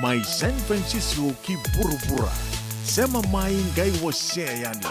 Mai San Francisco ki bura-bura. Sema mai ngai wase yani.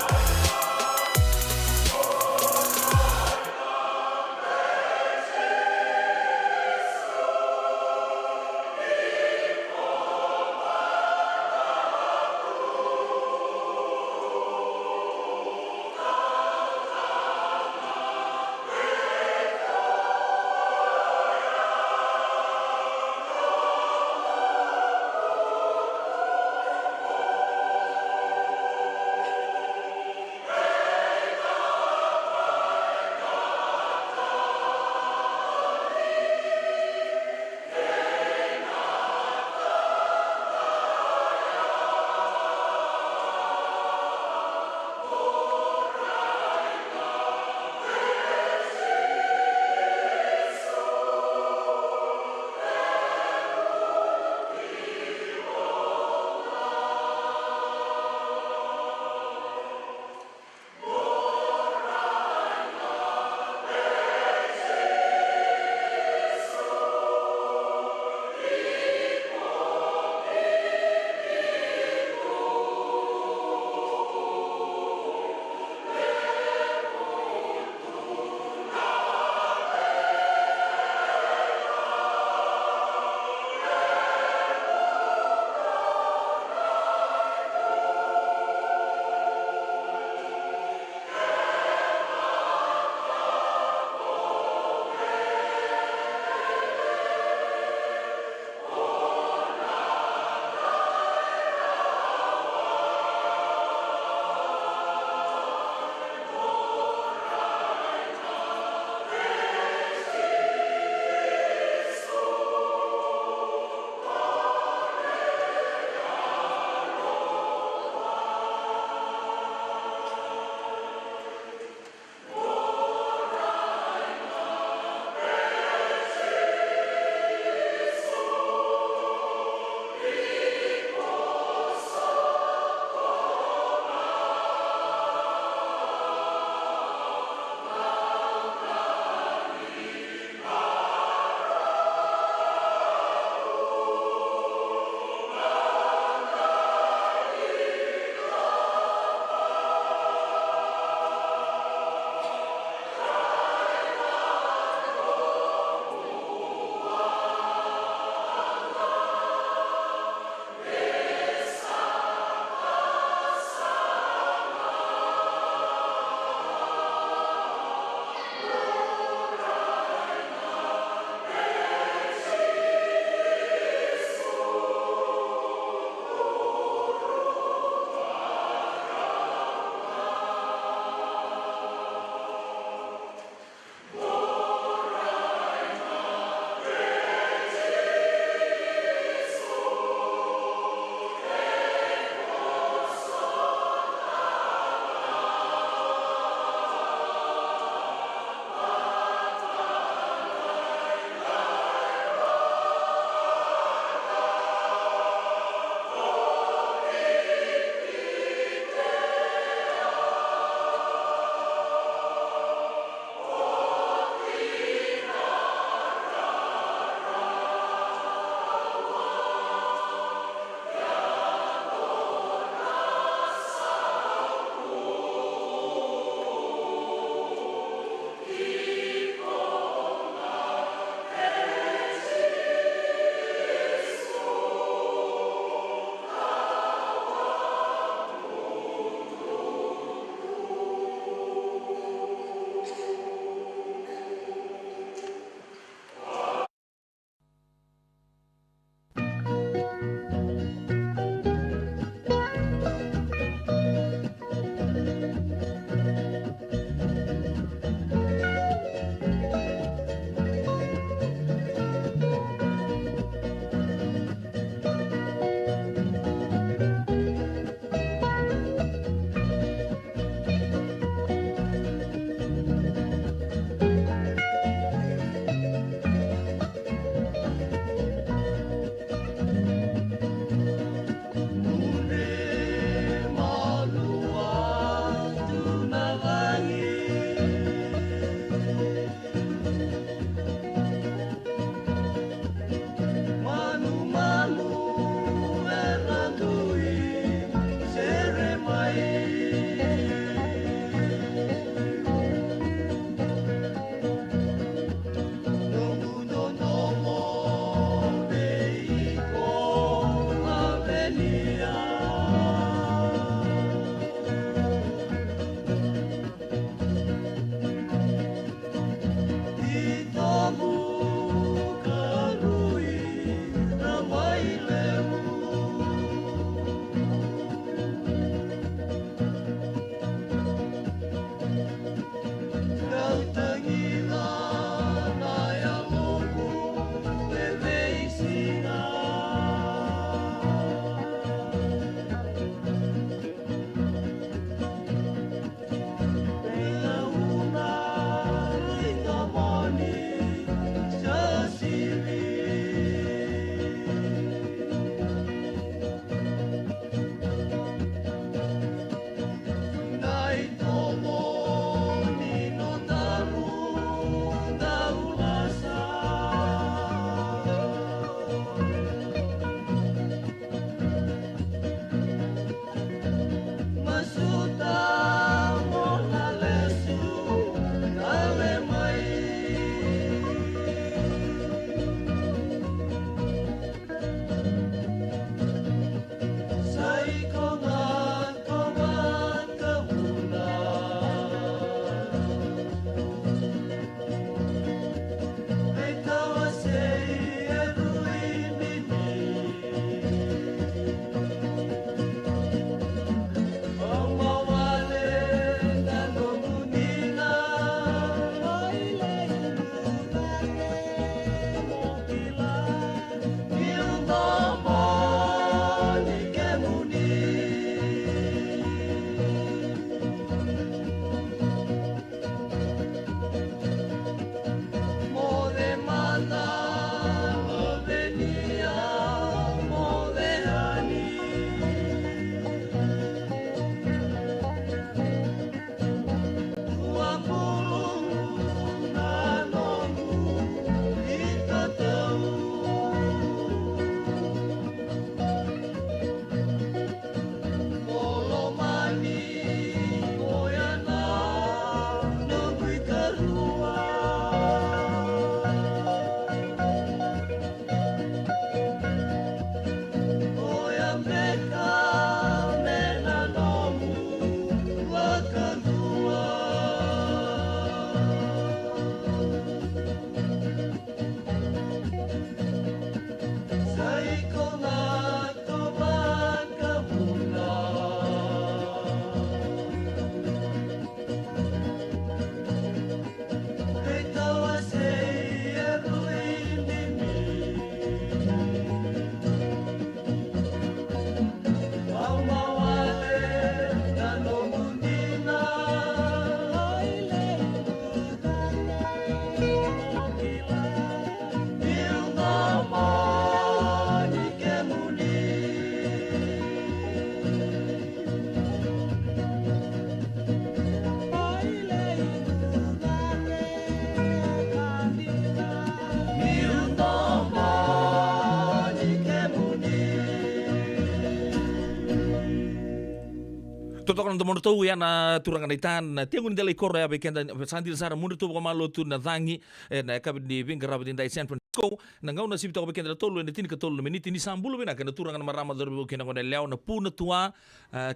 Totoo na mondo tau yana turanga na itana tiangu ni dela ikora ya bekenda sandil sara mundo tu kamalo tu na dhangi na kabidi vinga rabadi ndai San Francisco na ngau na sibita ko bekenda tolu na tini ka tolu meniti ni sambulu bena kana turanga na marama dorbo kena ngone leo na puna tua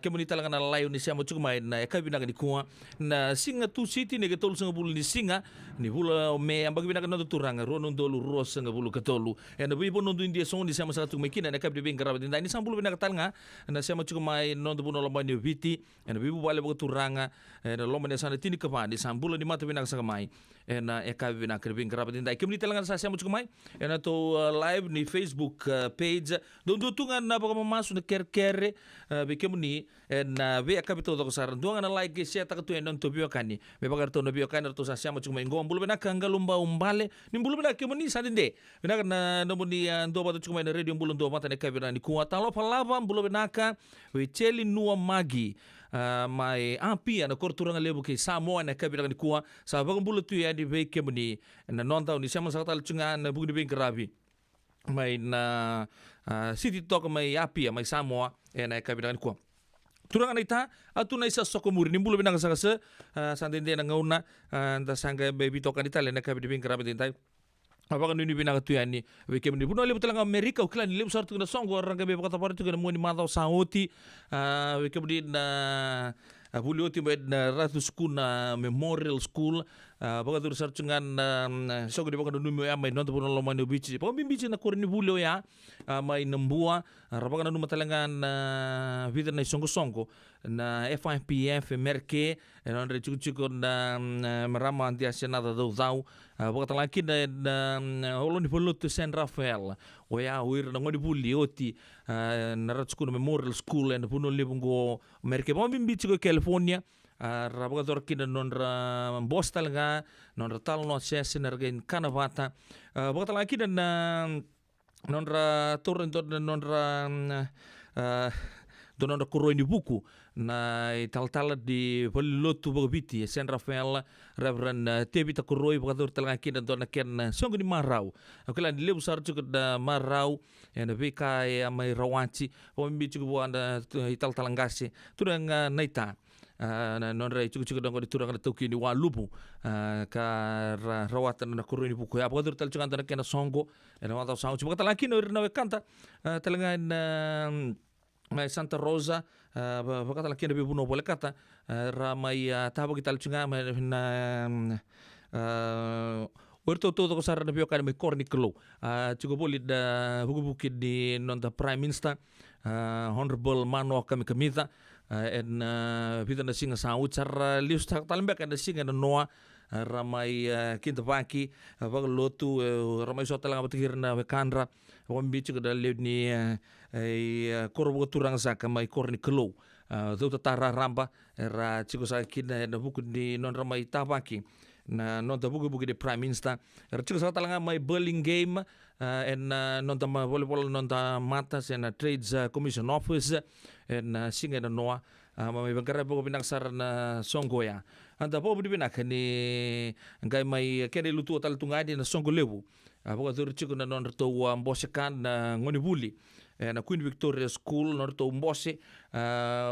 kemunita langa na layo ni siamo chukuma na kabina ni kuwa na singa tu city ne tolu sanga bulu ni singa ni bulu me ambagi bina kana turanga rono dolu ros sanga bulu ka tolu na bibo no india so ni siamo sanga tu mekina na kabidi vinga rabadi ndai ni sambulu bena ka talanga na siamo chukuma no do buno lomba ni viti na bibu wale bako turanga na lomba ni sana tini kapa ni sambulu ni mata bina ka mai na kabi bina ka vinga rabadi ndai kemunita langa sa siamo chukuma na to live ni Facebook page do tunga na bako masu na kerkere bekemuni na be akabito do saran duanga na like share takatu en to biokani be bagar to no biokani to sa siamo chukuma ngom bulu bena kanga lumba umbale ni bulu bena kemuni sadinde bena na no ni ndo bato chukuma na radio bulu ndo mata ne kabina ni kuwa talo palava bulu bena ka we cheli nuwa magi mai api ana korturanga lebu ke Samoa na kabila ni kuwa sa bagong bulu tu ya di be kemuni na nonta ni siamo sa tal chunga na bugi be gravi mai na city talk mai api mai Samoa na kabila ni kuwa turanga na ita atu na isa sokomuri ni bulu bena sa sandende na ngauna nda sanga baby talk ni tale na kabila be gravi dintai apa kan ini bina katuani weke meni buno lebu talanga Amerika uklan lebu sartu na songo ranga be kata partu kana moni mata saoti weke meni na bulioti na ratu school na memorial school baka tur sartu ngan sogo de baka numi ya mai nonto buno lomani bici baka bici na korni bulio ya mai nembua rapa kana numa talanga na vida na songo na FIPF merke na andre chuku na marama anti asenada do dau baka talaki na olo ni polo to San Rafael o ya uir na ngodi buli oti na ratskuna memorial school and puno lebungo merke mo bimbichi ko California rabaga dorkina nonra bostal nga nonra tal no sesen ergen kanavata baka talaki na nonra torrent nonra dononda kuroi ni buku na tal di lotu bogviti San Rafael Reverend Tebita kuroi bakadur talanga kina dona ken songo ni marau akela ni lebu sar cukup da marau na beka ya mai rawanci pombi cukup anda ital talangasi turang naita na nonra cukup dongo di turang toki ni walupu ka rawatan na kuroi ni buku ya bakadur tal cukup dona ken songo na wata songo cukup talanga kina na kanta talanga mai Santa Rosa bakata lakina be buno boleh kata ramai tahap kita lucunga na Orto to sara na biokan me korni klo cukup boleh da buku di nonta Prime Minister Honorable Mano kami kamita en vida na singa sa ucar lius tak talembek ada singa na noa ramai kinta paki bag lotu ramai so talanga batikir na bekandra wambi cukup da ni korbo turang saka mai korni klo do tara ramba ra cukup sa kina na buku di non ramai tabaki na nonta buku di Prime Minister cukup sa talanga mai bowling game en nonta volleyball nonta matas en Trades Commission Office en singa na noa mai bangkara buku binaksar na songoya anda po budi binak ni ngai mai kene lutu tal tungadi na songo lebu buku tur cukup na non to bosekan na ngoni buli na Queen Victoria School nor to mbose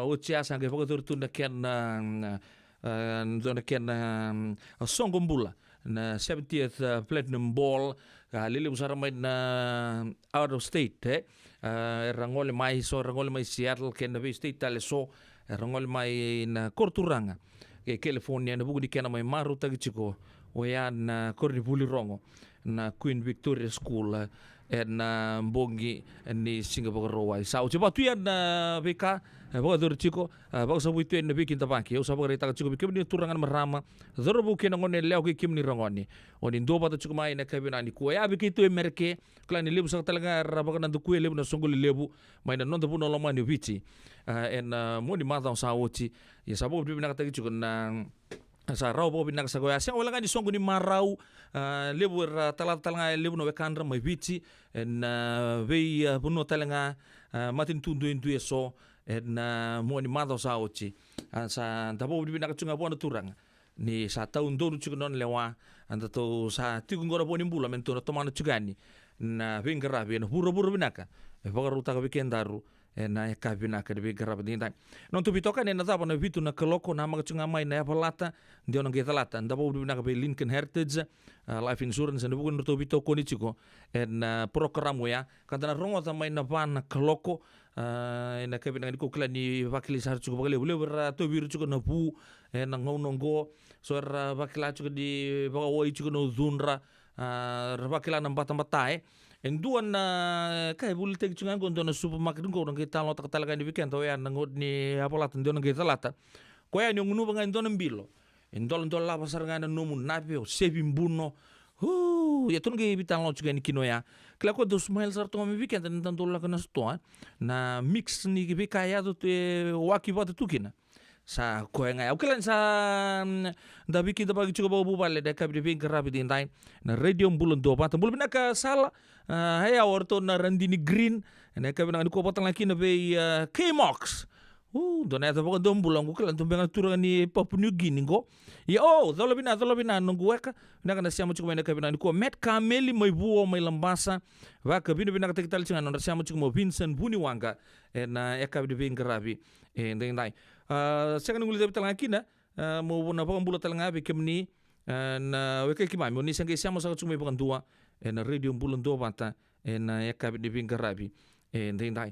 ucia sange buku tur tu na ken songo mbula na 70th Platinum Ball lili usara mai na out of state rangole mai Seattle ken na state tale so rangole mai na Korturanga ke California na buku di kena mai maru tagi chiko oya na korni buli rongo na Queen Victoria School na mbongi ni Singapore rowai sa uci batu ya na beka baga dur chiko baga sabu itu na bikin tabaki ya usah baga rita chiko bikin ni turangan merama zoro bukin ngone leo ke kim ni rongoni oni ndo batu chiko mai na kabina ni kuya ya bikin itu merke klani lebu sa talaga rabaga na dukuye lebu na songoli lebu mai na nonda puno loma ni vici en mo ni mata sa uci ya sabu bikin na katagi chiko na sa rau bo binak sa goya sia wala kan songo ni marau lebu talanga lebu no bekandra mai vici en vei puno talanga matin tundu indu eso en mo ni mata sa uci sa tabo binak chunga bona turang ni sa taun doru chugon lewa anda to sa tigungora boni bula mento tomana chugani na vingara ben buru binaka bagaru ta weekend daru na kabina ka de garabadinda non tu bitoka ne na tapa na vitu na kaloko na magachunga mai na palata ndio na getalata ndabo na be Lincoln Heritage Life Insurance na bugun to bito konichiko na programo ya kada na rongo ta mai na van kaloko na kabina ni ko kla ni vakili sar chuko bagale bule to biru chuko na pu na ngonongo so vakila chuko di bagawoi chuko no zunra vakila na batambatae en duan na kai bul tek chungan ko na supermarket ko nang kita lot talaga ni weekend to ya nangod ni apolat ndo nang kita lata ko ya nyong nu banga ndo nang bilo en dol la pasar ngana no mun nape o sebi mbuno ya ton ge bitan lo chugan kino ya kla ko dos miles sarto mi weekend nan dol la kana sto na mix ni ge kaya do te waki bota tukina sa ko nga ukilan sa da biki da bagi chuko bu bale da kabri bin rapid in time na radio bulun do pa bulun ka sala haya orto na randini green na kabri na ko potang laki na be K-Mox do na to dom bulong ko lan tumbenga turang ni Papua New Guinea go ya dolobina nungu weka na kana siamo chuko na kabri na ko met kameli mai buo mai lambasa wa kabri na ka tektal chinga na siamo chuko mo Vincent Buniwanga na kabri bin rabi ndeng dai sekarang nguli talang akina mo na pangbulat talang abi kemni na weke kimai mo ni sangke siamo sa chumai pakan dua na radio bulan dua bata na yakabit di pinggir rabi ndeng dai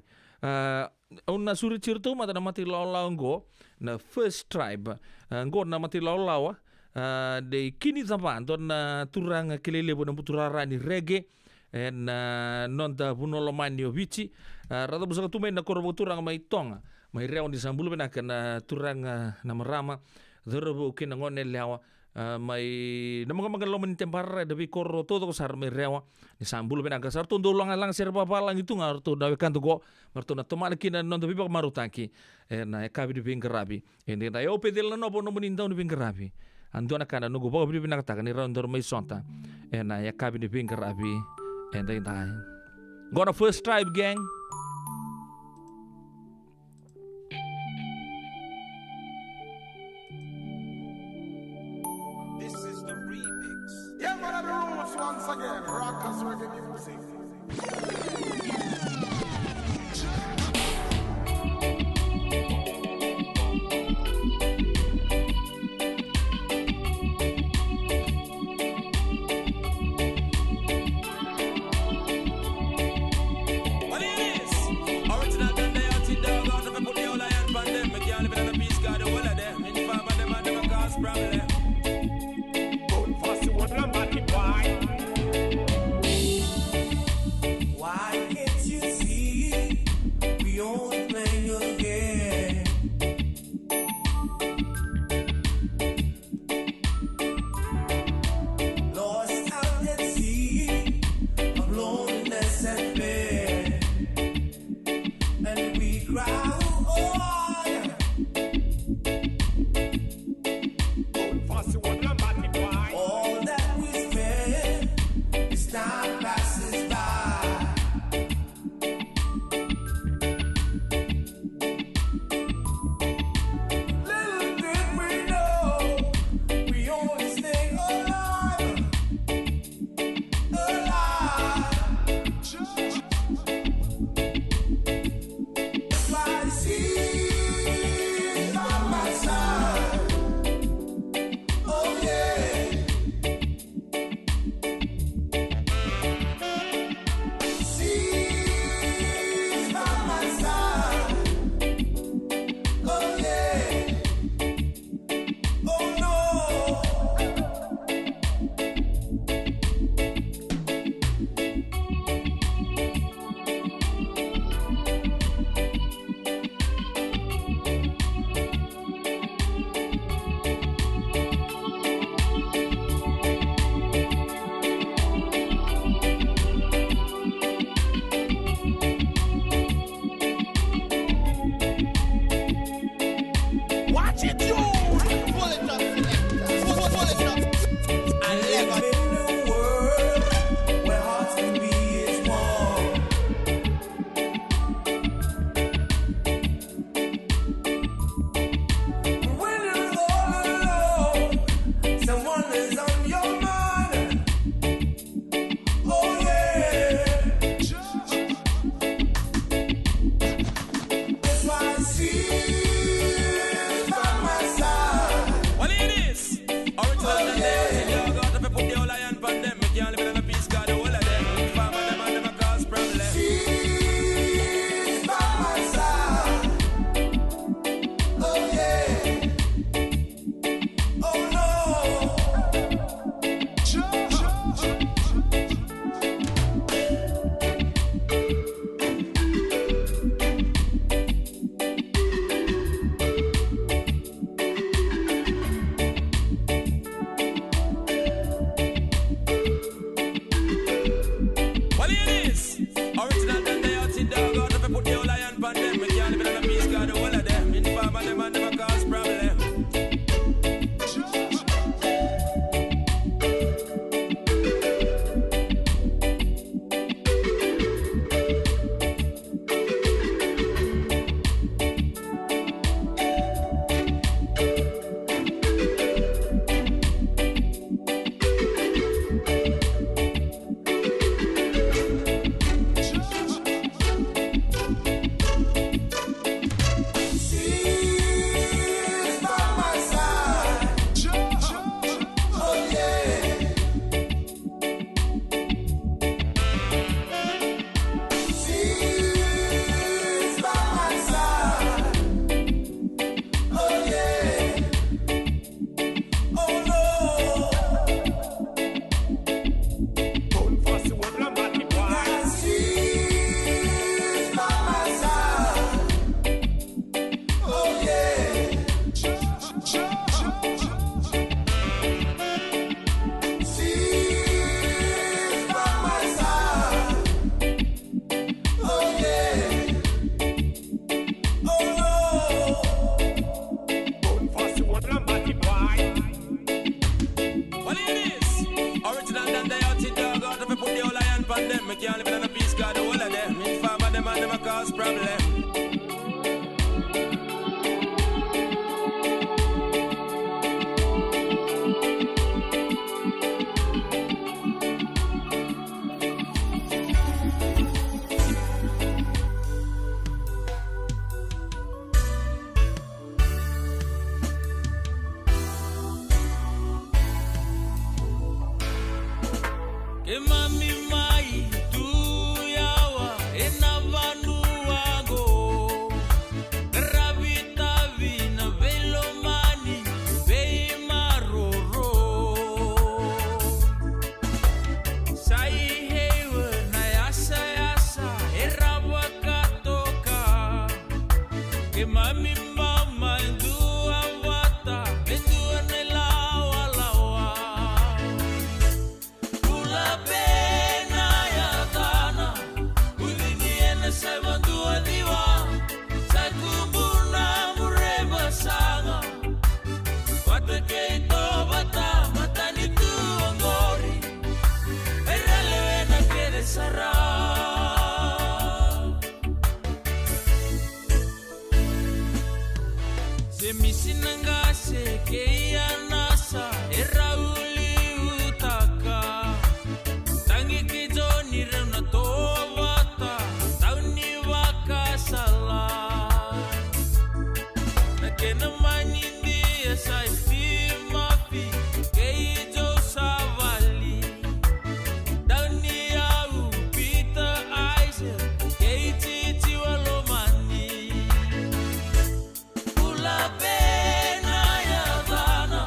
na suri cirto mata na mati law ngo na first tribe ngo na mati law de kini zaman don na turang kelele bo na puturara ni reggae na nonda bunolomani obici rada busaka tumai na korbo turang mai tonga mai rewa di sambulu bena kana turang na marama dorobo kina ngone lewa mai namaga maga lomen tempar de korro todo sar mai rewa di sambulu bena ka sar tondo lang serba palang itu ngarto dawe kanto go marto na tomale kina non de marutaki na kabi di pingerabi ende na yo pedel no bono muninda no pingerabi andona kana no go bo bi bena ka ni rondor mai sonta na kabi di pingerabi ende dai gonna first tribe gang. Once again, rockers reggae music. What it is? Original done they out in dog out of a put the whole iron pan them. Me can't live in a peace God, the whole of them. In farm of them and them a cause problem. Why it's fi put the whole iron pan them. Me can't live in a peace, cause the whole of them inform them and never cause problem. Me can't live in a peace, cause the whole of them inform them and never cause problem. Pula pena ya dana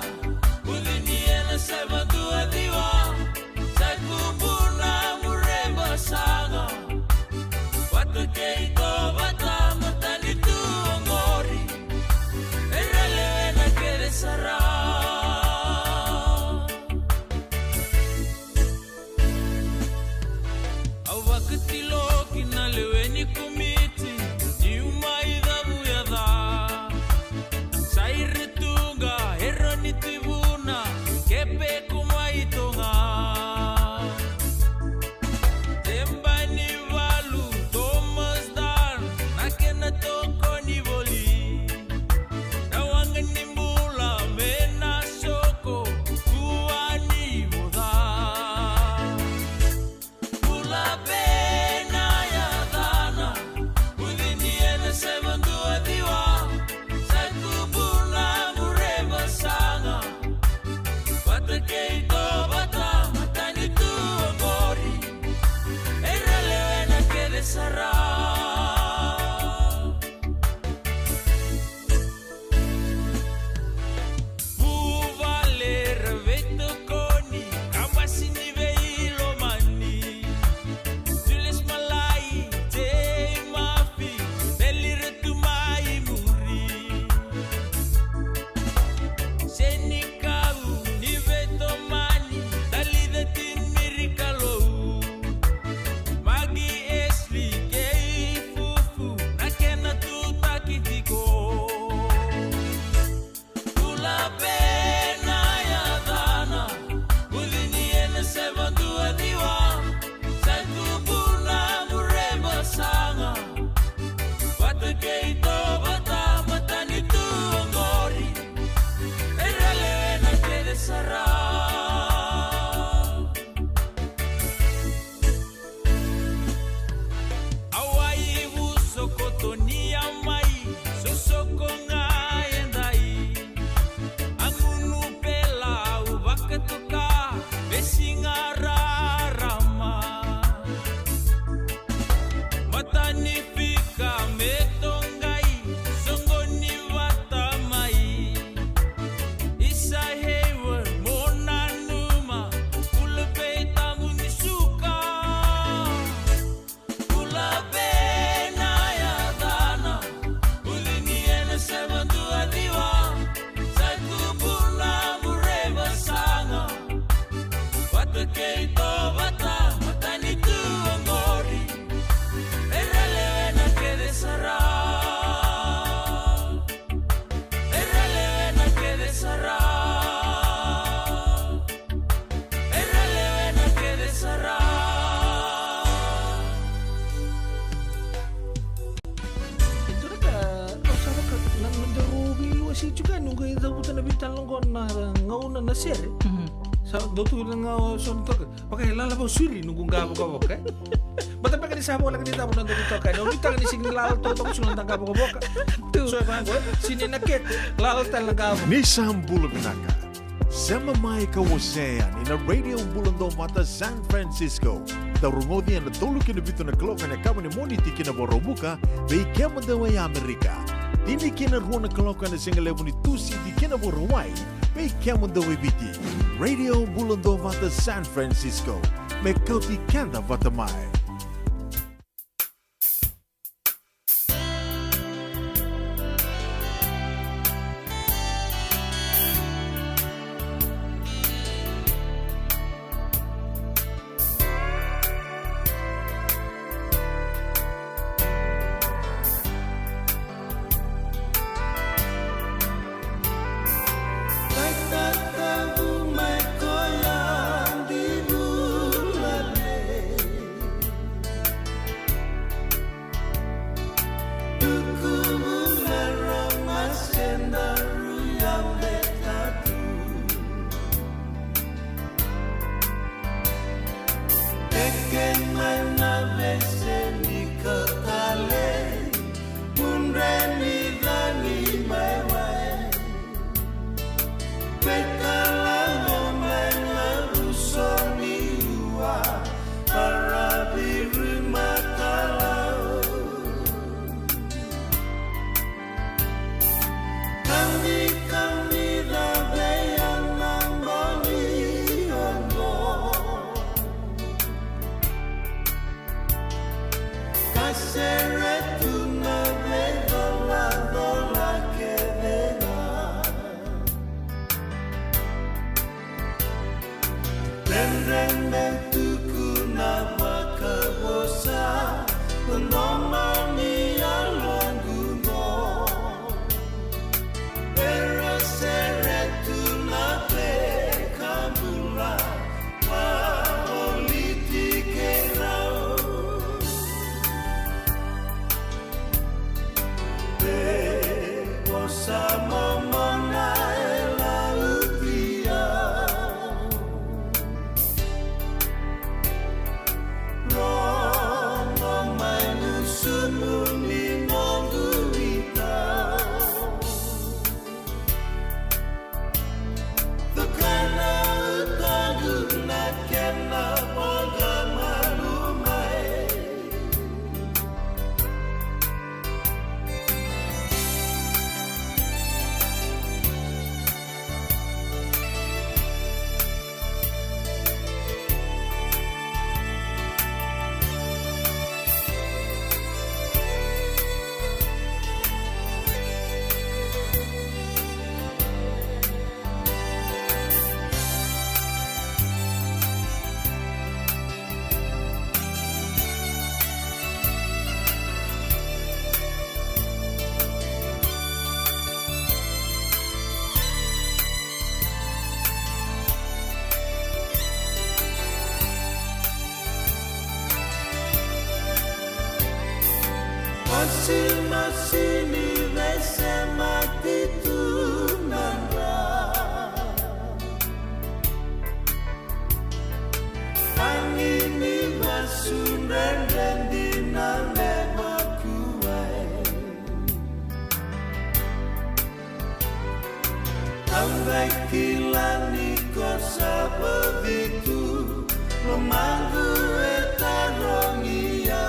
si juga nunggu itu bukan nabi talong ko na ngauna na siya sa dotu nga son to pakai lala ba suri nunggu nga ba ka bata pa kanisa mo lang dito mo nando dito ka no dito ni signal to sunan tangga ba ka so ba sini nakit lalo talaga Ni Sambula Binaka. Sema mai kawasean in a radio bulando mata San Francisco. Tarungodi na tolu kina bito na kloka na kama ni moniti kina borobuka bei kema dawa ya Amerika. Dini kina ruona kloka na singalebu ni tusi di kina borowai bei kema dawa biti. Radio bulando mata San Francisco. Me kauti kanda vatamai. masini vesema titunanga angini vasunendendina mevakuai ambekilani kosabavitu lomangu etarongia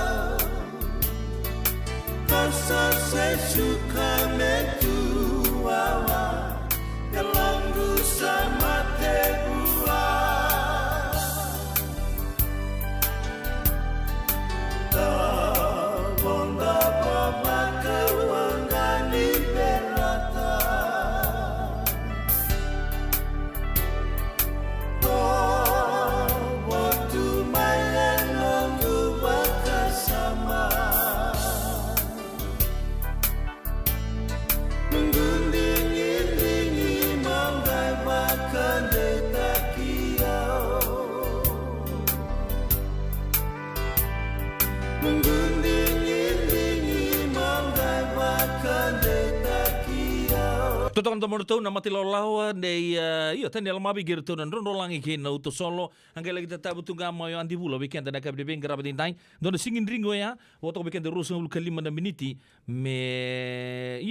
kosa sesuka metuawa kelangu sama tebua bonda pamaka wangani berata waktu mayan nunggu bakasama menggunding-gundingi manggai makan detakiau menggunding-gundingi manggai makan detakiau. Totokan tomo tau na matilaw-lawa nei tani alamabi girto nan rondo langi kina uto solo angkai lagi tatabu tunga mayo andi bula weekend na kabde ben graba dintai dona singin ringo ya woto weekend rusa ul kalima na miniti me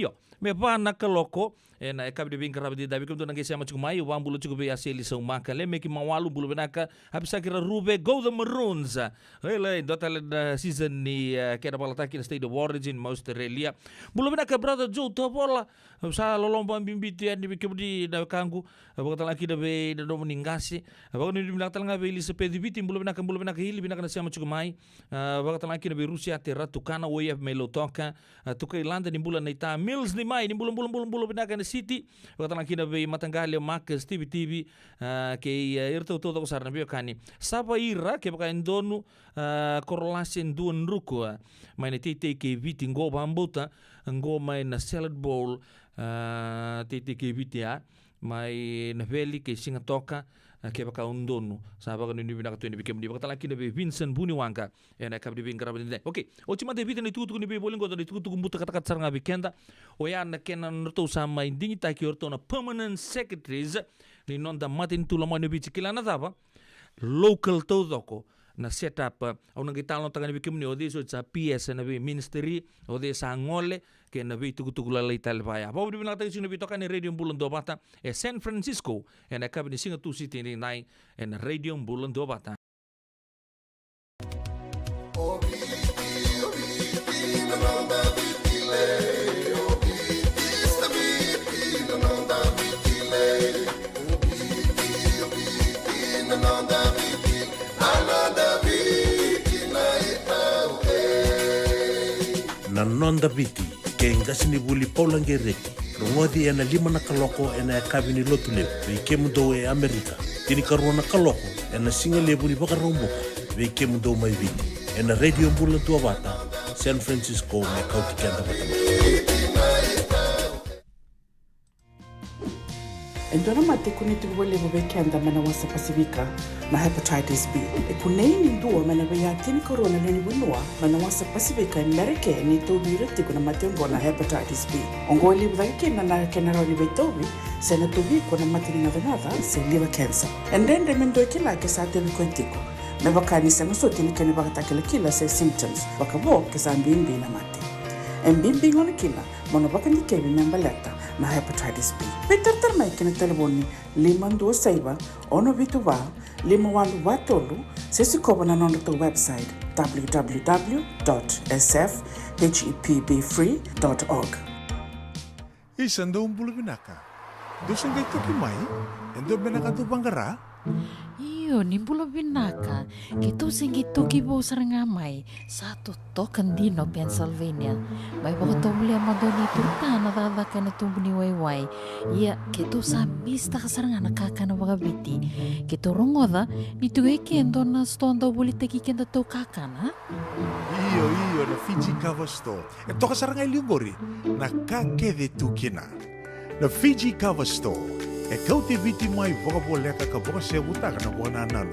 pa na kaloko na kabde ben graba dintai bikum dona ngesi ama chukumai wan bulu chukupe aseli sa umaka le meki mawalu bulu benaka habisa kira rube go the maroons hele dotal season ni kena balataki na state of origin Australia bulu benaka brother Joe topola sa lolomba bimbiti ni bikabdi na kangu bakata laki da be da do meningasi bakata ni bilang talanga be ili sepedi biti bulu benaka hili benaka na siama chukumai bakata laki da be Rusia terra tukana oya melotoka tukai landa ni bulan ita mills ni mai ni bulu benaka na city bakata laki da be matangale makas TV ke irto to sarna be kani sapa ira ke baka indonu korelasi duan ruko mai na tete ke biti ngo bambuta ngo mai na salad bowl tete ke vitia mai na veli ke singa toka ke baka undono sa baka ni bina ka tueni bikem di baka laki be Vincent Buniwanga ena ka bi ngaraba ni okay o chima de vita ni tutu ni be bolingo de tutu kumbuta kata kata saranga bikenda o ya na kenan rto sama indingi ta ki orto na permanent secretaries ni nonda matin tu lama ni bichikila na taba local todoko na set up au na gitalon tangani bikim ni odi so sa PS na be ministry odi sa ngole ke na be tuku la ital baya ba bi na ta sino bi toka ni radio bulan do bata San Francisco and a cabin singa tu city ni nai and radio bulan do bata na nonda biti ke ngasini buli paulangereki rungodi ena lima na kaloko ena kabini lotule ke mundo e Amerika tini karona kaloko ena singa lebu ni baka romboka ke mundo mai biti ena radio bulan tua bata San Francisco me kauti kanda bata Endona mate kuniti wale bubeke anda mana wasa Pasifika na hepatitis B. Kuneini ndua mana baya tini corona leni winua mana wasa Pasifika Amerika ni tobi reti kuna matengo na hepatitis B. Ongo ili bubeke na kenara ni betobi sena tobi kuna matini navenava se liver cancer. Endende mendo kila kesate bikontiko. Mebakani sanga soti ni kene bakata kila se symptoms. Bakabo kesambimbi na mate. Mbimbi ngone kila mono bakani kebi membaleta na hepatitis B. Peter mai kena telefoni 527 ono vituva 51 sesi koba na nono to website www.sfhepbfree.org. Isando bulu binaka. Dosen kay tuki mai, endo binaka tu bangara. Iyo, nimbulo binaka. Kito singi tuki bo sarangamay. Satu tokan dino Pennsylvania. May baka tumuli ang madoni turta na tadaka na tumbuni wayway. Iya, kito sa mista ka saranga nakakana waga biti. Kito rongoda, nitugay kendo na stonda ulit kikenda to kakana. Iyo, na Fiji Cover Store. Ito ka sarangay liugori, nakakede tukina. Na Fiji Cover Store. E kau te viti mai wakaboleka ka waka se utaka na wana nalu.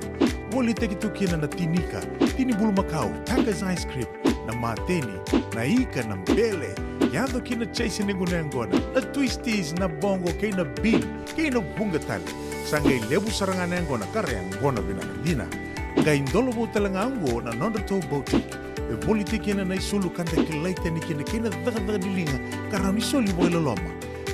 voli teki tu kina na tinika, tini bulu makau, Packers Ice Cream, na mateni, na ika na mbele, yado kina chase ningunengona, na twisties na bongo kay na bean, kay na bungatali, sangay lebu saranganengona karyang gona binakadina, ngay indolobo talangango na Nondato Boutique, e voli teki na isulu kanta kilaita ni kina daga dilinga, karami soli boy loloma.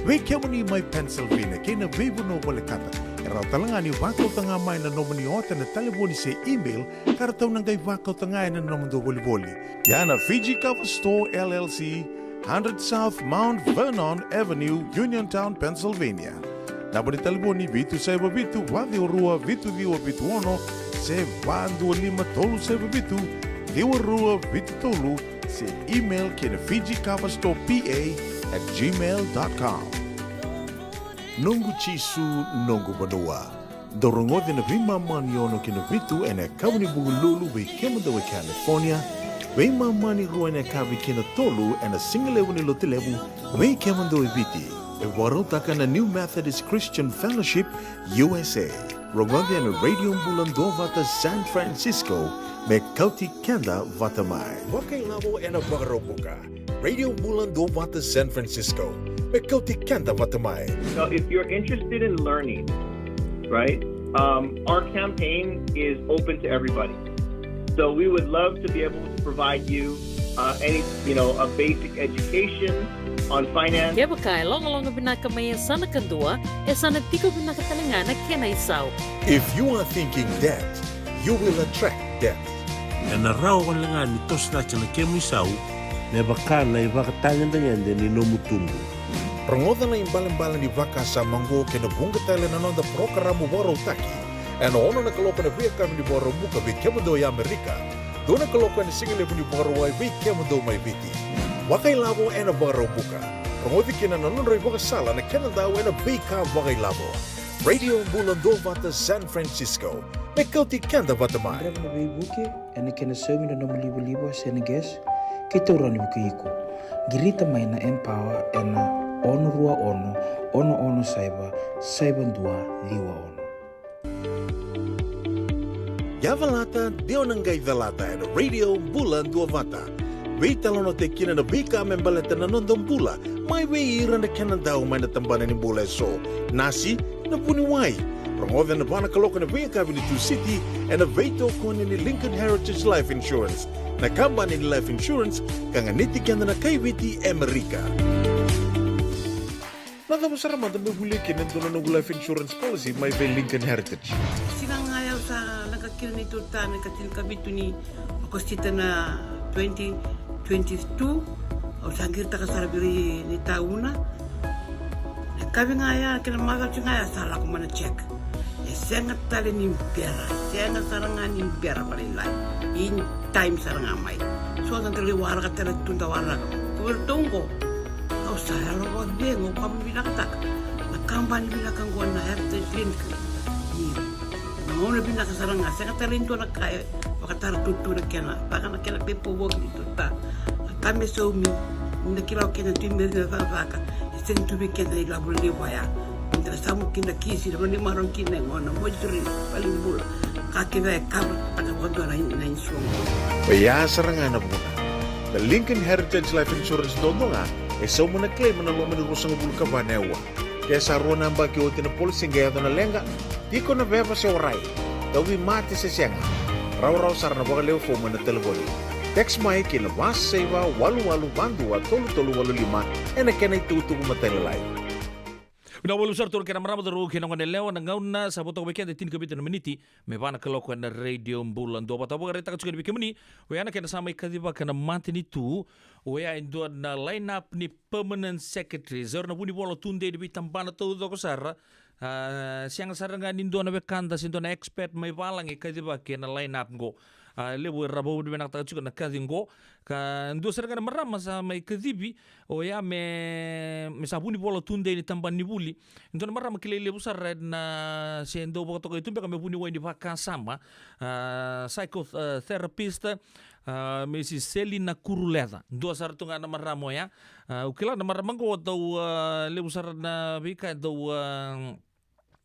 Wei kemuni mai Pennsylvania, kina vebu no bole kata. Era talangani wakau tanga mai na nomani ota na telefoni se email, kara tau nangai wakau tanga na nomando boli. Yana Fiji Cover Store LLC, 100 South Mount Vernon Avenue, Uniontown, Pennsylvania. Nabani telefoni vitu saiba vitu, wadi orua vitu diwa vitu ono, se vandu lima tolu saiba vitu, diwa rua vitu tolu, se email kina Fiji Cover Store PA@gmail.com. Nungu chisu nungu badua. Dorongothi na vima mani ono kina vitu ene kawani bugululu ve kemada we California. Vima mani rua ene kavi kina tolu ene singalewu ni lotilewu ve kemada we viti. E warotaka na New Methodist Christian Fellowship USA. Rongothi ene Radio Mbulando vata San Francisco me kauti kenda vata mai. Wakai lavo ene wakarobuka. Radio Mbulando vata San Francisco. Mekauti kenda vatamai. So if you're interested in learning, right, our campaign is open to everybody. So we would love to be able to provide you a basic education on finance. Kaya bakay, long binakamayan sana kandua, sana tiko binakatalangana kena isaw. If you are thinking that, you will attract that. Na rao ka lang ni tos na siya na kemisau, na baka na ibakatangan na yan din ni Nomutungo. Rongoda na imbalan-balan ni Vaka sa Mango kina bunga tala na nonda programa waro taki. Ano ono na kaloka na via kami ni waro muka vi kemado ya Amerika. Do na kaloka ni singile ni waro ay vi kemado may viti. Wakay labo ena waro muka. Rongodi kina nanonroy waka sala na Canada ena vi ka wakay labo. Radio Mbulando vata San Francisco. Mekauti kanda vata mai. Rek na buki ene kena semi na libo seneges. Kita urani buki iko. Girita mai na empower ena ono rua ono saiba ndua liwa ono. Yavalata deo nangai velata ena Radio Mbulando vata. Weitalono te kina na bika membaleta na nondong bula. Mai wei ira na Canada o mai na tambana ni bula so. Nasi na puni wai. Promoda na bana kaloka na wei kabili tu city ena veito kone ni Lincoln Heritage Life Insurance. Na kambani ni life insurance kanga niti kanda na kaiwiti Amerika. Nada masara manda may huli kinendo na life insurance policy may by Lincoln Heritage. Sinangayaw sa nagkakira nito ta nagkatil kabito ni akostita na 2022 o sangir ta kasarabiri ni tauna. Kabi ngaya kinamaga ngaya sala ko mana check. Sengat tali ni pera, sengat sarangan ni pera palilai. In time sarang amai. So nanti warga tera tunda warga. Kau tunggu. Kau saya lo dia ngau kamu bilang tak. Nak kampan bilang kau gua na heritage link. Ngau na bilang sarang ngas. Sengat tali itu nak kaya. Waktu tutu nak kena. Bahkan nak kena pepo work itu tak. Kami sumi. Nak kira kena timber na faka. Sentu bikin dari labul liwaya. Samu kina kisi na maron kina ngona mojuri paling bula kakiva kabra taka kodora na insuong. Kaya sarangan na muna. The Lincoln Heritage Life Insurance dondonga so muna claim na lo manurusang bulu ka banewa. Kaya sa ruwa nang baki o policy gaya na lenga di ko na beba sa oray. Dawi mati sa siyanga. Raw sarana baka leo fo na telefoni. Text mai kina was seva walu bandu tolu 85 ena kena itutu kumatelalay. Una bolu sartor kena marama daru kena ngone lewa na ngauna saboto weekend tin kabita na miniti me bana kaloko na Radio Mbulando bata boga reta katsukeni bikemuni we ana kena sama ikadiba kena mantini tu we a indo na line up ni permanent secretary zerna buni bolo tunde di bitambana to do kosara siang saranga nindo na bekanda sindo na expert me balang ikadiba kena line up go lewo rabo di benak takatsuka na kadingo ka ndo saranga na marama sa mai kadibi o ya me sabuni bolo tunde ni tamban ni buli ndo na marama kilele busar na sendo boko to itumbe kame buni wani baka sama psychotherapist Mrs. Selina Kuruleta ndo sar tunga na maramo ya ukila na maramango do le busar na bika do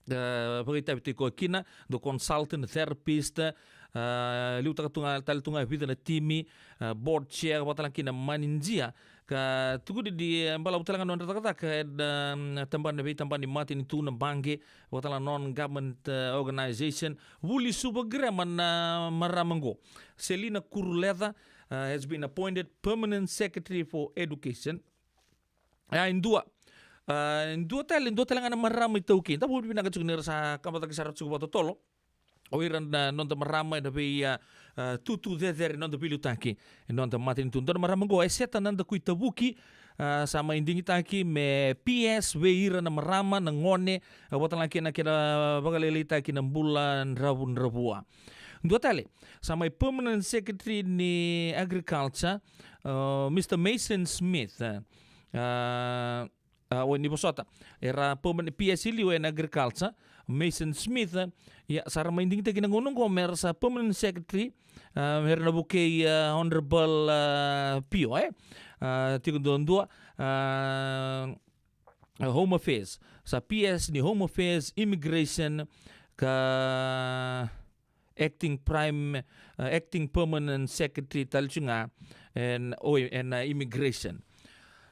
Pagkita biti ko kina do consultant therapist liu tunga vida na timi board chair watalang kina maninjia ka tugu di bala utalang non rata ka tamban di mati ni tuna bange watalang non government organization wuli subagraman maramango Selina Kuruleta has been appointed permanent secretary for education in dua talang ana maramay taukin tabu binaga chugnir sa kamata kisara chugo tolo oiran non ta maramay da be tutu der non ta pilutaki non ta matin tun don maramango ay seta nan da kuitabuki sama indingi taki me PS weira na marama na ngone watalang kina bagalelita kina bulan rabua dua tali sama permanent secretary ni agriculture Mr. Mason Smith ni bosota era permanent PS liu en agriculture Mason Smith ya sara mainding ta ginangunong ko mer sa permanent secretary mer na bukay honorable Pio tigo dua home affairs sa PS ni home affairs immigration ka acting permanent secretary talchunga and immigration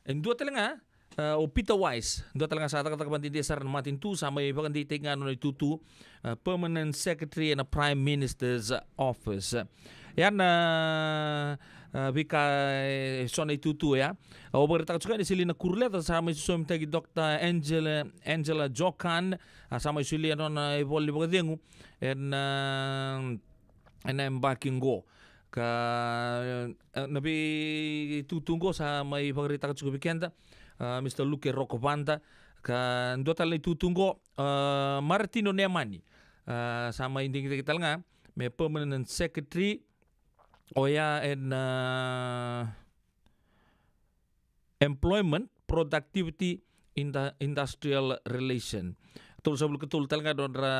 en dua talanga o Peter Wise do talaga sa takapantindi saran matin tu sama ibagan di tinga no tutu permanent secretary in a prime minister's office yan bika sona tutu ya o berita juga di Selina Kuruleta sama isusum tagi Dr. Angela Jokan sama isulia non evoli bagengu en embarking go ka nabi tutunggo sa may berita juga bikenda Mr. Luke Rocovanda ka ndota le tutunggo Martino Neamani sama inding kita nga may permanent secretary oya and employment productivity in the industrial relation tul sabul ketul talanga don ra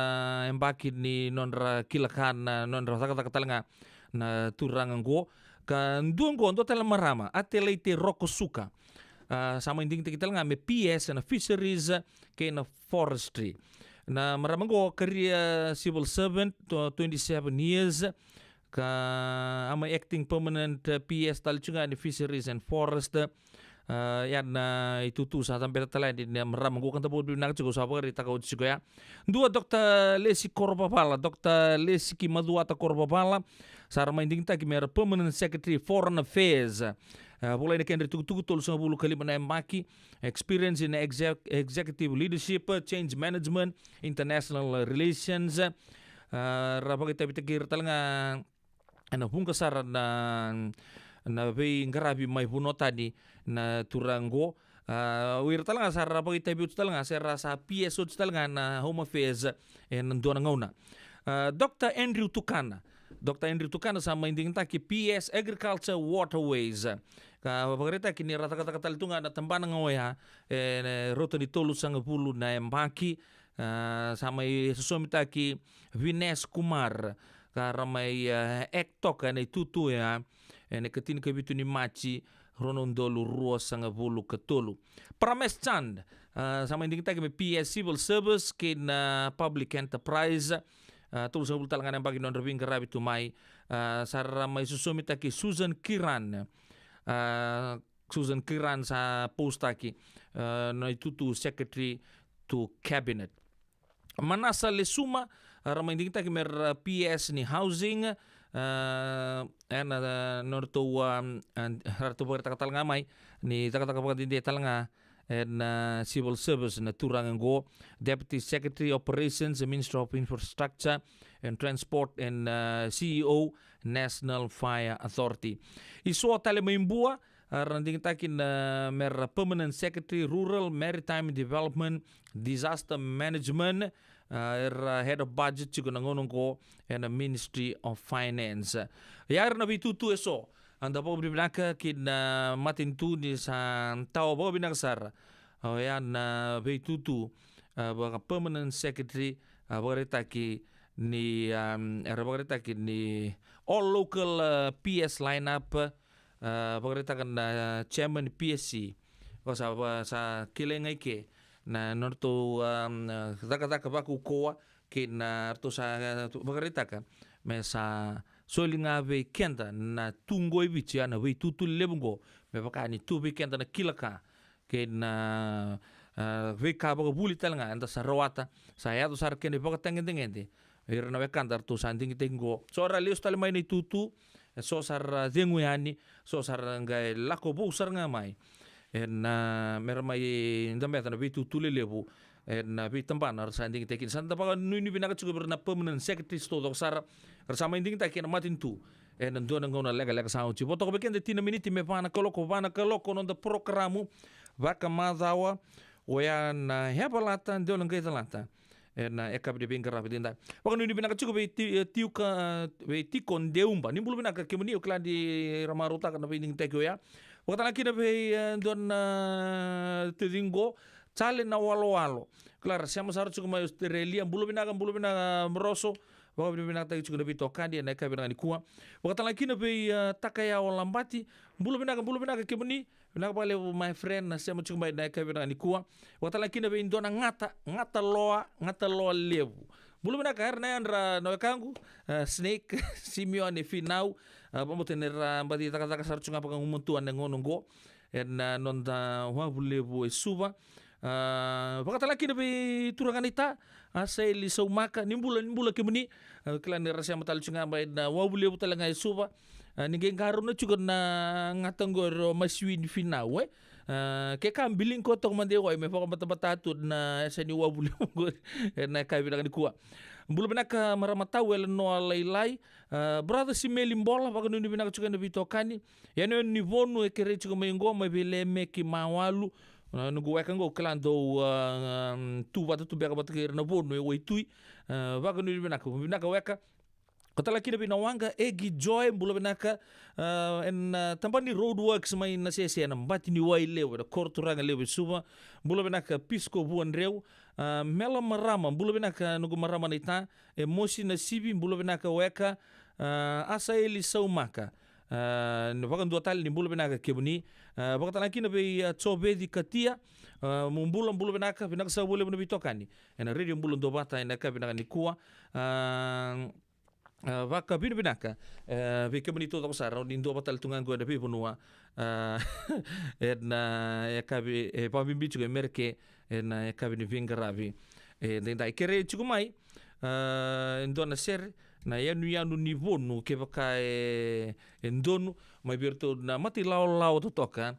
embakin ni non ra kilakan non ra kata talanga na turangango ka ndungo ndota la marama ateleite Rokosuka sama inding kita nga me PS na fisheries kay na forestry na maramango career civil servant to 27 years ka ama acting permanent PS talchunga ni fisheries and forest yan na itutu sa tampera tala di maramango kan tapo binak chugo sa pagari taka utsiko ya dua Dr. Lesi Korbapala Dr. Lesi Kimaduata Korbapala sarama inding ta ki mer permanent secretary foreign affairs Mulai dari kendri tugu tol 10 kali mana maki experience in executive leadership, change management, international relations. Rapa kita pikir talanga na pungkasar na be ngarabi mai puno tadi na turango wir talanga sar rapa kita biut talanga sera sa PSO talanga na home affairs en dona ngauna. Dr. Andrew Tukana sama inding taki PS Agriculture Waterways. Ka pagreta kini rata kata tunga na tambana ngoya roto di tolu sang pulu na embaki sama susomita ki Vines Kumar ka ramai ektok na tutu ya ne ketin ke bitu ni machi ronondolu ruo sang pulu ketolu Prames Chand sama inding taki PS Civil Service kin Public Enterprise tulus ang talangan ng paginoon rabing karabi tumay sa may susumita ki Susan Kiran sa postaki na itutu secretary to cabinet Manasa Lesuma ramay hindi kita kimer PS ni housing norto harto pagkata katalngamay ni takatakapagatindi talanga and civil service na Turangango, Deputy Secretary Operations, Minister of Infrastructure and Transport and CEO National Fire Authority. Iso talimaimbua randing takin mer Permanent Secretary Rural Maritime Development Disaster Management Head of Budget juga nangonong ko and Ministry of Finance. Yar na bitutu eso. Anda po binaka kin matintu ni sa tao po binaksar yan na beitutu baka permanent secretary bagarita ki ni all local PS lineup bagarita kan chairman PSC sa kilengay ke na norto taka baku koa ke na to sa bagaritaka me sa solinga ve kenda na tungo e vici ana ve tutu lebungo me bakani tu ve kenda na kilaka ke na ve ka baga buli talanga anda sa rawata sa ya to sar kene baga tengende ir na ve kandar to sanding tengo so ra lios tal mai ni tutu so sar dengu yani so sar ngai lako bo sar ngamai na mermai ndameta na vitu tulelebu na vitambana sanding tekin santa pa nuni binaka juga berna permanent secretary sto sar bersama inding takin matin tu ndo na ngona lega sao ci boto ko bekende tina miniti me pana koloko non da programu vaka madawa oya na hebalata ndo na ngeta lata na ekab de bengara bidinda waka nuni binaka juga be tiu ka be tikon deumba nimbulu binaka kemuni okla di ramaruta kana be inding tekyo ya waktu lagi nabe don tedingo chale na walo. Claro, siamo saru cukup mai Australia, bulu bina meroso, waktu bina tadi cukup nabe tokan dia naik kabin ni kuah. Waktu lagi nabe takaya walambati, bulu bina kebuni, bina balik my friend, siamo cukup mai naik kabin ni kuah. Waktu lagi nabe indona ngata loa lebu. Bulu bina kahar na andra no kangu snake Simeone finau vamos tener mbadi taka sar chunga pa ngumuntu an ngonongo en nonda wa bulebu suba pakata laki de turaganita asai so maka nimbula kemuni klan rasa matal chunga ba na wa bulebu talanga suba ninguém garuna juga na ngatangor maswin finau ke kambiling ko to mande wa me fa bata na sani wa bulebu na kai bilang kuwa bulu benaka maramatau el no lailai brother si melimbola baka nuni benaka chuka na bitokani yani ni vonu e kere chuka mengo ma bele meki mawalu nugu weka ngo klando tu bata tu beka bata kere na vonu e waitui baka nuni benaka weka kota laki na binawanga egi joy bulu benaka en tampani roadworks mai na sese na mbati ni wai lewe da korturanga lewe suba bulu benaka pisco buan reu mela marama bulu benaka nugu marama nita emosi na sibi bulu benaka weka asa eli saumaka wakan dua tali ni bulu benaka kebuni wakata laki na be chobe di katia bulu benaka sa bulu benabitokani ena radio bulu dobata ena ka benaka ni kuwa vaka binaka vika bonito to sa round indo batal tungan go da pipunua na ekabi pabimbi chuga merke na ekabi ni vingaravi dai kere chuga mai ndona ser na yanu ni vonu ke baka ndonu mai birto na mati lao to toka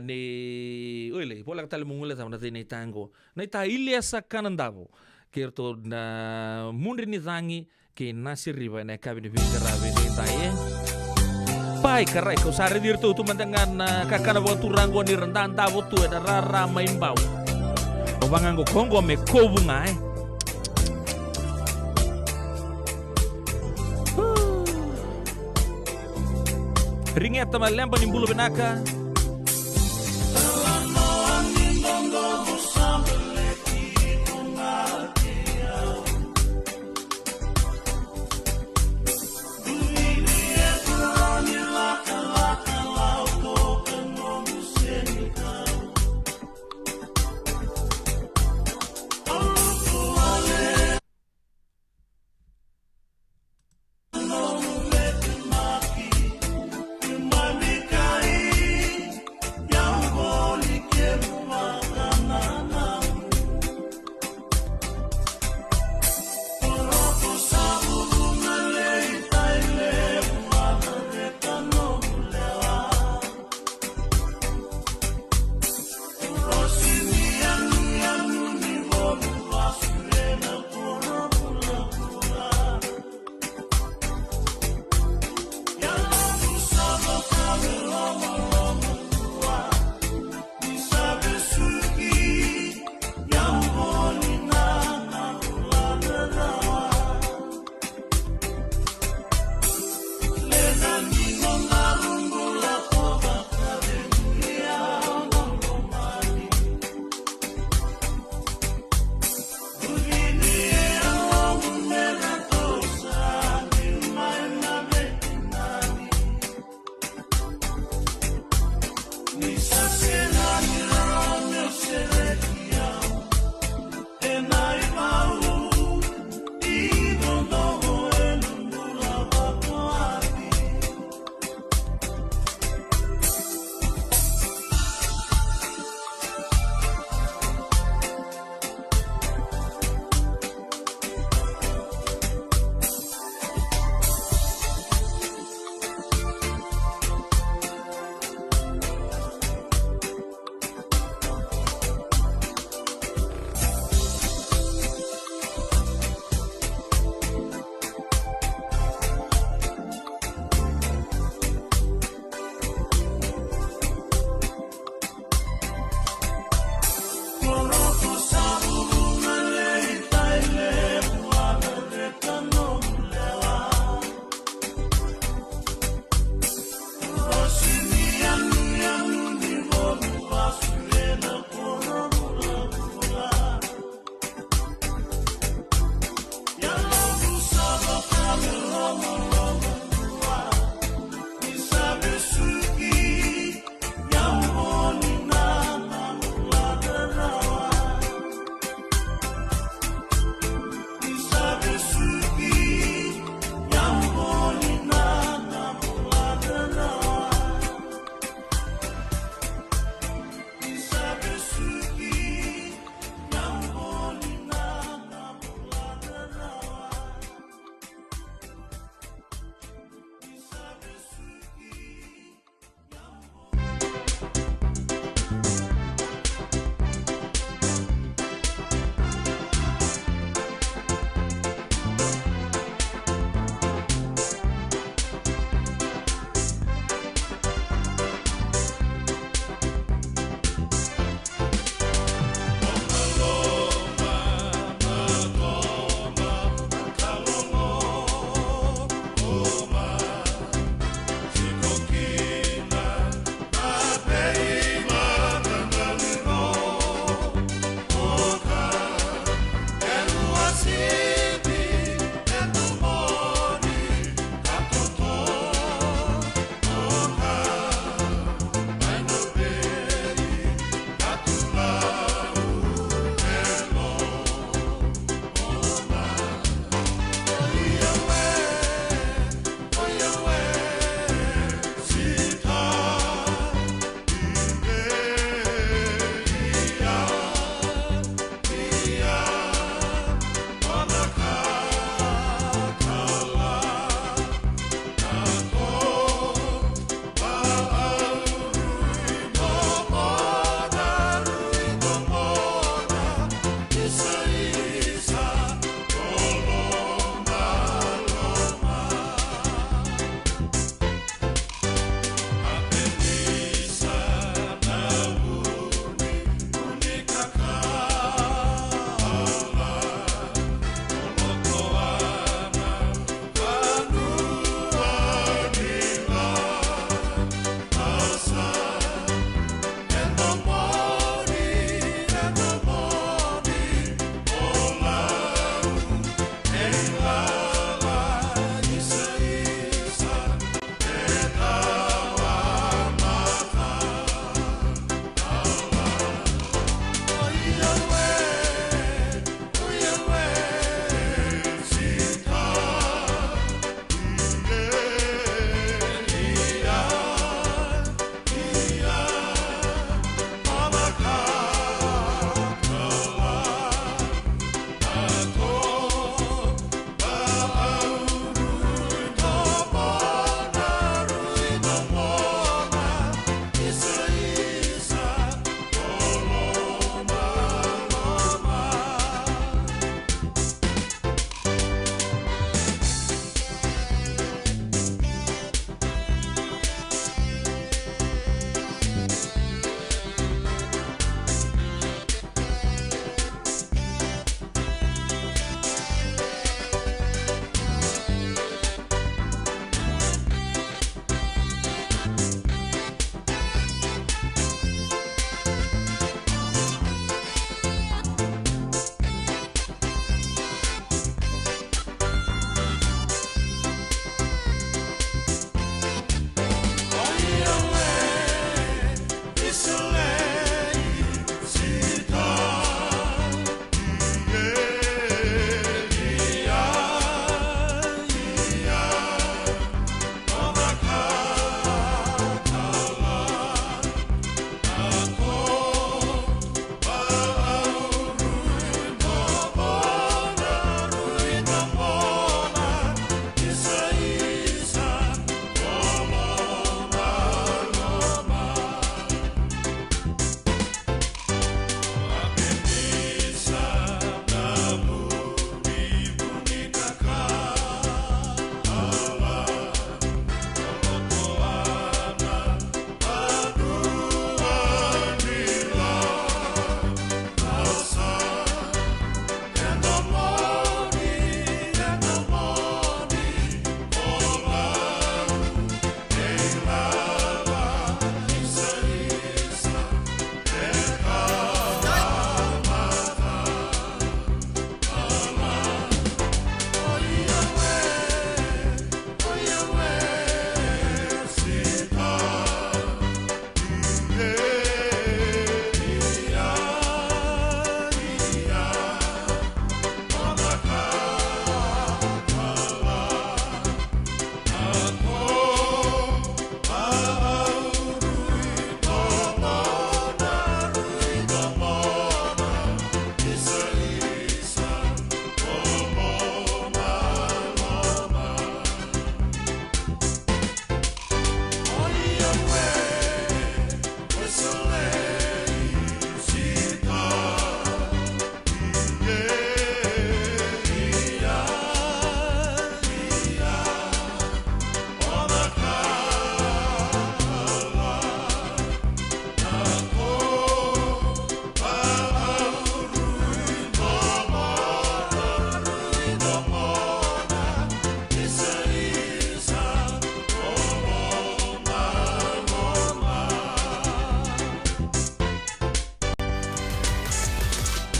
ni oile pola tal mungule ta na tango na ita ile sakanandavo kerto na mundri ni zangi ke nasir riba na kabin vingaravi ni tae pai karai ko sare dirto tu mandangan kakana bo turango ni rendan tavo tu da rara main bau obangango kongo me kobunga ringet ma lemba ni bulu benaka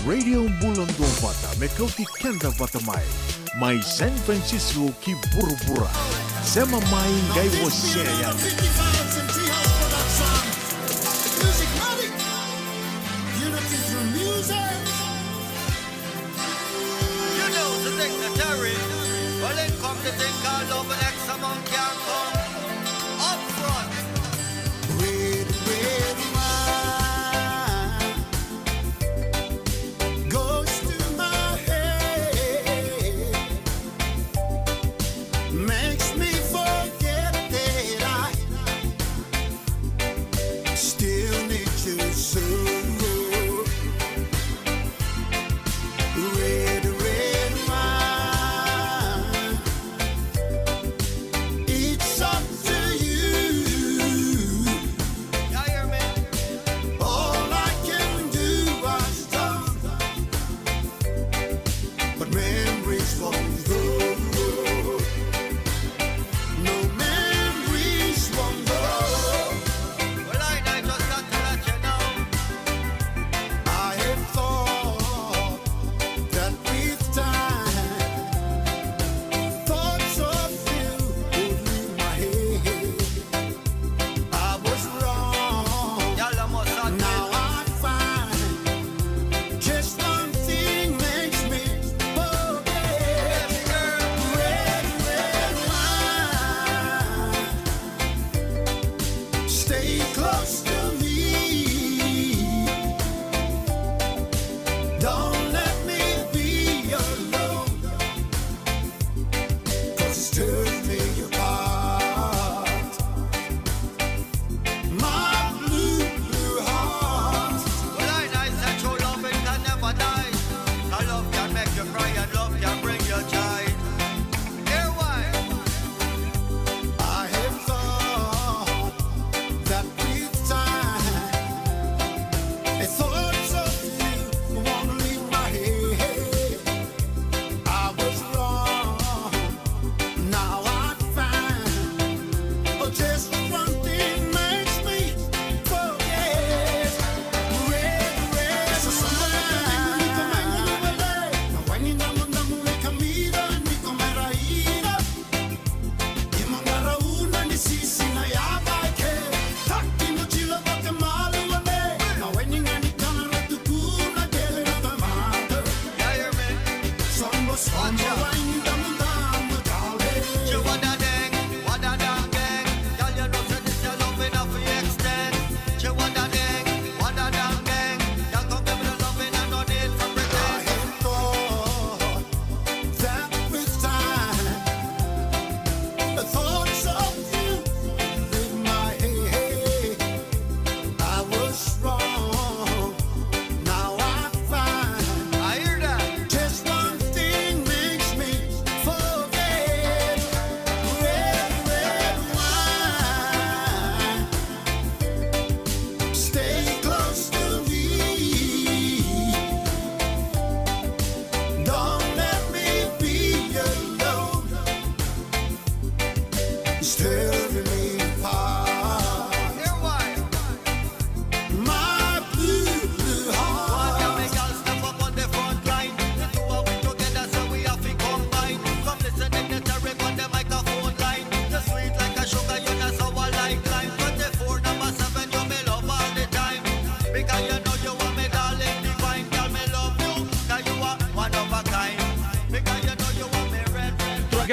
Radio Bulondong Vata me kauti kenda vata mai San Francisco ki burubura sema mai ngai wosea Well, it come to think all over X amount can come up front. Red wine goes to my head, makes me forget that I still need you so.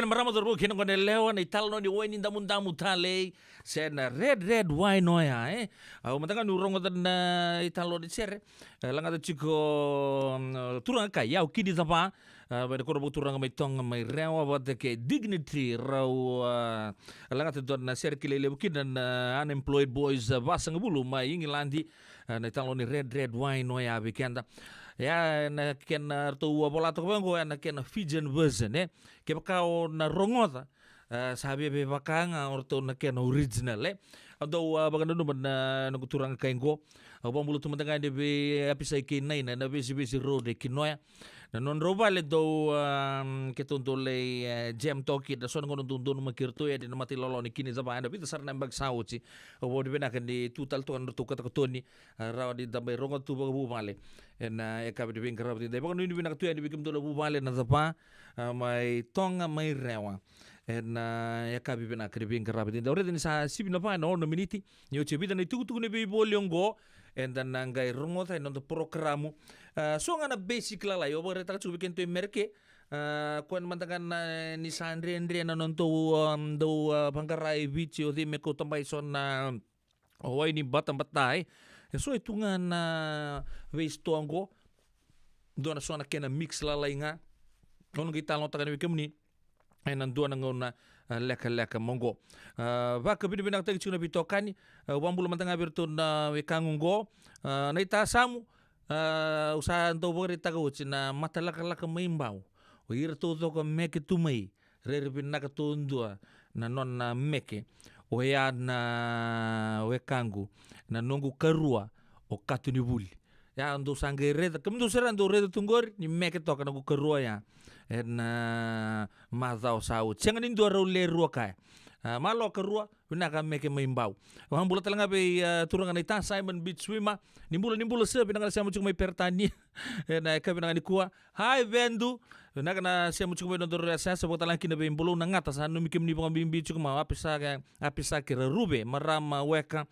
Marama dorbo kina ngone lewa na italo no ni wine ndamu tale sena red wine noya au matanga nurongo dan italo di sere langa de chico turanga kaya au kidi tapa ba ko robo turanga mai tonga mai rewa ba de ke dignity raw langa te don sere kilele bukin unemployed boys basang bulu mai ingilandi na italo ni red wine noya bikenda ya na ken artu bola to bango na ken Fijian version ke ka na rongota sabi be bakanga orto na ken original Although baganda no na naguturang kaingo bambulu tumatanga de be apisa kinay na bisi road kinoya na non robale do ketuntole jam toki da son ngono dundun makirto ya de mati lolo ni kini zaba anda bita sarna bag sauci o de bena kan di tutal to ando to kata toni rawa di dambe rongo tu bu male na e kabe de bin karab de baganda ni bena tu ya di bikim to bu male na zaba mai tonga mai rewa ya kabi bena kribin karabi da ore ni sa sibina pa no miniti ni oche bida ni tuku ne be boliongo and then ngai rongo ta no programu so ngana basic la yo bore ta chu weekend to merke kon mantangan ni sandre na non to do bangkarai beach o di me ko tambay son na oi ni batang batay so itungan waste to ango do na so na kena mix la nga non kita lo ta kan weekend ni en dan doa ngona leka mongo va ka bini bina tagi chuna bitokani wambulu mantanga berto na wekangungo na ita samu usa ndo bori taga uchina mata laka maimbau o ir to ko meke tumai re bina ka tundua na non na meke o ya na wekangu na nongu karua o katuni buli ya ndo sangere kemdo serando re tungor ni meke to kana ku karua ya na mazao sau cenga ni dua role ruaka malo kerua bina ka meke maimbau hambula talanga be turanga ita Simon Beach swimmer nimbula se bina siamu cuma pertani na ka bina ni kuwa hai vendu na kana siamu cuma do resa sebot talaki na be imbulu na ngata sa no mikim ni bimbi cuma apisa kira rube marama weka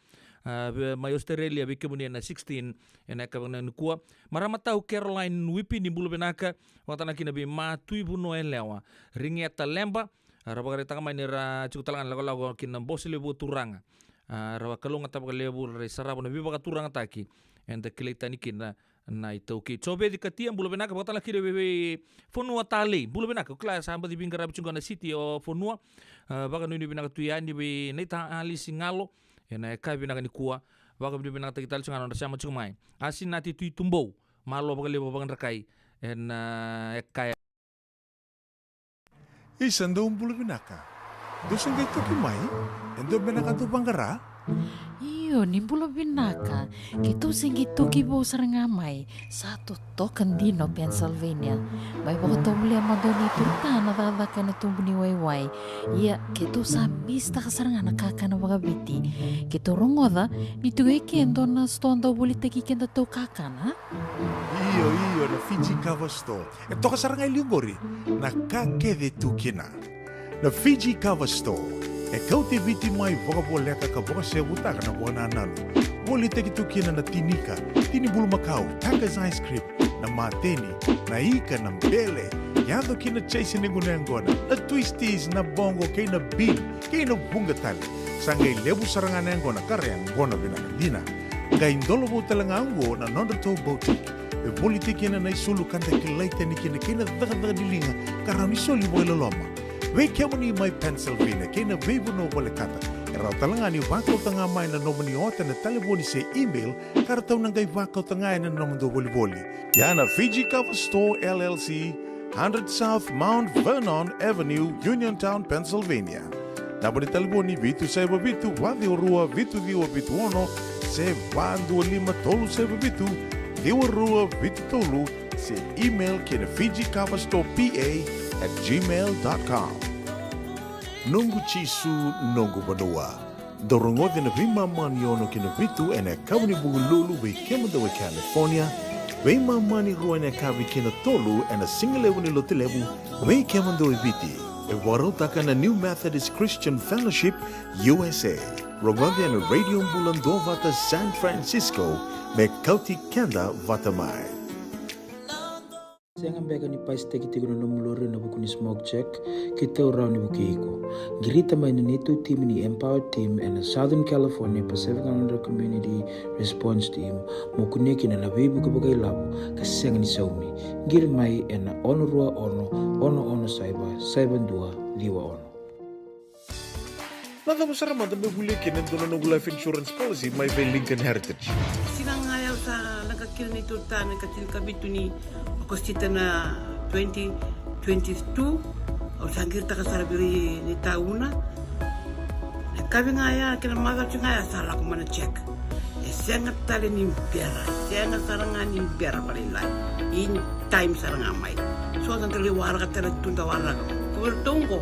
mai Australia bikimuni na 16 ena ka bana kuwa marama tau Caroline Wipi ni bulu benaka watana kina bi matui buno elewa ringeta lemba raba kare tanga mainera cukutalangan lago kina bosile bu turanga raba kalunga tap lebu re sarabo na biba turanga taki enda kiletani kina na itoki cobe di katia bulu benaka watana kina be fonua tali bulu benaka kla samba di bingara bicunga na city o fonua baka nuni benaka tuyani be neta ali singalo ena ka bina ni kuwa baka bina kita tali ngano sama cumai asin nati tui tumbou malo baka lebo baka rakai ena kaya isando bulu binaka dosen gaito kimai endo binaka tu bangara Iyo, nimbulo binaka. Gitu singgitu kibo sarangamay sa totokan dino Pennsylvania. May baka tumuli ang madoni turta na dadaka na tumbo ni Wayway. Iya, gitu sa mista ka saranga nakaka na wakabiti. Gitu rongoda, nito kendo na stondo bulit kikenda to kakana. Iyo, na Fiji Cover Store. Ito ka sarangay lingori, nakakede tukina. Na Fiji Cover Store. E kau te viti mai voka leka ka voka se butaka na buana nanu. Woli te kitukina na tinika, tini bulu makau, Taka's Ice Cream, na mateni, na ika, na mbele, yando kina chase ningu nengona, na twisties, na bongo, kay na bean, kay na bungatali. Sangay lebu sarangan nengona, kareang gona binakadina. Kay indolo bo talangango na Nondato Boutique. E woli te kina na isulu kanta kilaita ni kina daga dilinga, karang isoli mo ilaloma. We kemuni mai Pennsylvania, kena vebu no wale kata. Erau talanga ni wakau tanga mai na nomani ota na telefoni se email, karatau nangai wakau tanga na nomando woli. Yana Fiji Cover Store LLC, 100 South Mount Vernon Avenue, Uniontown, Pennsylvania. Nabani telefoni vitu seba vitu, wadi orua vitu diwa vitu ono, se wandu lima tolu seba vitu, diwa rua vitu tolu, se email kena Fiji Cover Store PA@gmail.com. Nungu chisu nungu banua. Dorongo de na vima maniono kina vitu ene kawani bugululu we kemada we California. We mani rua ene kawi kina tolu ene singalewu ni lotilewu we kemando we viti. E warotaka na New Methodist Christian Fellowship USA. Rongode ene radio mbulando vata San Francisco me kauti kenda vatamai. Saya ngambeka ni pais teki tigo na nomulore na buku ni smoke check kita orang ni buku iko. Girita main ni tu tim ni Empower Team and Southern California Pacific Islander Community Response Team mokuneki na labi buku bagai labu kaseng ni saumi. Gir mai ena ono rua ono saiba dua liwa ono. Nada besar mata berbuli kena dono life insurance policy my Lincoln Heritage. Sinang ayaw sa nagkakil ni Turta, nagkakil kabitu ni Agostita na 2022 o sangir ta kasara biri ni tauna kami ngaya kena maga ngaya salah ko mana check sengat tali ni biara sengat sarangan ni biara palilai in time sarang amai so tan tali warga tali tunda warga ko tunggu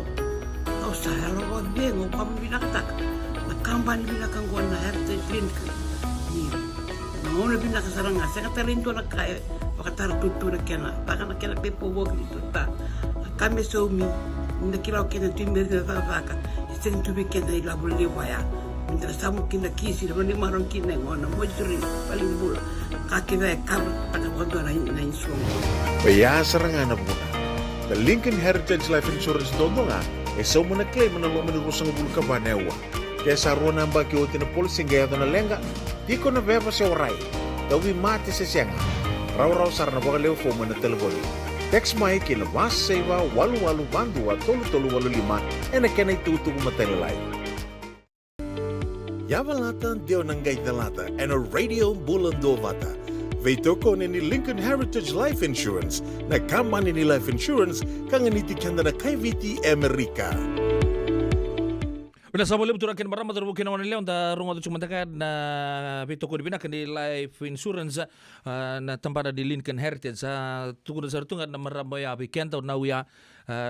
kau saya lo bengo kamu binatak kampan binakang ko na heritage link ni ngono binaka saranga sengat tali ndo na kaya pakatar tutu na kena baka na kena pepo wog ni tuta kami so mi nda kila kena timbe na vaka sen tu bi kena ila bulli waya nda samu kina kisi na ni maron kina ngona mojuri paling bul kaki ve kar taka godo na inso Paya serangan na muna. The Lincoln Heritage Life Insurance dodonga so muna claim na lo manurusang bulka banewa. Kaya sa ruwan ang baki o tinapulsing gaya na lenga, di ko na beba sa oray. Dawi mati sa siyanga. Raw-raw sarana bakalew po mo na telefoni. Text mai kina mas seva walu-walu bandu at tolu-tolu walu lima na kena itutubo matelelay. Yavalata dio nanggay dalata and a radio bulandovata. Veitoko ni Lincoln Heritage Life Insurance na kamani ni Life Insurance kang anitikanda na kay VT America. Udah sa boleh betul akan barang betul bukan orang leon da rungo tu cuma dekat na pito ko dibina kan di life insurance na tempat di Lincoln Heritage tugu da sartu na marambay abi kenta na uya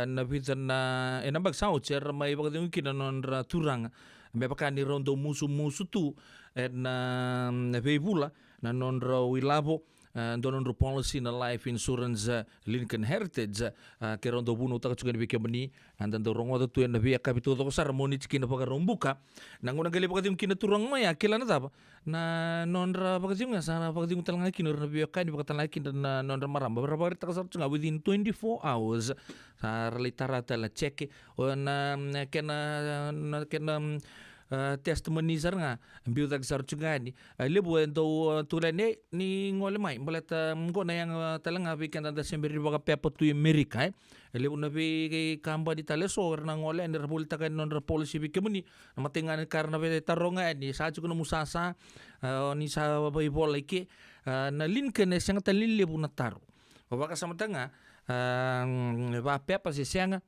na pitan na enambag sao cer mai bagad yung kinanon ra turang may pakan ni rondo musu tu na veibula na non ra wilabo donon ro policy na life insurance Lincoln Heritage ke rondo buno ta chugan bi kemani andan do rongo tu en bi kapito to sar moni chikina paga rombuka nanguna gali paga yung kinaturang maya kilana tapa na non ra paga yung sana paga yung talanga kinur na bi kan paga talanga kin na non ra maramba berapa ta kasar chunga within 24 hours sa litara ta la check na kena testimony saranga ambil tak sar chungani lebu ento tulane ni ngole mai balata ngona yang talanga weekend anda semberi baga pepo tu Amerika lebu na bi kamba di taleso na ngole ni republika kan non policy bi kemuni matingan karena be taronga ni sa chuko musasa ni sa bai bola ke na Lincoln yang talin lebu na taro baka sama tanga ba pepa si sianga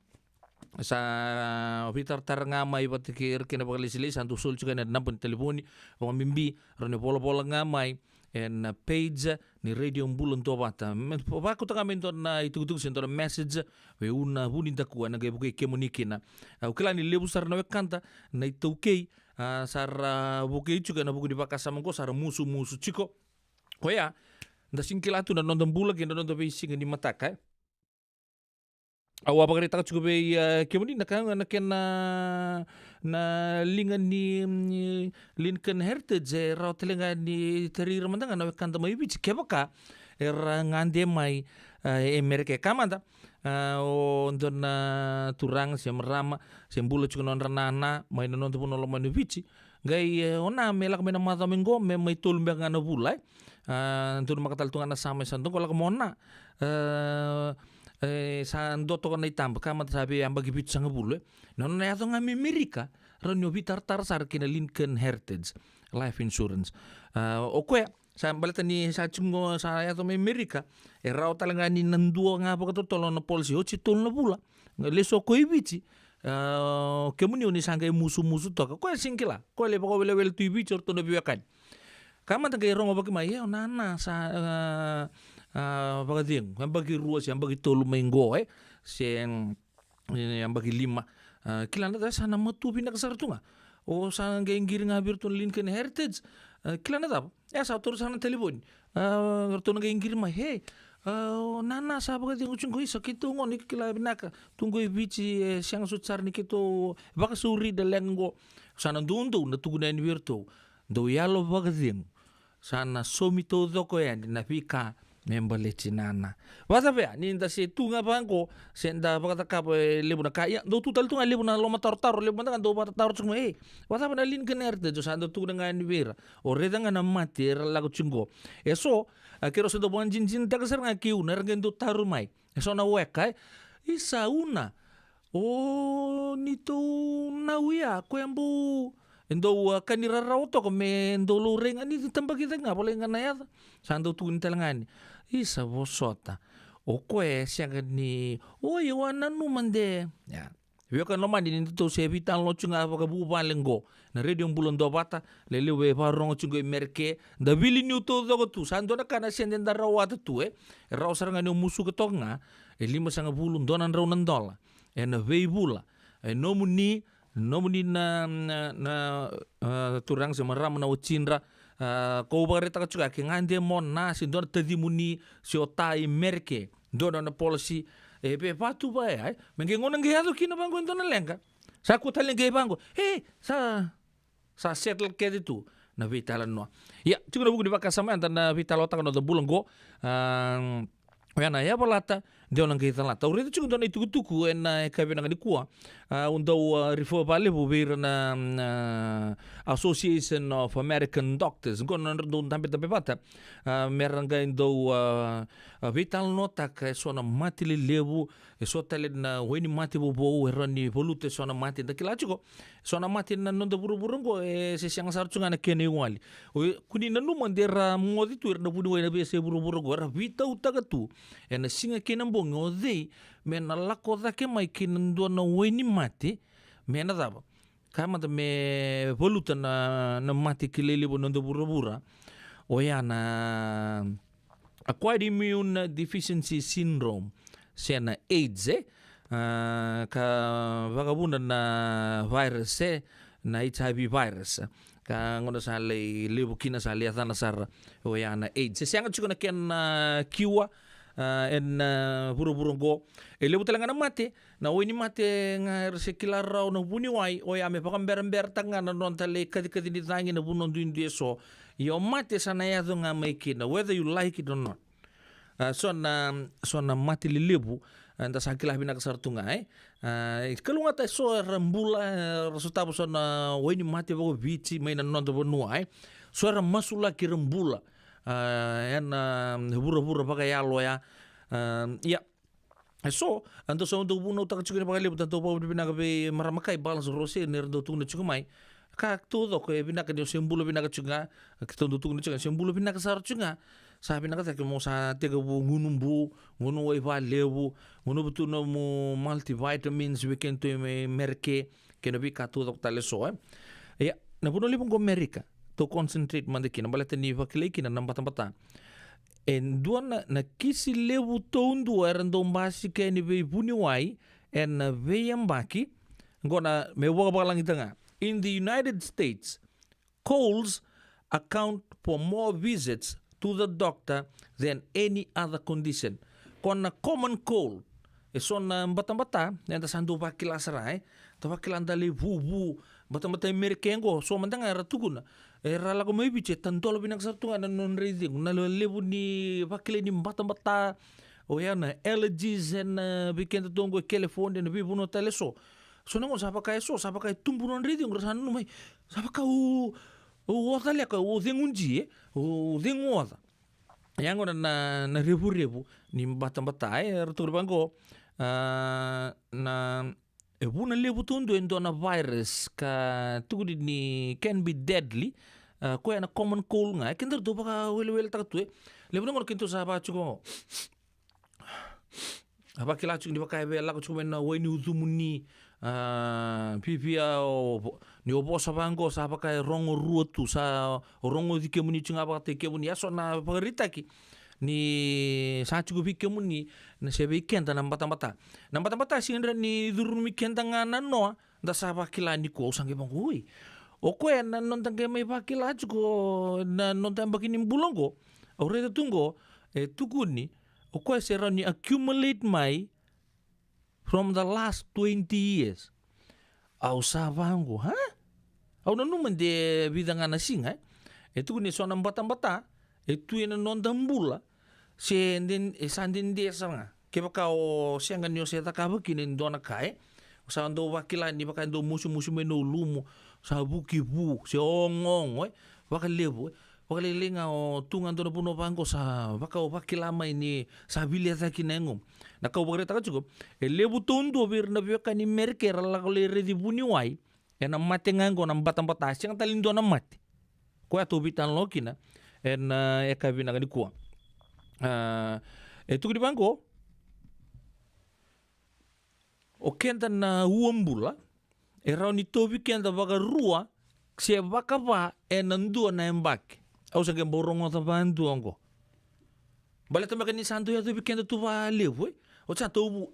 sa vitar taranga mai batikir kina bagalisili santu sul juga na nampun telefoni o mimbi rone bola nga mai en page ni radio mbulon to bata ba ko tanga mento na itugtug sento na message we una buninta ku na gebu ke kemunikina o kala ni lebu sar na kanta na itukei sar buke juga na buku di bakasam ko sar musu chiko ko ya nda singkilatu na nondon bula ke nondon be singa ni mataka awa bagari tak cukup kemudian na lingan ni Lincoln Heritage raw telinga ni teri ramandang na kanta mai bici kebaka ngande mai Amerika kamanda o ndon turang siam rama sembula cukup non ranana mai non tu puno lomani bici gai ona melak mena mata minggo me mai tulumbe ngana bulai ndon makatal tungana sama santung kolak mona sa ndoto ko na itamba kama sabi ang bagi bit sang bulo non na yato nga Amerika ranyo bitar sar kina Lincoln Heritage Life Insurance o kaya sa balita ni sa chungo sa yato Amerika raw talaga ni nanduwa nga pa katotolo na policy o chitol na bula leso ko ibici kemuni ni sangay musu to ko singkila ko le ko wel tu ibici orto na biwakan kama tagay rongo bagi mai nana sa bagading yang bagi ruas yang bagi tolu minggo yang bagi lima kilana da sana matu pinak sartunga o sana ngengir ngabir tun Lincoln Heritage kilana da ya sa tur sana telepon tun ngengir ma he nana sa bagading uchung ko isa kito ngon ikila binaka tunggu bici siang sutsar ni kito baka suri dalengo sana dundu na tugunan wirto do yalo bagading sana somito doko yan na pika membale cinana wasa pe ni nda se tunga bangko se nda bakata kapo lebu na kaya do tutal tunga lebu na loma tar lebu na do tar cungo wasa na Lincoln Heritage do sando tu dengan vera o reda ngana mater lagu cungo eso kero se do bon jinjin ta kasar ngaki unar ngendo taru mai eso na weka isa una o nito na uya ko yambu endo kanira rauto ko me endo luring ani tambagi nga boleh ngana ya sando tu talangani isa bosota O koe sianga ni oi wana no mande. Ya. Vio kan lo mandi ni to se vital lo chunga pa bu balengo. Na radio bulan do bata le we pa rongo chunga merke da vili ni to do tu sando na kana senden da rawa tu raw saranga no musu ke tonga e 5 bulun donan raw nan dola e na vei bula e no muni na turang se maram na uchindra ko bare ta chuka ke ngande mon na sin don tadi muni si otai merke don na policy e pe patu ba ai menge ngona nge hado kina bango don lenga sa ku tale nge bango sa settle ke tu na vitala no ya chuka buku di bakasama na vitala ta no do bulango Yana ya balata dia orang kita lah. Tahu itu juga dona itu tuku en kaya nang di kuah untuk refer balik bubir na Association of American Doctors. Gon don tampe bata meranga indo vital nota ke sona mati lebu so tele na weni mati bobo erani volute sona mati dakila chuko sona mati na non de buru-buru go se siang sar chunga na kene wali kuni na numan dera modi tu na buni wena be se buru-buru go ra vita utaga tu ena singa kena bongo dei mena lako dake mai kena do na weni mati mena daba kama de me voluta na mati kilele bo non de buru-bura o ya na acquired immune deficiency syndrome sena AIDS ka vagabunda na virus na HIV virus ka ngono sa le bukina sa le thana sar o ya na AIDS sianga chuko na ken kiwa en buru-buru go e le butalanga na mate na o ni mate nga resekila raw no buni wai o ya me pakamber tanga na non tale kadi ni tangi na bunon du so yo mate sana ya nga maikina whether you like it or not so na mati lilibu anda sakila bina kasar tungai kalau ngata so rembula resultado so na weni mati bago bici main non do nuai so masula ki rembula en bura-bura pakai alo ya ya so ando so do buno tak chukine pakai libu tanto pa bina be maramakai balance rose ner do tuna chukumai ka todo ko bina ka dio sembulo bina ka chunga ka do tuna chunga sembulo bina ka sar chunga sabi na kata mo sa tega bu ngunu wai va lebu ngunu betu no mo multivitamins weekend to me merke ke no bi ka tu dok tale so ya na puno lipong ko Amerika to concentrate mande kina balata ni vakile kina nambata en duan na kisi lebu to undu erando mbasi ke ni be buni wai en ve yambaki ngona me wo balang itanga in the United States colds account for more visits to the doctor than any other condition. Kona common cold, na bata-bata, nenda sandu bakila sarai, to bakila andali vuvu, bata-bata merkengo, so mandanga ratuguna. Era lago may biche tantolo binak sartunga na non reading, na lebu ni bakila ni bata-bata, o yana allergies and weekend tongo California na bibuno teleso. So nangon sapa kay tumbu non reading, rasan no may sapa ka o talia ka o dengunji o dengoda yango na rebu ni bata retur bango na e buna lebu tondo endo na virus ka tugudi ni can be deadly ko na common cold nga kinder do baka wel ta tu lebu ngor kinto sa ba chugo aba kila chugo di baka be la ko chugo na weni uzumuni pipia ni obosa bango sa pakai rongo ruotu sa rongo di kemuni chunga ba te kemuni aso na paritaki ni sa chugo bi kemuni na sebe kenta na bata sindra ni durumi kenta ngana no da sa pakila ni ko sange bango ui o ko na non tange mai pakila chugo na non tambaki ni bulongo ore tungo tukuni o ko sera ni accumulate mai from the last 20 years. Au sabango, ha? Au nanuman de bidanga na singa. Itu ni so nang bata-bata, itu yan non dambula. Se din sandin de sanga. Keba ka o sianga nyo se takaba kinin do na kai. Sa ando wakila ni baka ndo musu meno lumo sa buki bu se ongong, baka lebu. Wakalilinga o tungan do na puno bango sa baka o wakilama ini sa bilia ta kinengom. Nakau bagre taka cukup. Lebu tondo bir na biaka ni merke rala ko le redi buni wai. Ya na mate ngango na bata yang talindo na mate. Ko ato bitan lokina en eka bina ni kuwa. Itu di bango o kenda na uambula e rau ni tobi kenda waka rua se waka wa e nandua na embake au sa ke borongo ta bandu ongo bale tamaka ni santo ya tobi kenda tu wa lewe o cha tobu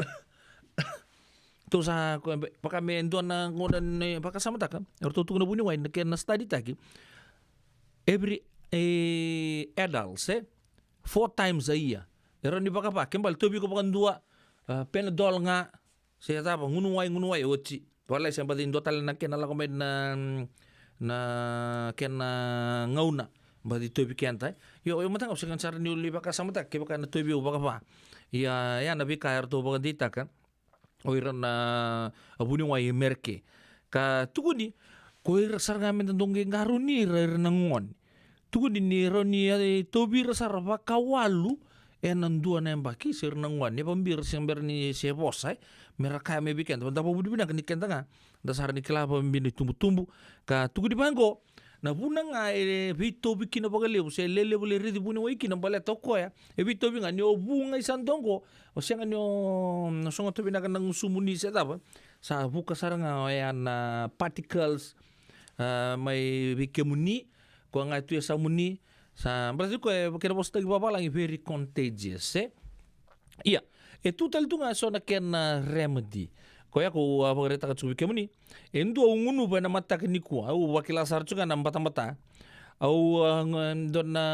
to sa baka me ndo na ngoda ne baka samataka orto tu na buni wai ke na study taki every adults 4 times a year era ni baka pa kembal tobi ko baka ndua pena dol nga se tapa ngunu wai ochi wala se mbadi ndo tal na kena la ko na kena ngauna mbadi tobi kenta yo matang opsi kan sar ni uli baka samataka ke baka na tobi baka pa ya na bi ka orto baka ditaka oira na abuni wa merke ka tuguni ko ira sarga men dongge ngaruni ira nangon tuguni ni roni tobi rasar kawalu nandua na mbaki sir nangon ne pambir sember ni se bosai meraka me biken banda budi bina kan kenta nga dasar ni kelapa mbini tumbu ka tuguni bango na buna nga vito bikina bagale se lele bole ridi buni wa ikina bale toko ya vito binga ni obunga isandongo o senga ni no songa to bina kan sumuni se tapa sa buka saranga ya na particles mai bikemuni ko nga tu sa muni sa berarti ko kira posta baba lang very contagious iya tutal tu nga so na ken remedy ko ya ko abagreta ka tsubi kemuni endo ngunu ba na mata ni ko au wakila sarchu ka nambata mata au don na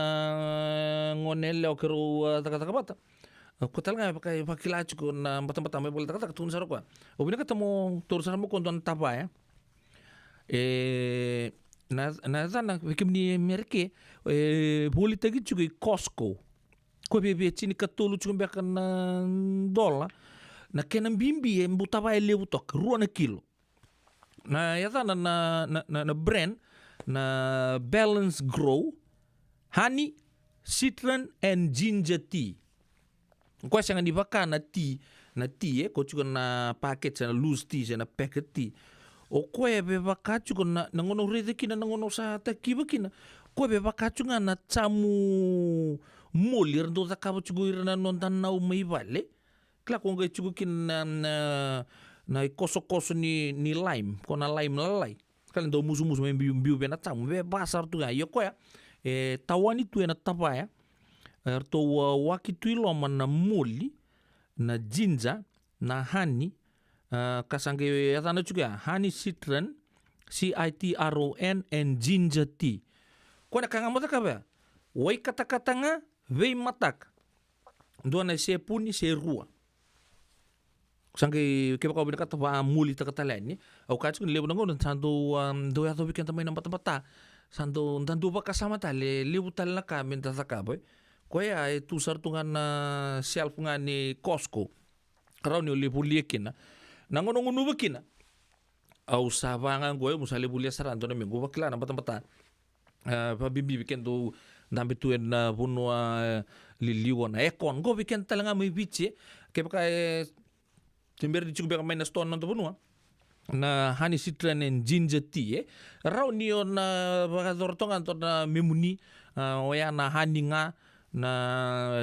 ngonel o kero taka bata ko talga pa kay wakila chu na mata may bolta taka tun saro ko o bina ka tamo tur saro mo kon don tapa ya na zana kemni merke bolita gi chu Costco ko bebe chini katolu chu be kan dola na kenan bimbi mbutaba lewu tok ruana kilo na yata na brand na Balance Grow honey citron and ginger tea ko sanga ni baka na tea ko chuko na packet na loose tea na packet tea o ko be baka chuko na ngono rede kina ngono sa takiba kina ko be baka chunga na chamu molir ndo zakabo chugo irana nondan na umai vale kla konga chugo kin na koso ni lime kona lime lalai kala ndo musu me biu bena tamu be basar tu ga yoko ya tawani tu na tapa ya to waki tu loma na moli na ginger na honey kasange yatana chuga honey citron CITRON and ginger tea kona kanga mota ka ba wai kata nga vei matak ndo na se puni se rua sange ke ko bina kata ba muli ta kata lani au ka chun lebu ngon santo do ya to bikin tamai na mata santo ndandu ba kasama ta lebu tal na ka men ta ka boy ko ya tu sartungan na shelf nga ni Costco karau ni lebu liekina na ngono ngunu bakina au sabanga goy musale bulia sarando na mengo bakla na mata pa bimbi bikin do nambe tu na bunwa liliwa na ekon go bikin talanga mai biche ke baka timber di cukup main stone nanti punua na honey citron and ginger tea rau nio na bakator tongan to na memuni oya na honey nga na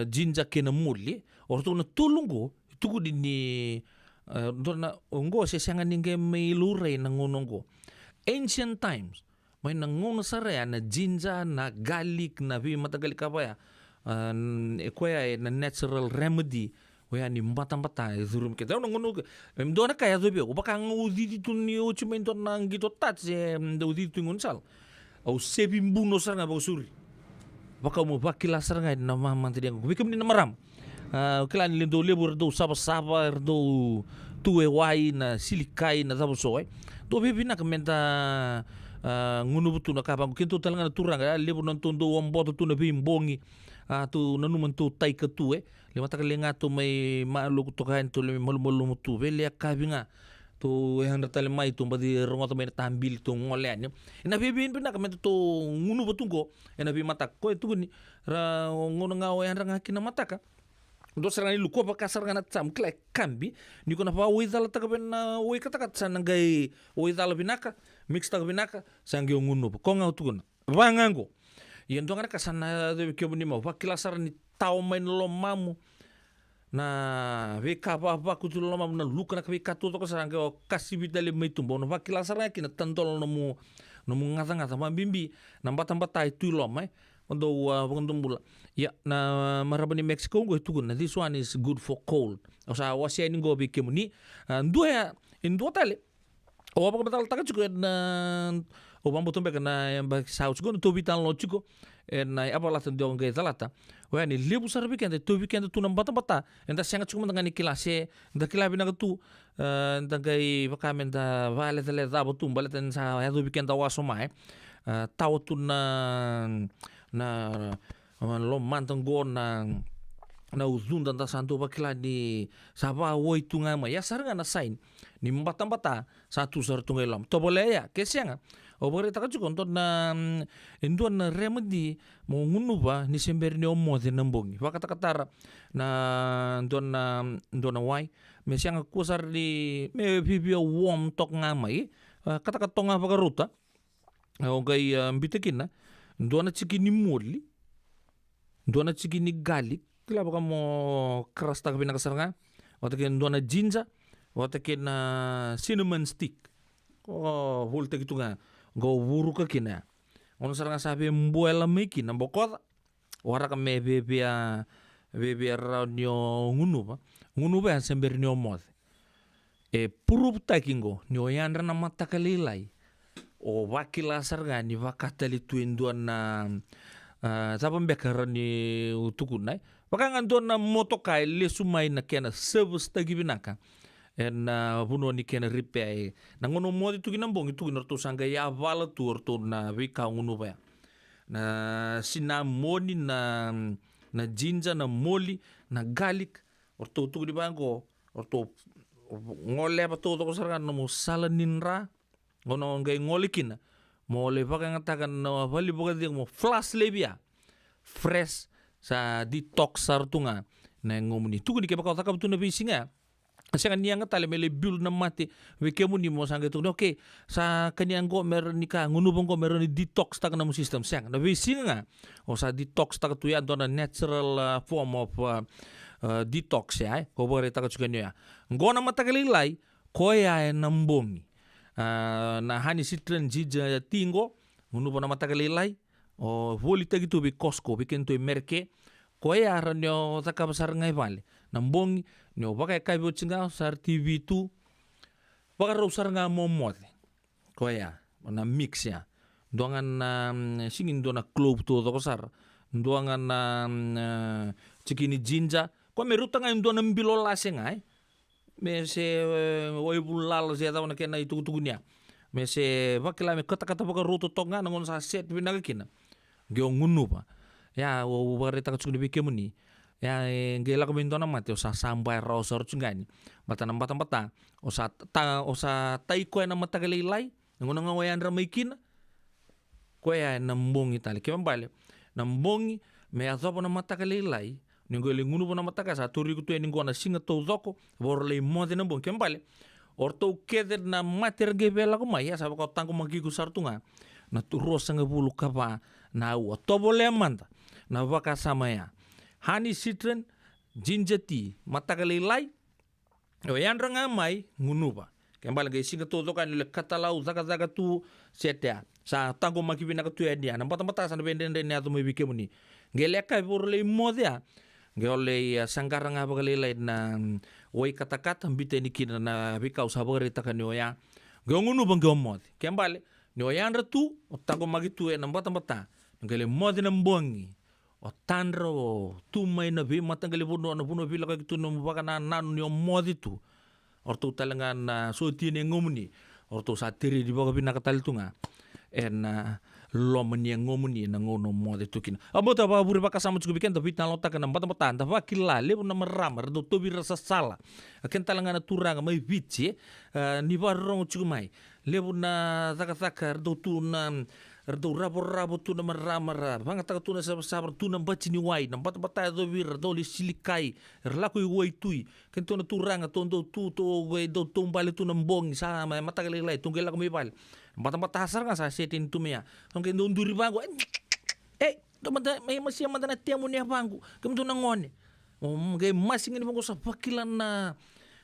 ginger kena muli orto na tulungo tugu dini dorna ongo se sanga ninge mai lure na ngonongo ancient times may nangono sarea na ginger na garlic na vi matagalik apa ya ekoya na natural remedy waya ni mbata zurum kita ngono mdo na kaya zobe baka ngudi tuni o chimento nang gito tatse udi tungun sal au sebi mbuno saranga bosuri baka mo bakila saranga na mama tadi ngo bikem ni namaram klan lindo lebur do saba do tuwe wai na silikai na zabo soe to bebi na kamenta ngunu butu na kabang kinto talanga turanga lebur non tondo womboto tu na bimbongi tu nanuman tu tai ketue lima tak lenga tu mai malu tu kan tu lima malu tu velia kabinga tu yang datale mai tu badi rongo tu mai tambil tu ngolean ina bibin pina kamen tu ngunu betungo ina bi mata ko tu ni ra ngono ngawe yang ranga kina mata ka do serang lu ko bakasar ngana tsam klek kambi ni ko na pa wizal ta ben we kata kat sanangai wizal binaka mix ta binaka sangi ngunu ko ngau tu na wangango yendo ngana kasana de ke buni mo wakilasar ni tao main lo mamu na veka apa ku tu lama na luka na veka tu ko sarang ko kasibita le mai tumbo no vakila sarang kina tantol no mu ngata mambimbi na mbata itu lama ondo pengondom ya na marabani Mexico go itu na this one is good for cold osa wasia ini go bikin ni dua tali o apa betal taka juga na o bambu tombe na yang bak saus go to bitan lo chuko na apa la tan dong talata wa ni lebu sar weekend to weekend tu nambata bata enda senga chuko dengan kilase nda kilabi na tu nda gai vakamenta vale tele da botum vale tan sa ya do weekend awaso mai taw tu na lo mantang go na uzun dan santo bakila di saba woi tunga ma ya sarga na sign ni mbata satu sar tunga lam to boleh ya kesenga o bore ta kacu konton na endo na remedy mo ngunu ba ni sember ni omo de nambongi wa kata katara na ndo na wai me sianga kusar di me bibio warm tok ngamai kata katonga ba ruta o gai mbitekin na ndo na chikini moli ndo na chikini garlic kila baka mo keras tak pinakasaranga watakin ndo na ginger watakin cinnamon stick hulte gitu nga go wuru ka kina ono saranga sabi mbuela meki na bokot wara ka me bebia raunyo ngunu ba sember nyo mod purup takingo nyo yandra na matakalilay o wakila sarga ni wakatali tuinduan na sabang bekar ni utukunay pakangan doon na motokai le sumay na kena service tagibinaka en buno ni kena repair nangono modi tu kinambong itu kinorto sangga ya vala tur na wika ngunu ba na sinamoni na ginger na moli na garlic orto tu di bango orto ngole pa to ko sarga no salaninra ngono ngai ngolikin mo le pakangatakan no vali boga mo flash lebia fresh sa detox sartunga na ngomuni tu ni ke pakau takap tu na bisinga Siang niang tali mele bul na mati wekemu ni mo sangge tu oke sa kaniang go mer nika ngunu bong go mer ni detox tak na mo system siang na bisinga o sa detox tak tu ya don a natural form of detox ya ko bore tak chu kanya ngona matagalilai ko ya nambongi na hani sitren jija tingo ngunu bona matagalilai o voli tagi tu bi Costco bikin tu merke ko ya ranyo takap sar ngai vale nambongi nyo baka kai bo chinga sar TV tu baka ro sar nga momot ko ya na mix ya dongan singin dona club tu to sar dongan cikini jinja ko meruta nga dona mbilo lasengai me se oi bulal se ta na kena itu tugunya me se bakila me kata-kata baka ruto tonga ngon sa set binaga kina gyo ngunu pa ya wo bare ta kutsu bi kemuni ya ngela ko bintona mate sa sampai rosor chungani batana bata osa tai ko na matagalilai ngono nga wayan ramaikin ko ya nambong itali kembali nambong me azopo na matagalilai ningo ngunu na mataka sa turi kutu ningo na singa to zoko borle mode nambong kembali orto keder na mater gebela ko maya sa ko tangko magiku sartunga na turo sanga bulu kapa na wa tobole manda na vaka samaya hani citron ginger tea matagalilai o yan ranga mai ngunuba kembali ga singa to kan le katalau zaga tu setia sa tango makibina ka tu dia na bata sa benden den ya to me bikemuni ngele ka borle modea ngole sangkaranga bagalilai na oi kata-kata mbite nikina na bikau sabore takanyo ya ngunu bang gomod kembali no yan ratu o tango magitu na bata ngele mod na mbongi o tanro tu mai na bi matangale buno bila ka gitu no baka na nanu ni mod itu orto talangan na so tine ngomuni orto satiri di baka binakatal tunga en lo meni ngomuni na ngono mod itu kin abota ba buri baka sama cukup bikin tapi talo tak na bata ta vakilale na meramar do to bi rasa sala ken talangan na turanga mai bici ni barong cukup mai lebu na zakar do tu na Erdo rabo tu na maramara banga ta tu na sabar tu na baci ni wai na bata do wir do li silikai erlaku wai tui ken tu na turanga tondo tu to we do tumbale tu na mbong sa mata galilai tunggel ko mi bal bata hasar nga sa setin tu mea ken do nduri bango do mata may masya mata na temo ni bango kem tu na ngone Gay masing ini mongko sa pakilan na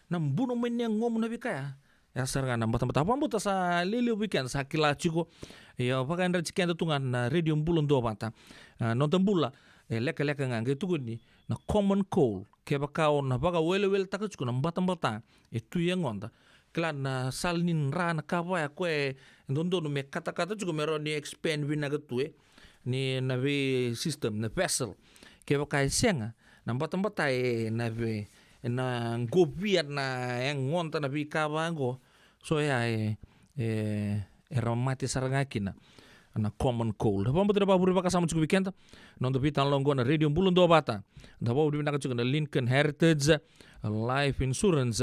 nambuno men yang ngom na bikaya. Ya sarga na bata-bata pambuta sa lili weekend sa kila chiko. Ya pakai ndra chiken tungan na radio bulon do bata. Nonton bula leka-leka ngange tugun ni na common cold. Kaya bakao na baka wele-wele takachiko na bata-bata. Itu yang ngonda. Klan na salnin ra na kawaya kwe ndondo no me kata-kata chuko mero ni expand vinagatue ni na vi system na vessel. Kaya baka senga na bata-bata na vi na gobiat na yang ngonta na vi kawango so ya ramati sarangakina na common cold. Apa betul apa buri baka sama cukup weekend nondo pitan longo na radio bulun do bata. Da ba buri na cukup na Lincoln Heritage Life Insurance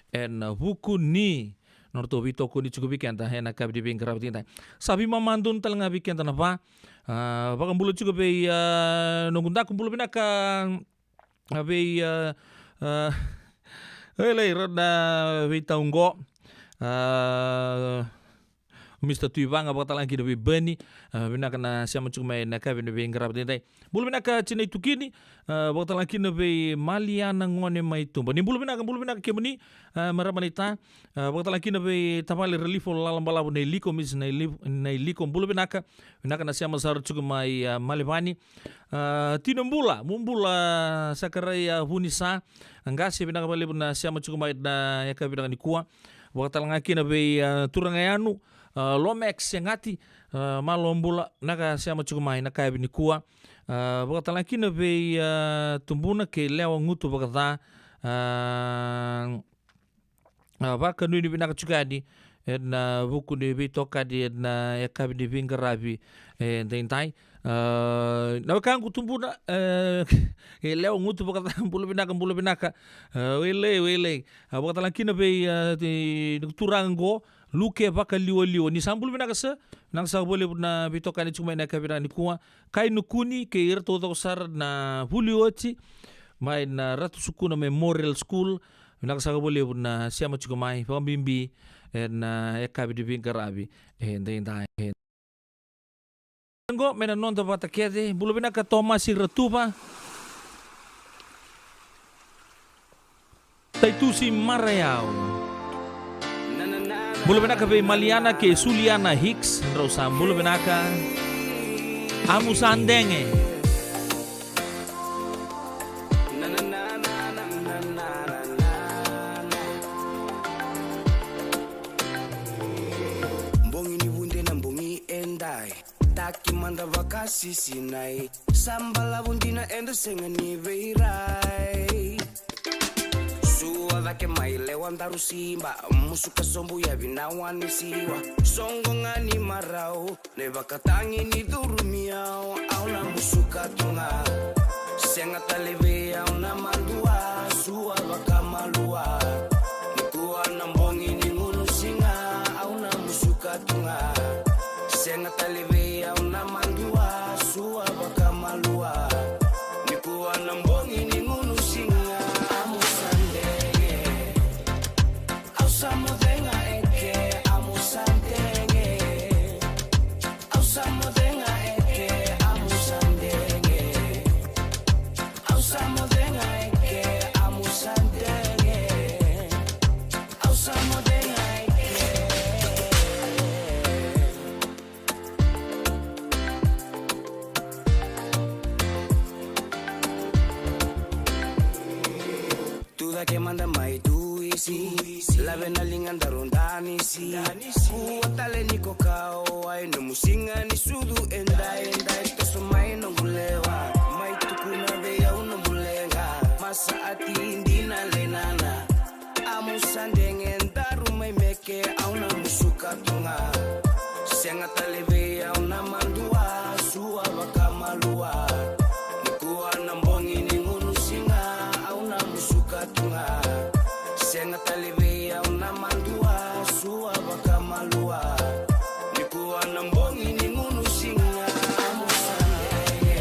and buku ni norto bito ko ni cukup weekend na kabdi bing karab tinta. Sabi mamandun talanga weekend na ba baka bulu cukup be nongunda kumpul binaka be Hele rada vita ungo Mr. Tuivanga bakal lagi lebih bani bina kana siapa cuma na Kevin lebih ngerap dintai bulu bina ka cina itu kini bakal lagi lebih Maliana ngone mai tu bani bulu bina kemuni meramanita bakal lagi lebih tapali relief lalam balabu na liko mis na liko bulu bina kana siapa sar cuma mai Malibani tinumbula mumbula sakaraya hunisa angasi bina kabali bina siapa cuma mai na ya kabina ni kuah bakal lagi lebih turangayanu Lomex yang ngati malombula naga siapa cukup main nak kaya bini kuah bakal lagi nabe tumbuna ke lewa ngutu bakal bakal nuni bina kecuali di na buku di bitoka di na ya kaya bini bingkarabi dentai na kan kutumbuna lewa ngutu bakal bulu binaka wele bakal lagi nabe turango luke baka liwa ni sambul bina kasa nang sa boleh na bitoka ni cuma na kabira ni kuwa kai nukuni ke irto to sar na buliochi mai na ratu suku na memorial school nang sa boleh na siama cuka mai pambimbi na kabidi bingkarabi ndai ngo mena non ta bata kede bulu bina ka Thomas Ratuba Taitusi Marayao Bulu benaka be Maliana ke Suliana Hicks Rosa bulu benaka Amusandenge Mbongi ni bunde na mbongi endai Taki manda vakasi sinai Sambala bundina enda senga ni veirai Vake maile wandaru simba musuka sombu ya binawani siwa songo ngani marau ne bakatangi ni durumiao au na musuka tunga senga talebe au na mandua suwa bakamalua nikuwa na mbongi ni ngunu singa au na musuka tunga senga talebe au na mandua suwa bakamalua nikuwa na mbongi ni ngunu singa que manda mai duisi la benalingan darondani si kuatale ni kokao ai no musinga ni sudu endai to somai no gulewa mai tukuna be au no mulenga masa ati indina lenana amusandenge ndaru mai meke au na musuka tunga senga talebe au na mandua suwa bakamalua nikuwa na mbongi ni ngunu singa au na musuka tunga senga talebe au na mandua suwa bakamalua nikuwa na mbongi ni ngunu singa amusandenge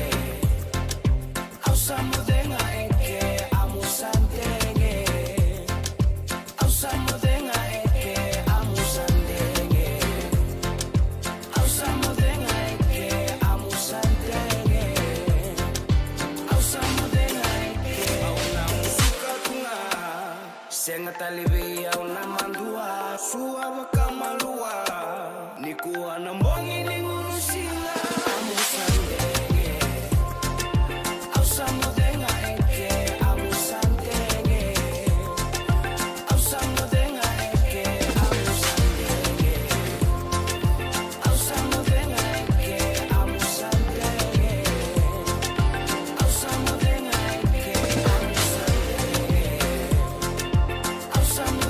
au samudenga eke amusandenge au samudenga eke amusandenge au Senga talibia una mandua Suara kamalua Nikuwa na mbongi ni ngurusila Amu sandenge Au samudenga eke Amu sandenge Au samudenga eke Amu sandenge Au samudenga eke Amu sandenge Au samudenga eke Amu sandenge Au samudenga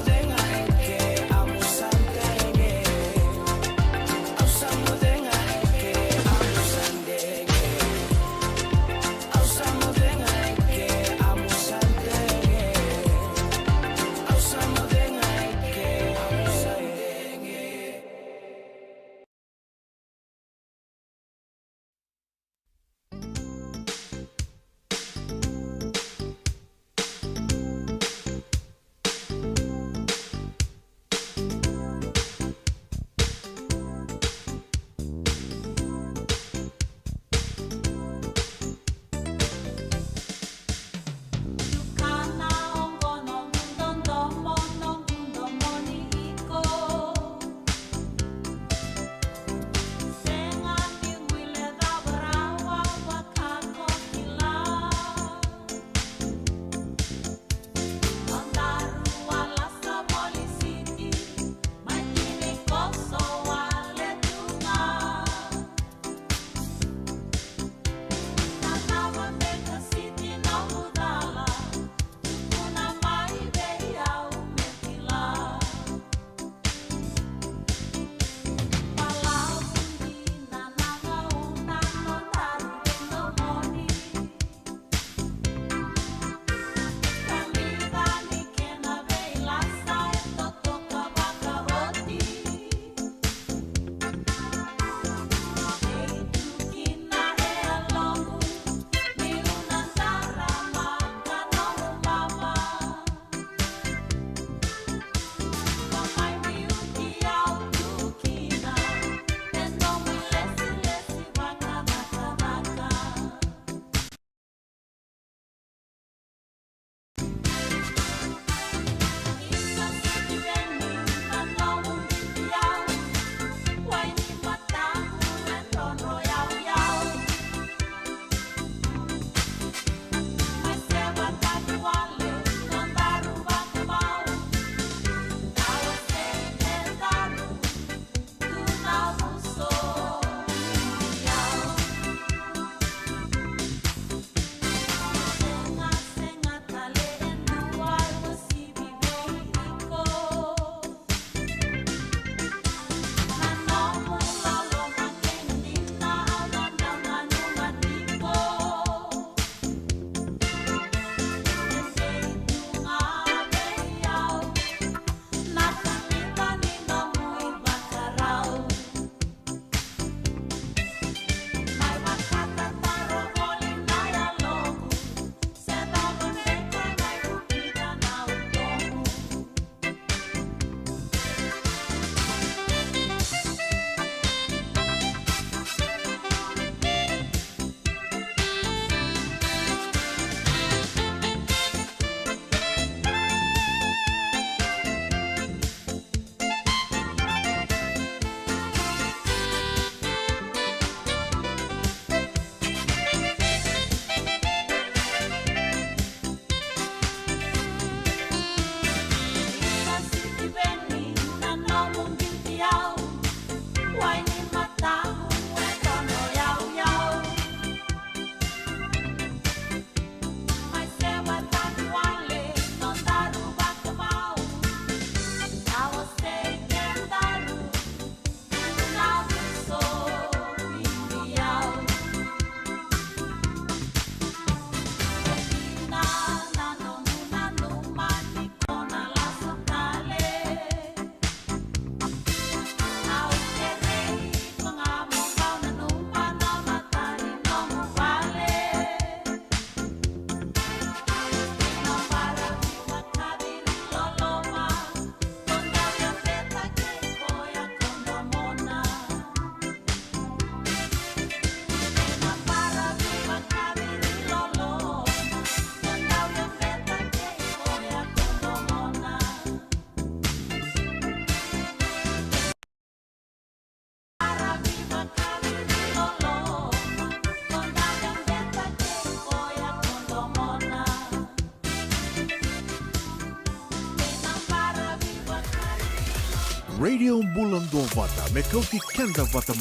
Radio Bulando Vata me kauti kenda vata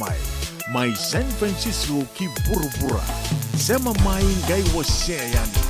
mai San Francisco ki burubura sema mai ngai wase yani.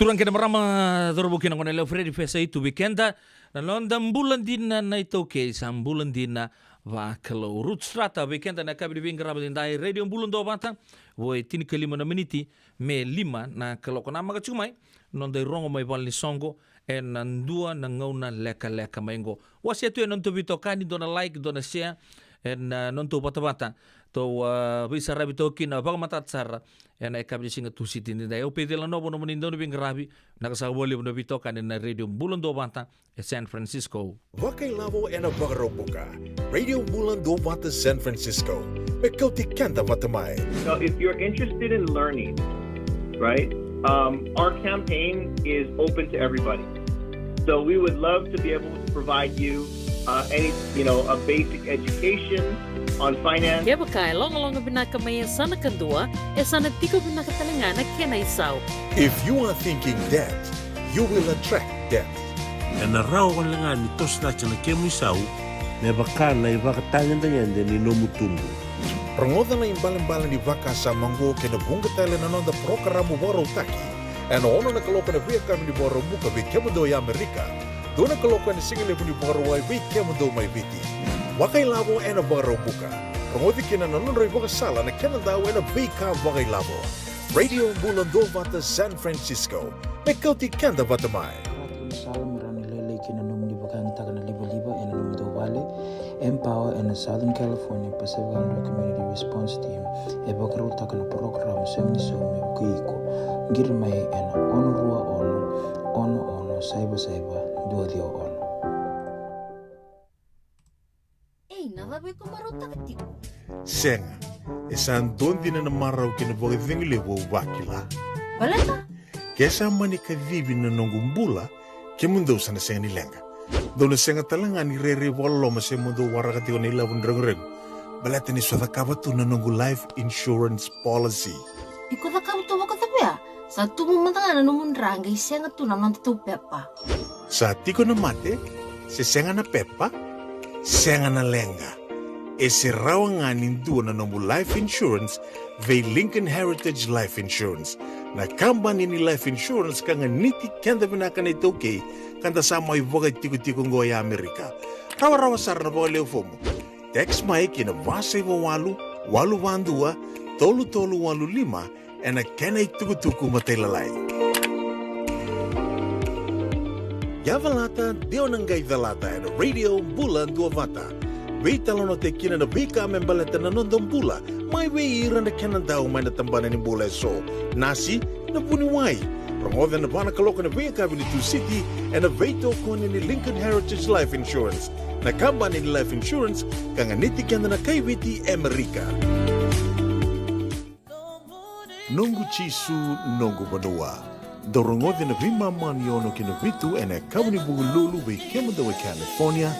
Turang kena marama dorbukin ang kanila Freddy Fesa itu weekenda na londa bulan dina na ito kay isang bulan dina vakalo root strata weekenda na kabi bing graba din dai radio bulan do bata voi tini kalima na miniti me lima na kaloko na mga chumay londa rongo may bal ni songo en nandua na ngauna leka maingo wasia tu non to bito kani dona like dona share en non to bata to bisa rabi to kina bang mata tsara en ay kabi singa tu sitin da yo pede la nobo no monindo no bing rabi nakasaboli no bito kani na radio bulan do bata e San Francisco Wakailavo en Bagarobuka Radio Bulan do Bata San Francisco me kauti kenda vata mai. So if you're interested in learning, right, our campaign is open to everybody. So we would love to be able to provide you a basic education on finance. Kaya bakay, long binakamayan sana kandua, sana tiko binakatalingana kena isaw. If you are thinking that, you will attract that. Na rao kan langan ito sa na kemu isaw, na baka na ibakatangan din ni nomutumbu. Rangoda na imbalan-balan di vaka sa manggo kena bunga tala na nonda programo boro taki. En ono na kaloka na via kami di boro muka vi kemudo ya Amerika. Dona kaloka na singile puni boro wai vi kemudo mai viti. Wakailavo ena boro muka. Rangodi kena nanonro iboka sala na kena daw ena vika wakailavo. Radio Bulan do Bata San Francisco. Mekauti kenda vata mai. Salam rani lele kina num di bakang taga na liba-liba ena num do vale Empower and the Southern California Pacific Islander Community Response Team e bakaru takana program semni somi kuiko girmai and onurua ono saiba duadio ono. Nada be ko marota katiku. Senga, esan dondi na marau kina boga vingile wo wakila. Balata? Kesa mani ka vivi na nongumbula ke mundo sana senga ni lenga. Dona senga talanga ni rere wallo ma se mundo warakati o nila wundrang. Balata ni swada kabatu na nongu life insurance policy. Iko da kabatu waka tapia. Sa tumu matanga na numundrang ay senga tu na tu pepa. Sa tiko na mate, se senga na pepa, senga na lenga. E se rawanga nindu na nombu life insurance ve Lincoln Heritage Life Insurance. Na kambani ni life insurance kanga niti kenda vinaka na itoke kanda sama ivoga tiko ngoya Amerika. Rawa sarna boga leo fomo. Text mai kina vasa iwa walu wandua, tolu walu lima, ena kena ituku matelalai. Yavalata, deo nangai valata, ena radio bulan dua vata. Wei talono te kina na bika membaleta na nondong bula, mai wei ira na kena dau mai na tambana ni bula so. Nasi, na puni wai. Promoda na bana kaloka na wei kabini tu city, ena wei toko ni Lincoln Heritage Life Insurance. Na kambani ni life insurance, kanga niti kenda na kaiwiti Amerika. Nongu chisu, nongu banua. Dorongothi na vima mani ono kina vitu, ena kabini bugululu wei kemada wa California,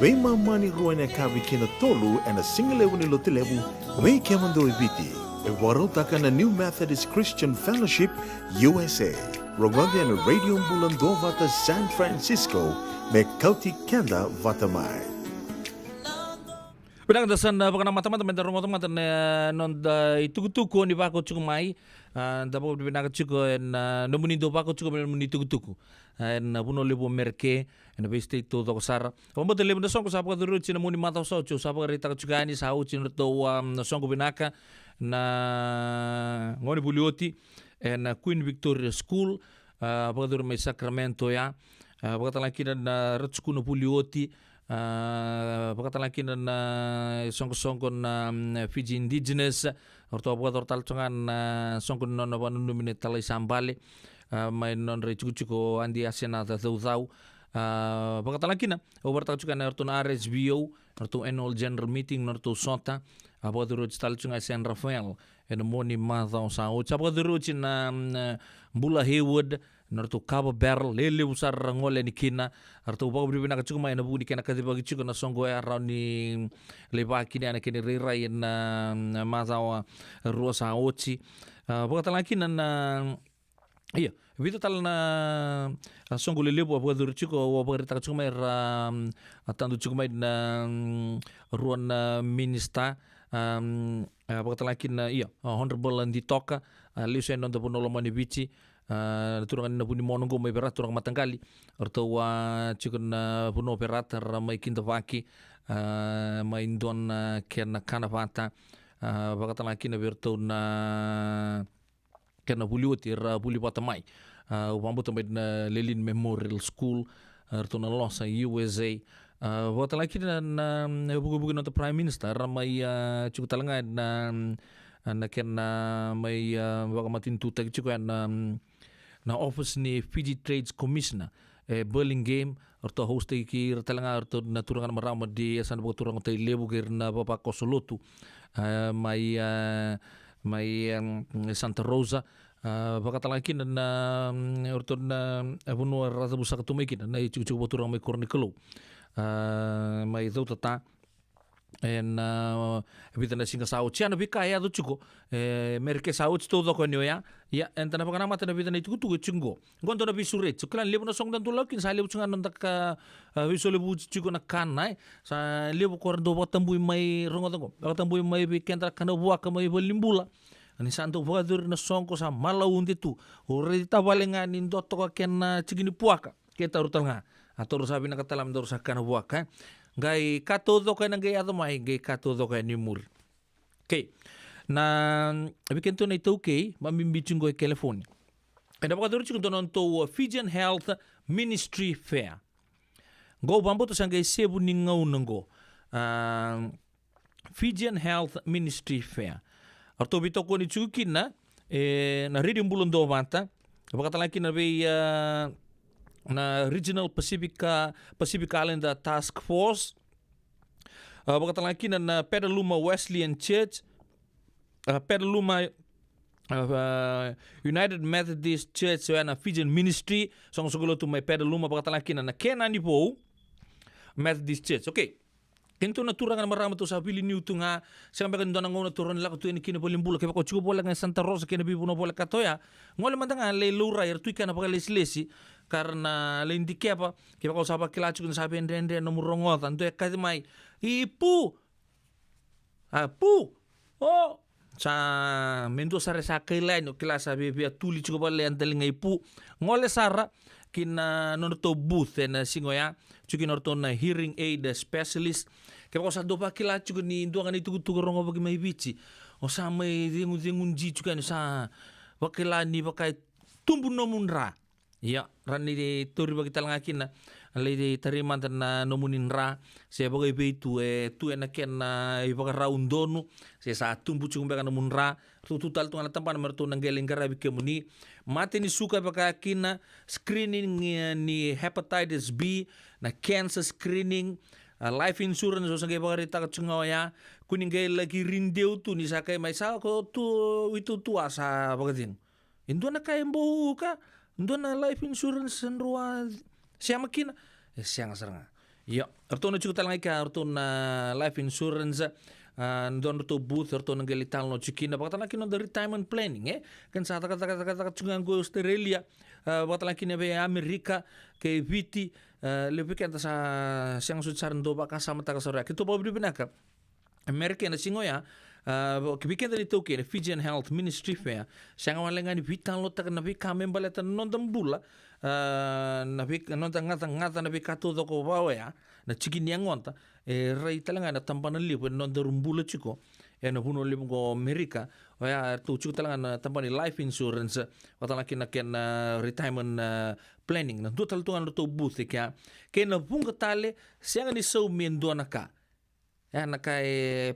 wei mamani rua na kabi kina tolu ena singalewu ni lotilewu wei kemando ibiti. E warotaka na New Methodist Christian Fellowship USA. Rongondi na Radio Bulan Dovata San Francisco me kauti kenda vatamai. Pedang dasan baka mata-mata mentar mata-mata nonda ituku-tuku ni bako cukumai da bako binaga cuku en nomuni do bako cuku nomuni tuku-tuku en puno lebo merke en beste to do sar pombo te lebo da sonko sapa do ruchi nomuni mata so chu sapa rita cukani sa uchi no sonko binaka na ngoni bulioti en Queen Victoria School baka do mai Sacramento ya baka laki na rutsuku no bulioti baka laki na sonko na Fiji Indigenous orto baka tal chungan sonko no no numine talai sambale mai non re chuko andi asena ta thau baka laki na over tal chungan orto na RSBO orto annual general meeting orto sota baka do tal chungan San Rafael en moni matha sa o chapa do na Bula Haywood narto Cabo Barrel lele usar ngole ni kina arto baka bibina kachuko mai na buni kena kadi bagi chuko na songo around ni leba kini ana kini rira na matha wa rosa ochi baka talaki na iya vita tal na songo lele baka do chuko baka rita kachuko mai atandu chuko mai na ruan minister baka talaki na iya honorable Andi Toka liusen non da ponolo mani bici turangan na puni monongo mai berat turang matanggali orto wa chikon na puno operator mai kinda vaki mai don kena kanavata baka talaki na berto na kena buliuti ra buli batamai upambuto mai na Lelin Memorial School orto na Losa USA baka talaki na bugu na Prime Minister mai chiko talanga na kena mai baka matintu tagi chiko na office ni Fiji Trades Commissioner Burlingame orto host ki talanga orto na turangan marama di asan baka turang tay lebu kir na bapa Kosolotu mai Santa Rosa baka talaki na orto na puno rasa busa katumikin na chuku turang mai Kornikolo mai tata en evita na singa sao chiana bika ya do chuko merke sao to do ko ya entana pakana mata na evita na tuku chungo gondo na bisure chuklan lebu na song dan tulakin sa lebu chungan ndak biso lebu chuko na kanai sa lebu ko do botambu mai rongotango botambu mai bi kentra kana buak mai bolimbula ani santo voadur na songko sa malaundi tu ore tabalenga nin dotto ka ken chigini puaka kita rutanga atoro sabi na katalam dor sa kana buaka gai katodo ka nang gai adomai gai katodo ka ni mur okay na abikento na ito okay mamimbichung go California ena baka dorchi kunto non to Fijian Health Ministry Fair go bambo to sangai sebu ni ngau nango Fijian Health Ministry Fair. Arto bito ko ni chukin na na reading bulon do mata. Pagkatalaki na bay na Regional Pacific Island Task Force. Pagkatalaki na Petaluma Wesleyan Church, Petaluma United Methodist Church na Fijian Ministry. So sugulo to may Petaluma pagkatalaki na Kenani po Methodist Church. Okay. Kento natura nga marama to sa pili niyo to nga sa mga ganda nga natura nila ko to ni kinabulimbula kaya ko chuko bola nga Santa Rosa kinabibo na bola katoya ngole man nga le lura tu kana pagka leslesi karena le indi kaya ko sa pakilacho kun sabi ende no murongot anto kasi may ipu oh sa mendo sa resa kailan no kila sabi bia tuli chuko bola andaling nga ipu ngole sara kina nono booth na singoya chukin orto na hearing aid specialist kaya ko sa dopa kila chuko ni ndo nga ni tugurongo bagi may bichi o sa may dingun ji chukan sa wakila ni bakay tumbu no munra ya rani de tori bagi talanga kina alay de tariman na nomunin ra siya bagay beitu tu na ken na ibaka raundonu siya sa tumbu chuko baka nomun ra tutal tu nga tampan merto nang geling karabi kemuni mati ni suka baka kina screening ni hepatitis B na cancer screening life insurance so sangay baka rita katsungoya kuning gay lagi rindeu tu ni sakay may sa ko tu itu tua sa bagatin indo na kay mbo ka indo na life insurance ruwa siya makina siya nga saranga yo arto na chuko talangay ka arto na life insurance don to booth orto nang galital no chikina bakatala kino the retirement planning kan sa taka chungan go Australia bakatala kino be Amerika ke viti lepe kan sa siang sutsaran do baka sama taka sora kito ba binaka Amerika na singoya kibikin dari toke Fijian Health Ministry Fair siang walengan vital lo taka nabi kamen baleta non dambula nabi non ngata nabi kato do ko bawa na chikin yang onta rai talanga na tampanan lipo non darumbula chiko na huno lipo ko Amerika ya tu chiko talanga na tampani life insurance watala kina ken retirement planning na total tungan to booth kya ken na bunga tale siang ni so mendo naka ya naka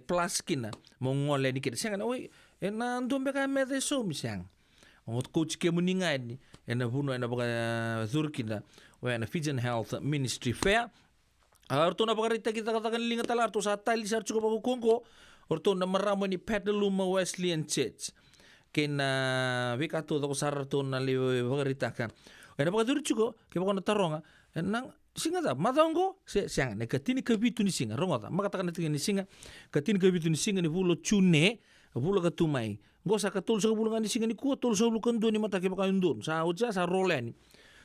plus kina mongole ni kida siang na oi na ndombe ka mede so mi siang ot coach ke muninga ni na huno na baka zurkina na Fijian Health Ministry Fair. Orto na pakarita kita katakan linga talar to sa tali sar chuko bago kongko orto na maramo ni Petaluma Wesleyan Church kena wikato to sar to na liwe pakarita kan na pakadur chuko ke bako na taronga nang singa da madongo siang ne katini kabitu ni singa rongota makatakan ni singa katini kabitu ni singa ni bulo chune bulo katumai gosa katul sa bulo ni singa ni ku tul sa bulo kando ni mata ke bako ndon sa uja sa roleni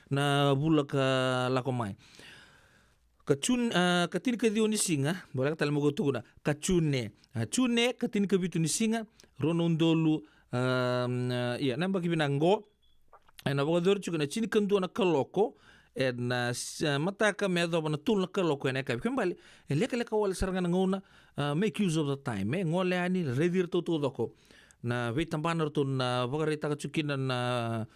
na bulo ka lakomai katini kadio ni singa boleh kata lemo tu na kacune katini kabitu ni singa ronondolu iya namba kibinango na bogador chuka na chini kandu na kaloko na mata ka medo na tul na kaloko na ka kembali leka wala saranga ngona make use of the time ngole ani redir to doko na vitambanar to na bogarita ka chukina na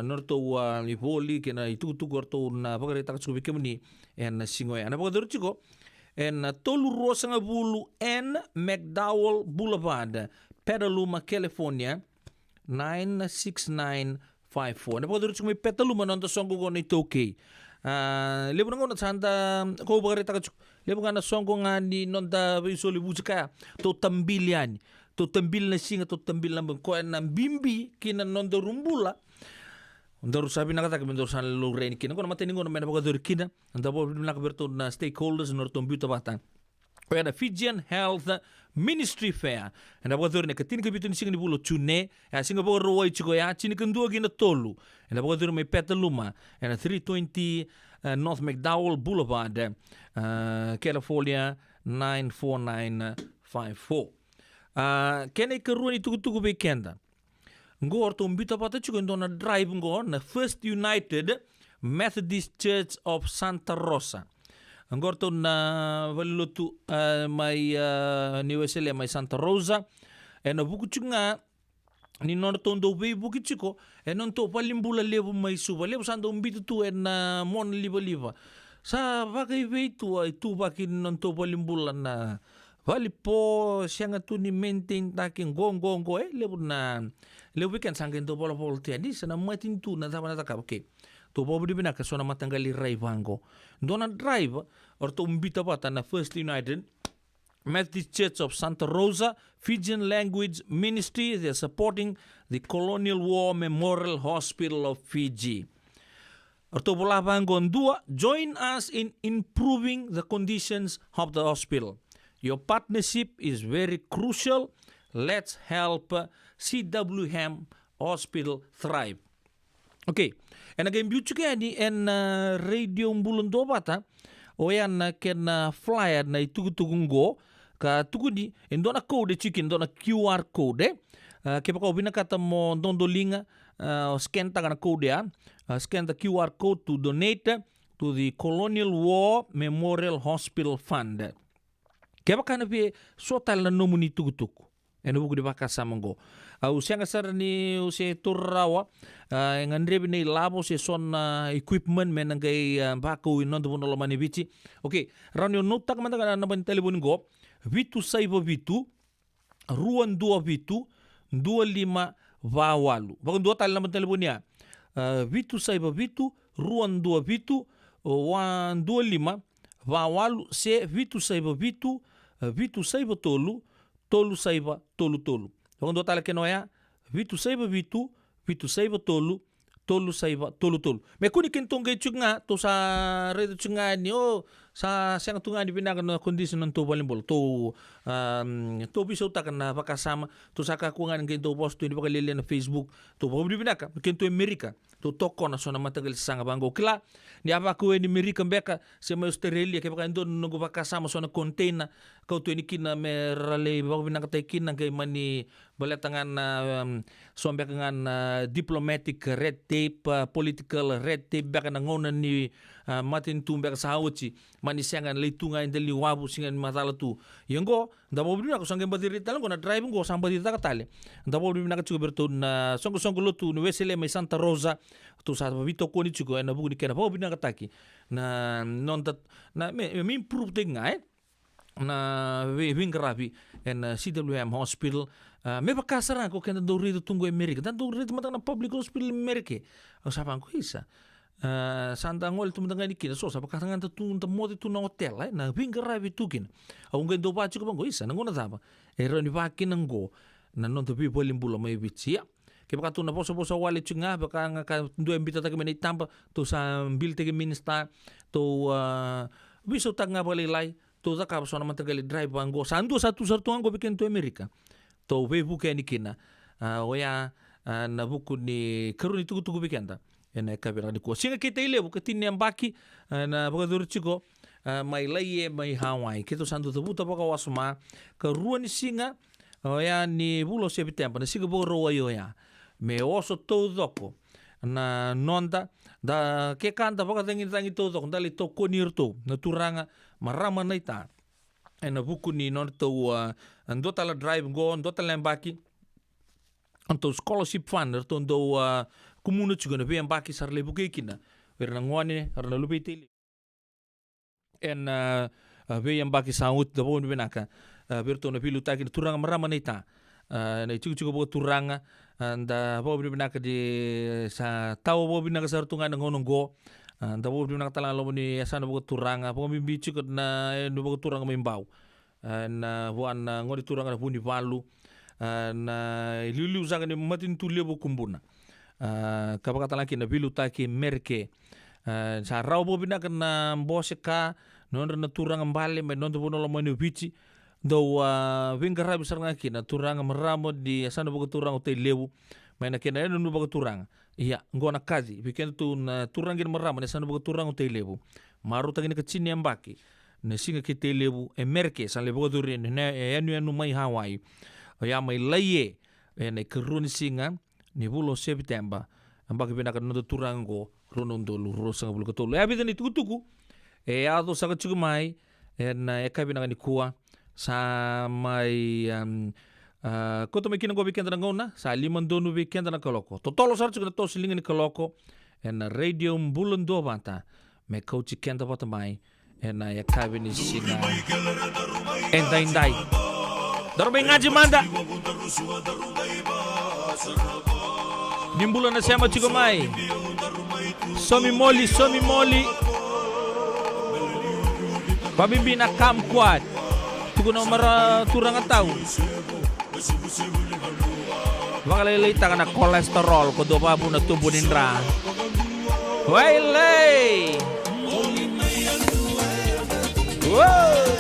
norto wa ni poli kena itu gorto na pagarita ka chubi kemni en singoya na pagador chiko en tolu rosa nga bulu en McDowell Boulevard Petaluma California 96954 na pagador chiko may Petaluma nonto songo ko ni toke lebo nga na santa ko pagarita ka chuk lebo nga na songo nga ni nonta isoli bujika to tambilian to tambil na singa to tambil na ko na bimbi kina nonto rumbula Ndor sabi nakata kami ndor san lorraine kina ko namatay ningo na mena pagador kina ndabo nakaberto na stakeholders norton buta batan kaya na Fijian Health Ministry Fair na pagador ne katin kabito ni singa ni bulo chune ya singa bo roi chiko ya chini kandua gina tolu na pagador may Petaluma na 320 North McDowell Boulevard California 94954 kena ikaruan itukutuku bekenda ngor to mbita pata chuko ndona drive ngor na First United Methodist Church of Santa Rosa ngor to na valutu mai niwesele mai Santa Rosa na buku chunga ni non to ndo be buku chiko non to palimbula lebu mai suba lebu sando mbita tu na mon liba sa vakai veitu ai tu vakin non to palimbulan na vali po sianga tu ni maintain takin gongo le weekend sangin to polo tiani sana matin tu na tama na okay to po budi bina ka sona matangali raivango dona drive or to umbita pata na First United Methodist Church of Santa Rosa Fijian Language Ministry. They're supporting the Colonial War Memorial Hospital of Fiji. Join us in improving the conditions of the hospital. Your partnership is very crucial. Let's help CWM Hospital thrive. Okay. And again, beauty and radio mbulun bata oyan ken flyer na itugutugungo ka tugudi endona code chicken dona QR code ke pa binakata mo dondolinga scan taga na code ya scan the QR code to donate to the Colonial War Memorial Hospital Fund. Ke pa kana be sotal na nomuni tugutuku eno buku di baka samango au sianga sar ni use turrawa ngandrebi nei labo se son equipment menangai bako inon do no mani bici. Okay, ranyo notak manda kana na ban telefon go vitu saibo vitu ruan dua vitu 25 vawalu bakon dua tal na telefon ya vitu saibo vitu ruan dua vitu 125 vawalu se vitu saibo vitu vitu saibo tolu saiba tolu. Wakon do tala kenoya vitu saiba vitu saiba tolu saiba tolu. Me kuni kentong chunga to sa redo chunga ni sa siang tunga di binakan na kondisi ng to balimbol to biso takan na pakasama to sa kakungan ng kento post to ni pakalili na Facebook to pabili binaka kento Amerika to toko na so na matagal sa nga bango kila ni apa ko ni Amerika beka sa may Australia kaya baka ndo nung pakasama so na container kau to ni kina merale baka binaka tay kina kay mani balatangan sombe kangan diplomatic red tape political red tape baka nangonan ni matin tumbek sa hawchi mani siangan leitunga indeli wabu singan matala tu yengo ndabo bina ko sangen badiri talang ko na driving go samba dita katale ndabo bina ka chuberto na songo lotu no wesele mai Santa Rosa tu sa vito ko ni chugo na bugu ni kena bo bina kataki na non dat na me improve ting ai na wingrabi en CWM Hospital me bakasara ko kena do rido tungo Amerika dan do rido matang na public hospital Amerika o sapang ko isa sanda ngol tu mendanga ni kina so sa pakatangan tu mode tu na hotel na wingrabi tukin au ngendo ba chuko bango isa ngona taba ero ni bakin ngo na non tu people limbulo mai bicia ke baka tu na poso wale chunga baka nga ndo embita ta kemeni tampa tu sa bilte ke minista tu biso tanga balilai tu za ka so na matagali drive bango sandu satu sartu ngo bikin tu Amerika tu we buke ni kina oya na buku ni karuni tugu bikenda ena kabira ni ko singa kita ile buka tinne ambaki na buka durchiko mai laie mai Hawaii kito sandu buta baka wasuma ka ruani singa oya ni bulo September na siga bo ro ya me oso todo na nonda da ke kanta baka tangi todo dali to konirto na turanga marama naita ena buku ni non to ando tala drive go ando tala ambaki anto scholarship fund to ndo kumunu chugo na biang baki sarle buke kina werna ngwane arna lupitili en biang baki saut da bon benaka berto na pilu takin turanga marama naita na chugo bo turanga anda bo benaka di sa tao bo benaka sartunga ngonong go anda bo benaka tala lo ni asana bo turanga bo mimbi chugo na no bo turanga mimbau na buan ngori turanga buni valu na lulu zaga ni matin tu lebo kumbuna kapakata laki na bilu taki merke sa rau bo bina kana boseka non na turang mbale me non bono lo manu bici do wingara bisar ngaki na turang meramo di asana bo turang hotel lebu me na kena no bo turang iya ngona kazi bikin tu na turang gin meramo na asana bo turang hotel lebu maru tagini kecini ambaki na singa kite lebu merke sa lebo durin na enu mai Hawaii ya mai laie ene keruni singa ni bulo September ambaki bina kan no turango ronondo luro sanga bulu ketolo ya bidani tuku ado saka chuku mai na eka bina ni kuwa sa mai koto me kina go bikenda ngona sa limandonu bikenda na koloko totolo sar chuku to silinga ni koloko en radio mbulun do bata me coach kenda patamai ena ya kabini singa endai darumay ngaji manda nimbula na sema chigomai somi moli pabimbi na kamkwat tuguna mara turang ataw makalilay taka na kolesterol ko do pa na tubunin ra wailay wow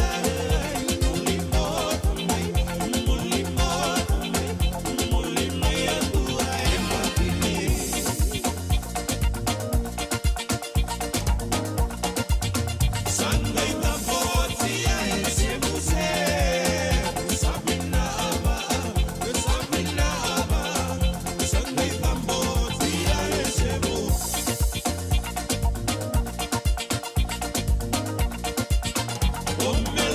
Oh,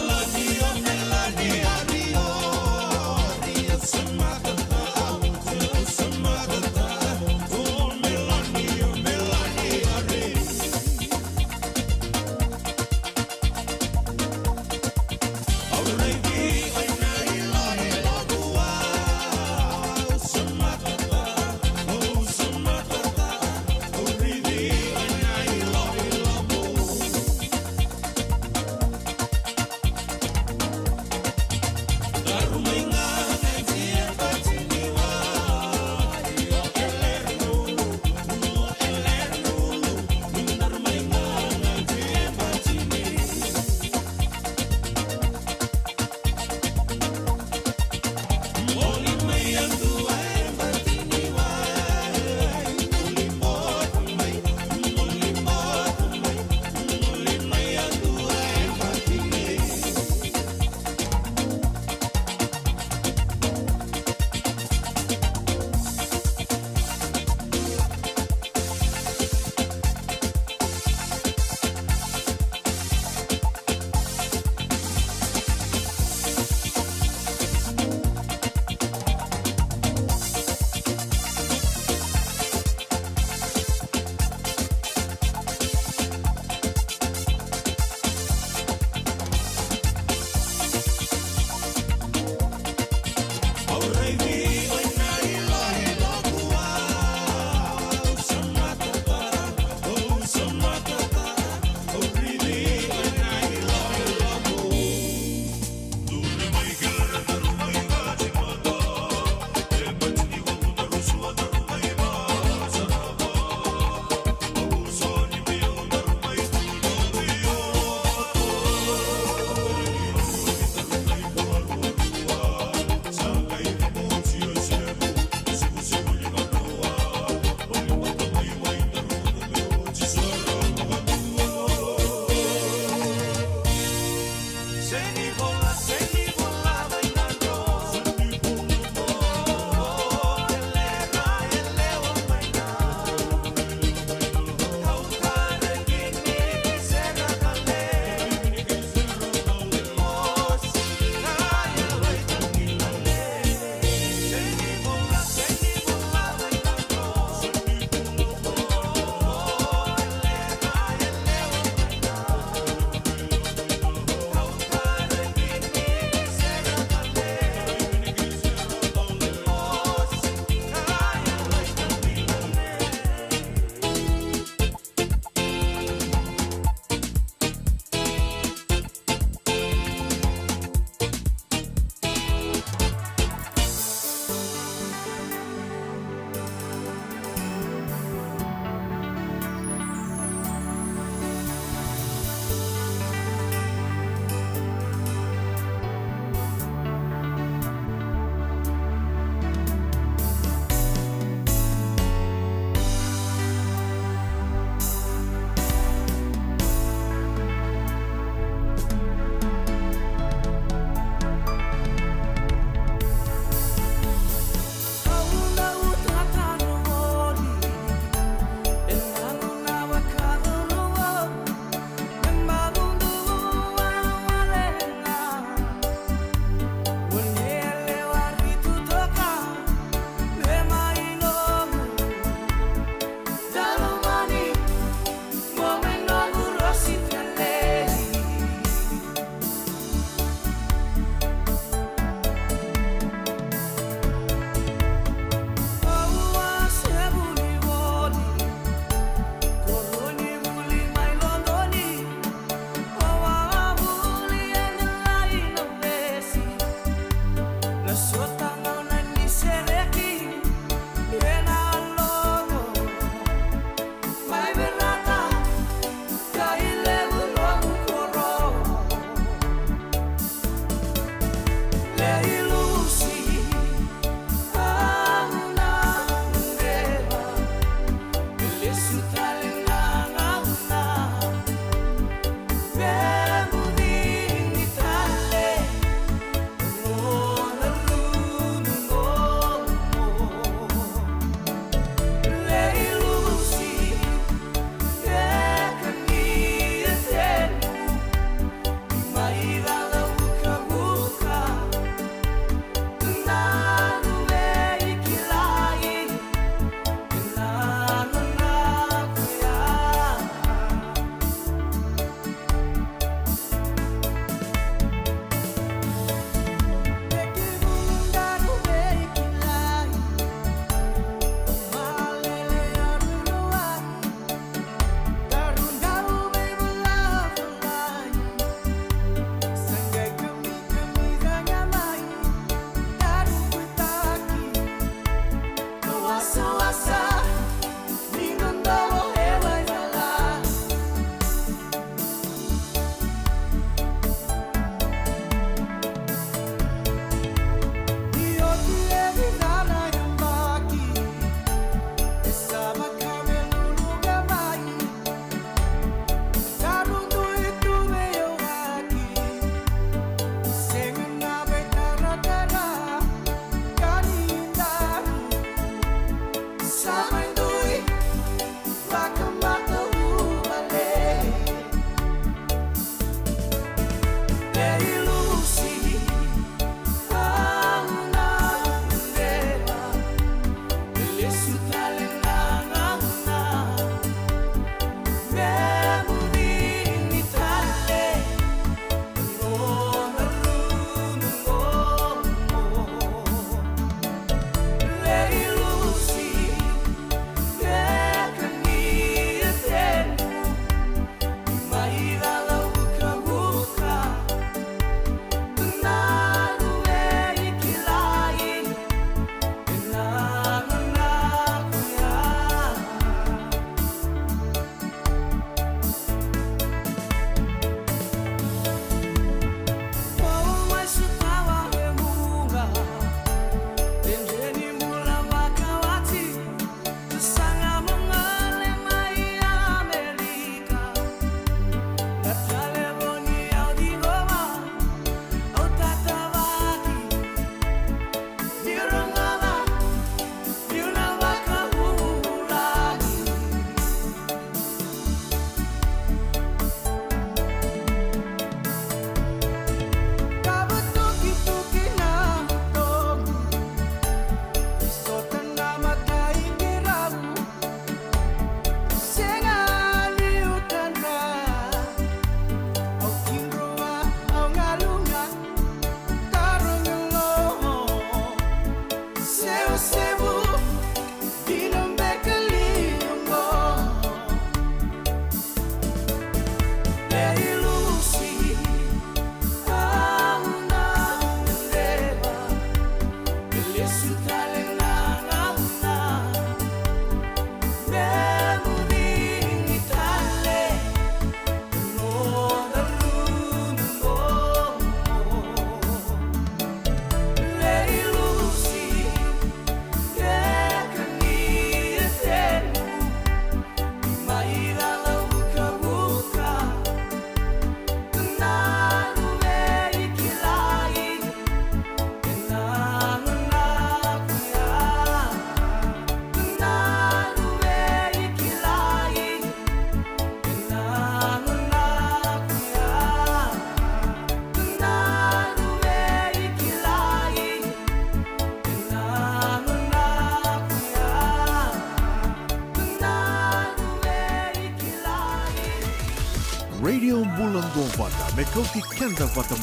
Radio Bulangong Vata Mekauti Kenda Vata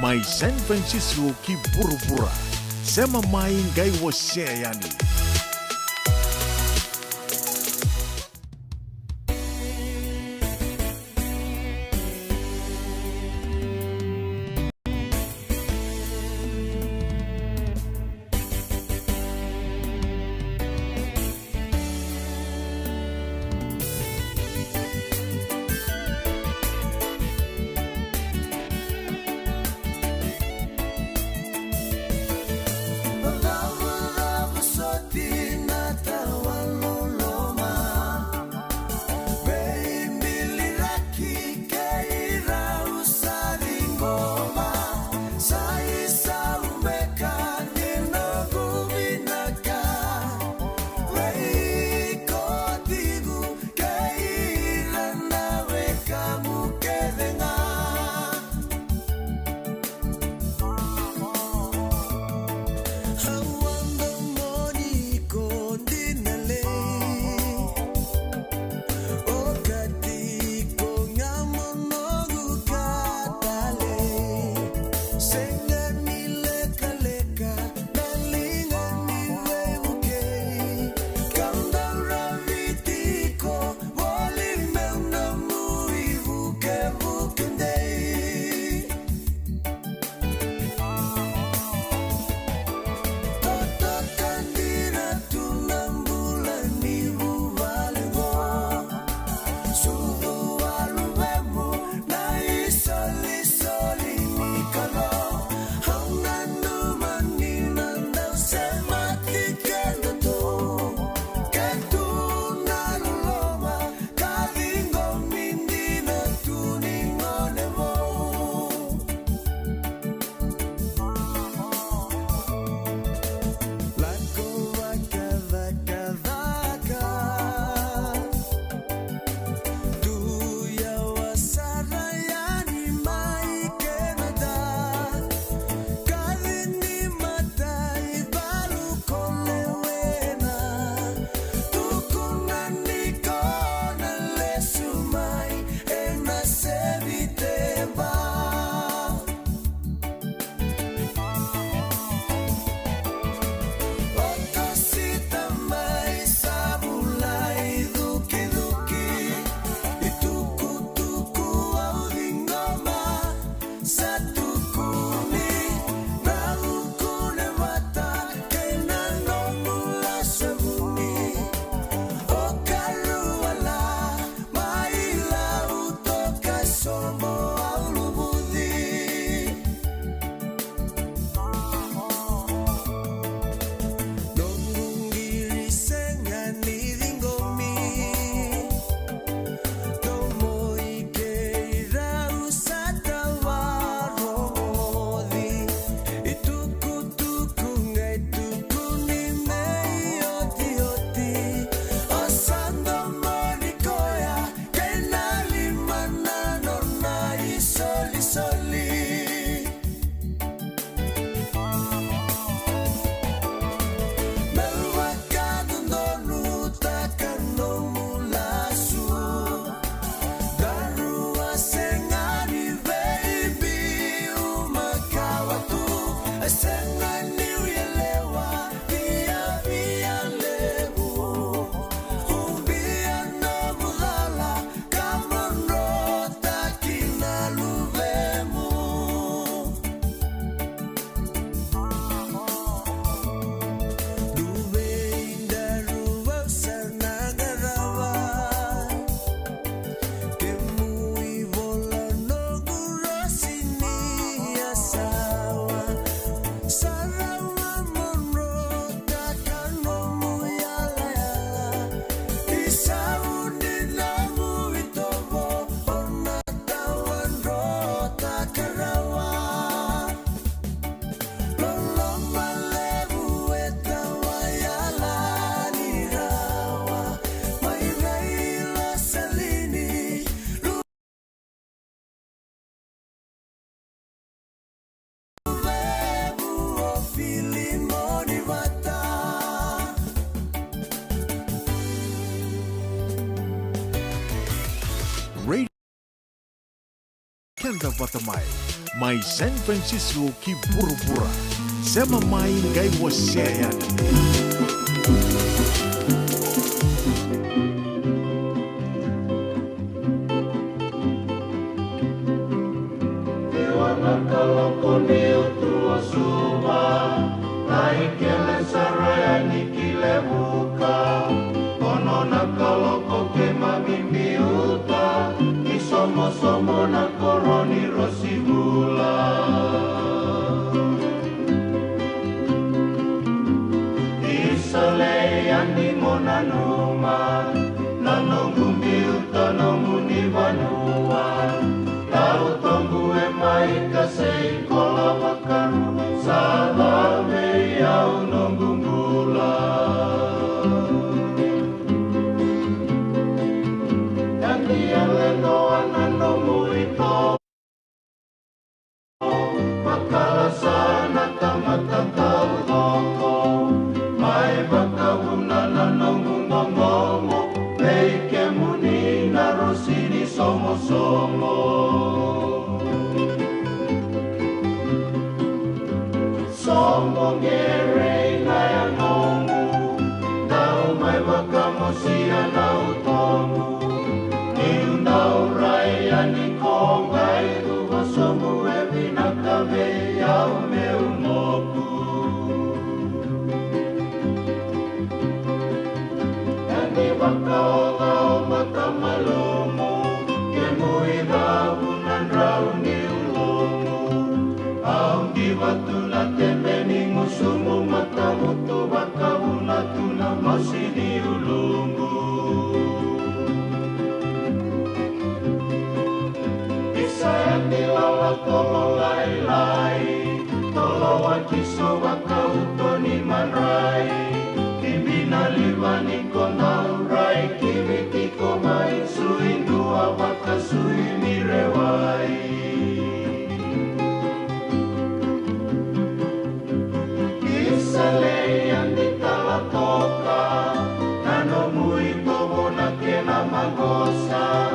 Mai San Francisco ki Burubura Sema Mai Ngai Waseyani kenda vatamai. Mai San Francisco ki burubura. Sema mai ngai waseani. Kaloko ni utua suma, naikele saraya nikile buka. Ono na kaloko ke mamimbi uta, isomo-somo na koroni rosibula. Isale andi monanuma, nanongumbi uta nomuni vanua. Tau tongu e mai kasei kola wakaru, salame au nongungula. Yangi ale no anano muito, makala sana tamata tau toko, mai bakawuna nanongungongomo, peike muni na rosini somo-somo. Ngere na yangomu, nau mai wakamosia nau tomu. Niu nau rai ani kongai tuwa somu e vinakame yau meu moku. Yani wakaola o matamalumu, ke muira unan rau ni ulomu. Aungi watula temeni musumu matamutu wakawuna tuna masini ulungu. Isayani lala tolo lai-lai, tolo wakiso wakautoni manrai. Kibina livani konaurai, kibitiko mai suindua wakasui mirewai. Salean di talatoka, nanomui tomo na kena magosa.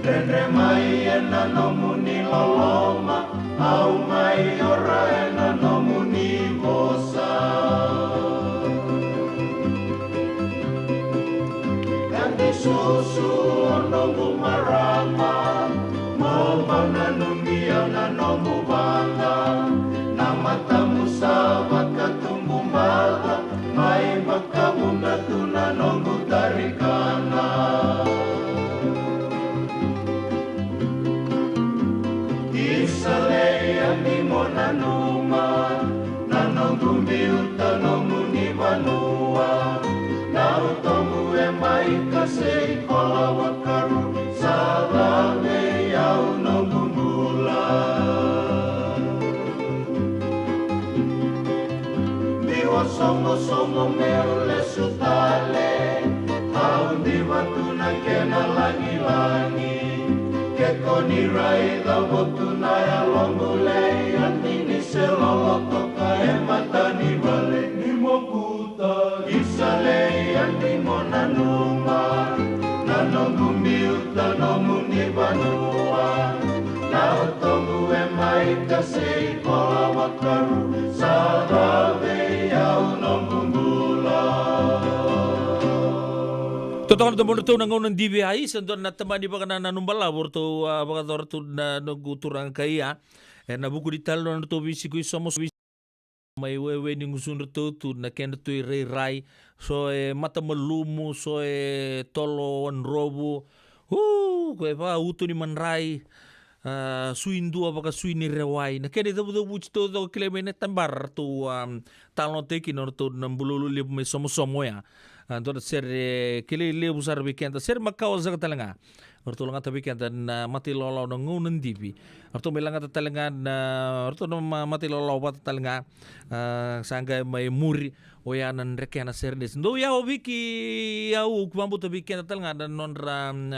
Rendre mai e nanomuni loloma, au mai ora e nanomuni vosa. Kandi susu onomu marama, mo mananumia nanomu banga. Namatamu sahabat katumbumbala, mai makabunda tuna nongu tarikana. Isale ani monanuma, nanongu miuta nomuni vanua. Nautomu e mai kasei kola wakaru, salame yau nongu mula. Somo-somo meule sutale, aundi watuna kena langi-langi. Kekoni rai da watuna ya longule, antini se lolotoka e matani vale. Nimo puta, isale anti monanuma, nanongu miuta nomuni vanua. Nautomu e mai kasei kola wakaru, salave yau nongungula. Totoo na muna ito nangunan DBI, sando na tamani baka na nanumbala, borto baka dorto na naguturang kaya. Na buku di talo na ito visi ko somos visi. May wewe ni ngusun ito tu na kena tu rai. So mata malumu, so tolo anrobo. Kaya pa uto ni manray. Suindu apakah suini rewai na kene tabu tabu cito to kilemene tambar tu talon teki nor tu nambululu le me somo ya antor ser kile le busar weekend ser makau zak talanga orto langa tabi kenta na mati lolo no ngunen dibi orto melanga talanga na orto no mati lolo pat talanga sangga mai muri oyanan rekena serdes ndo ya obiki ya u kwambu tabi kenta talanga dan non ram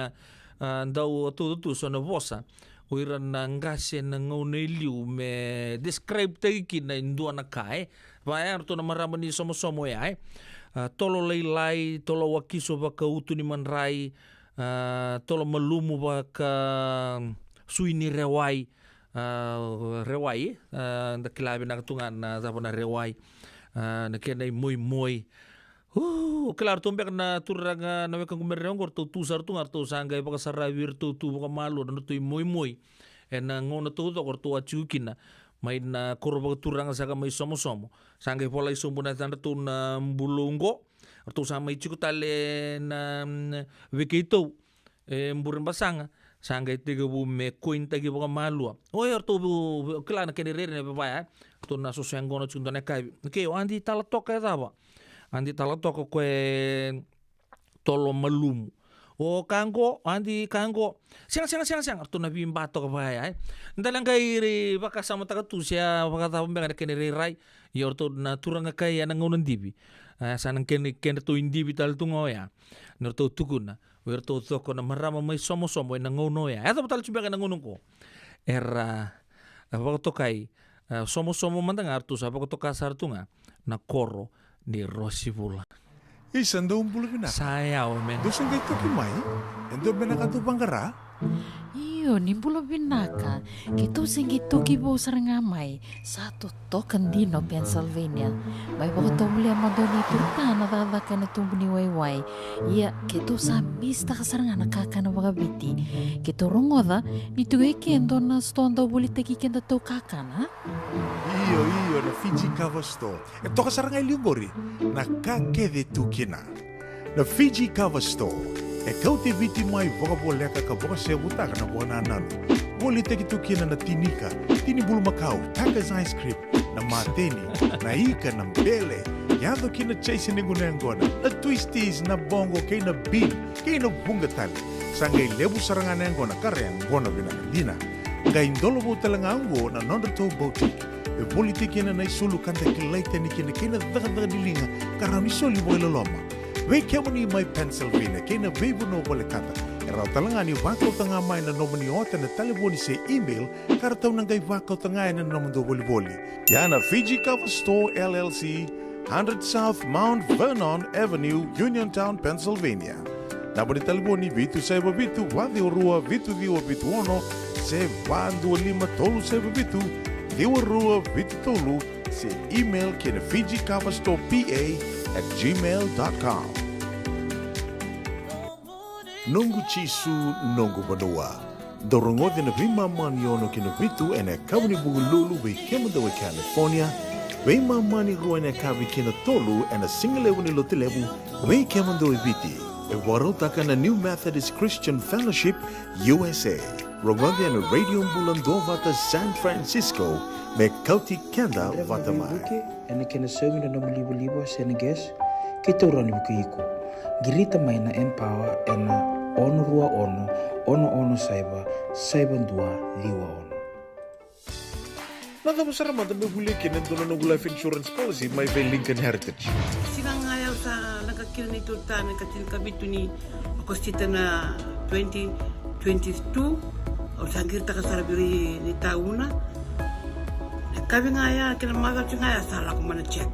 ndau tu sono vosa oiran na ngase na ngauneliu me describe tagi na indua na kai vai arto na maramani somo ya tolo leilai tolo wakiso baka utuni manrai tolo malumu baka suini rewai rewai da kilabi na tunga na zapona rewai na kena moi claro tu mbek na turanga na weka ngumereng gor tu sar tu ngar tu sanga pa sarawir tu pa malu na tu moi na ngona tu gor tu achukina mai na korba turanga saka mai somo sanga pola isombu na tanda tu na mbulungo tu sama ichukutale na wekito mburin basanga sanga itiga bu me koin tagi boka malua tu klana kene rere ne baya tu na so sangono chunda ne kai ke andi tala toka daba andi tala toka kwe tolo malum kango andi kango siang tu na bimba toka baya ndalang kai re baka sama taka tusia baka ta mbega kene re rai tu na turanga kai ana ngonon dibi sanang kene tu indibi tal tungoya nerto tukuna werto toko na marama mai somo na ngono ya eta betal cumba na ngono ko era apa to kai somo mandang artus apa to kasar tunga na koro ni rosibula isando umbulu bina saya men dosun gitu kimai endo benaka tu bangara iyo nimbula binaka gitu singito kibo sarangamai satu token dino Pennsylvania may baka tumuli ang madoni turta natatakan na tumbuni wayway iya gitu sabis ta kasaranga nakaka na mga biti gitu rungoda nito kendo na stondo bulit kikenda to kakana iyo na Fiji Cover Store ito kasaranga ilugori nakakede tukina na Fiji Cover Store kau te viti mai vokaboleka ka voka se butaka na bona nanu. Boli te kitukina na tinika, tini bulu makau, Taka's ice cream, na mateni, na ika na mbele, yado kina chase ningu na ngona, na twisties na bongo kay na bean, kay na bungatali. Sangay lebu sarangan na ngona kare ngona binakadina. Ngay indolo mo talanga ango na nondato boutique. E boli te kina na isulu kanta kilaita ni kina kina daga dilinga, karami soli mo ilaloma. Wei kemoni mai Pennsylvania, kena beibu no boleh kata. Erau talanga ni wakau tanga mai na nomoni ota na telefoni se email, karatau nangai wakau tanga na nomondo boli. Yana Fiji Cover Store LLC, 100 South Mount Vernon Avenue, Uniontown, Pennsylvania. Naboni telefoni vitu seba vitu, wadi orua vitu diwa vitu ono, se wandu lima tolu seba vitu, diwa rua vitu tolu, se email kena Fiji Cover Store PA@gmail.com. Nungu chisu nungu badua. Dorongote na vima mani ono kina vitu ene kabuni bugululu we kemunda we California. We mani rua ene kabi kina tolu ene singalewu ni lotilewu we kemunda we viti. E warotaka na New Methodist Christian Fellowship USA. Rongote ene Radio Mbulando vata San Francisco me kauti kenda vata mai. Ene kena semi na libo Senegas kita urani bukiku. Girita mai na Empower ena ono rua ono saiba dua liwa ono. Nada besar mata membuli kena dono life insurance policy my Lincoln Heritage. Sinang ayaw sa nagkakil ni Turta, nagkakil kabito ni Akostita na 2022 o sangir ta kasarabiri ni tauna. Nagkabi nga ya, kinamagal siya nga ya, sala ko man check.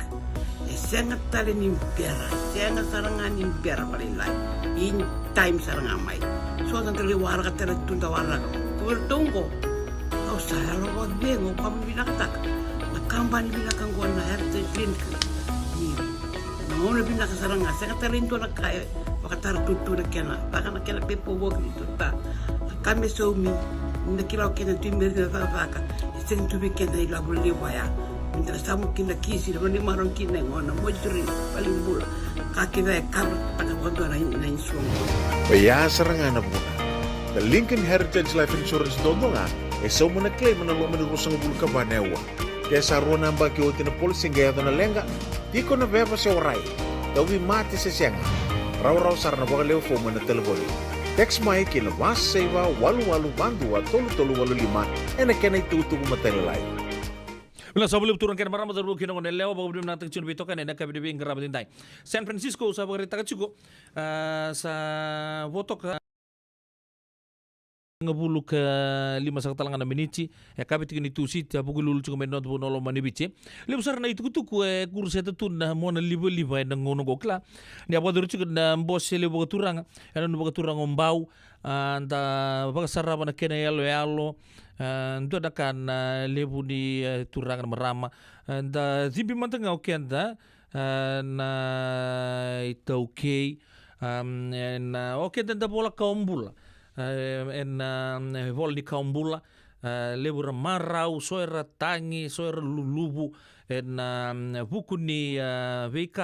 Sengat tali ni pera, sengat sarangan ni pera palilay. In time sarangan mai. So ang kaliwara ka tala tunda wala ka. Kuwertongko. Kau saya lo buat bengo kamu bilang tak. Nakamban bilang kang gua na heritage link. Ni. Namun bilang ka sarangan, sengat tali itu nak kaya. Pakatar tutu na kena. Baka na kena pepo wog ni tuta. Kami so mi. Nakilaw kena timber na taka. Iseng tubi kena ilabul liwaya. Minta samu kina kisi na marong kina ngona mojuri paling bula kakina kar pada waktu na insuang. Baya sarangan na muna. The Lincoln Heritage Life Insurance dodonga so muna claim na lo manurusang bulu ka banewa. Kaya sa rona ba kiyote na polisi gaya na lenga di ko na beba sa oray. Dawi mati sa siyang. Raw sarana bakalew fo mo na telefoni. Text mai kina was saiba walu bandu tolu 85 ena kena itutu matalilay. Bila sebelum turun ke marama darbu kina ngone lewa bago dim natang chun bitokan ena kabi debi ngara badindai. San Francisco sa bagari taka chuko sa votok ngabulu ke 5 sakatalangan na miniti kabit kini tusi ta bugu lulu chuko menot bo nolo manibiche le busar na itu ku kurse ta tun na mona libo na ngono gokla ni abodur chuko na mbose le boga turanga eno boga turanga mbau anda baga saraba na kena yalo ndo dakan lebu ni turanga marama anda zimbi mantanga okenda na ita okay na okenda da bola kaumbula vol ni kaumbula lebura marau soera tangi soera lulubu buku ni VK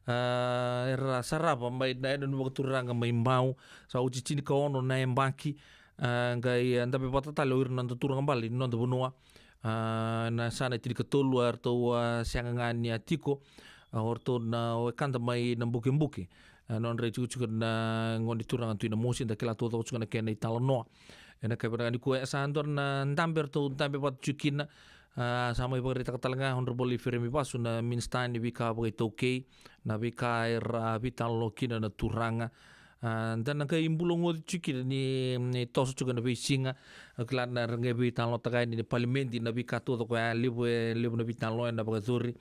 era sarapa mai na no turanga mai mau sa uci cini ka ono na embaki ngai anda pe patata le urna turanga bali no ndo bunua na sana tiri ketolu arto siangangani atiko orto na kanta mai na buki non re chuchu na ngoni turanga tu na mosi da kila todo chuchu na kena italo no ena ka berani ku sandor na ndamber to ndambe pat chukina sama ibu kereta katalanga honorable Firemi Pasu na Minstein di bika begitu okay na bika era vital lokina na turanga dan na imbulong chukina ni toso chuka na bisinga klan na renge vital lo tagai ni parliamenti na bika todo ko libu na vital lo na bagaturi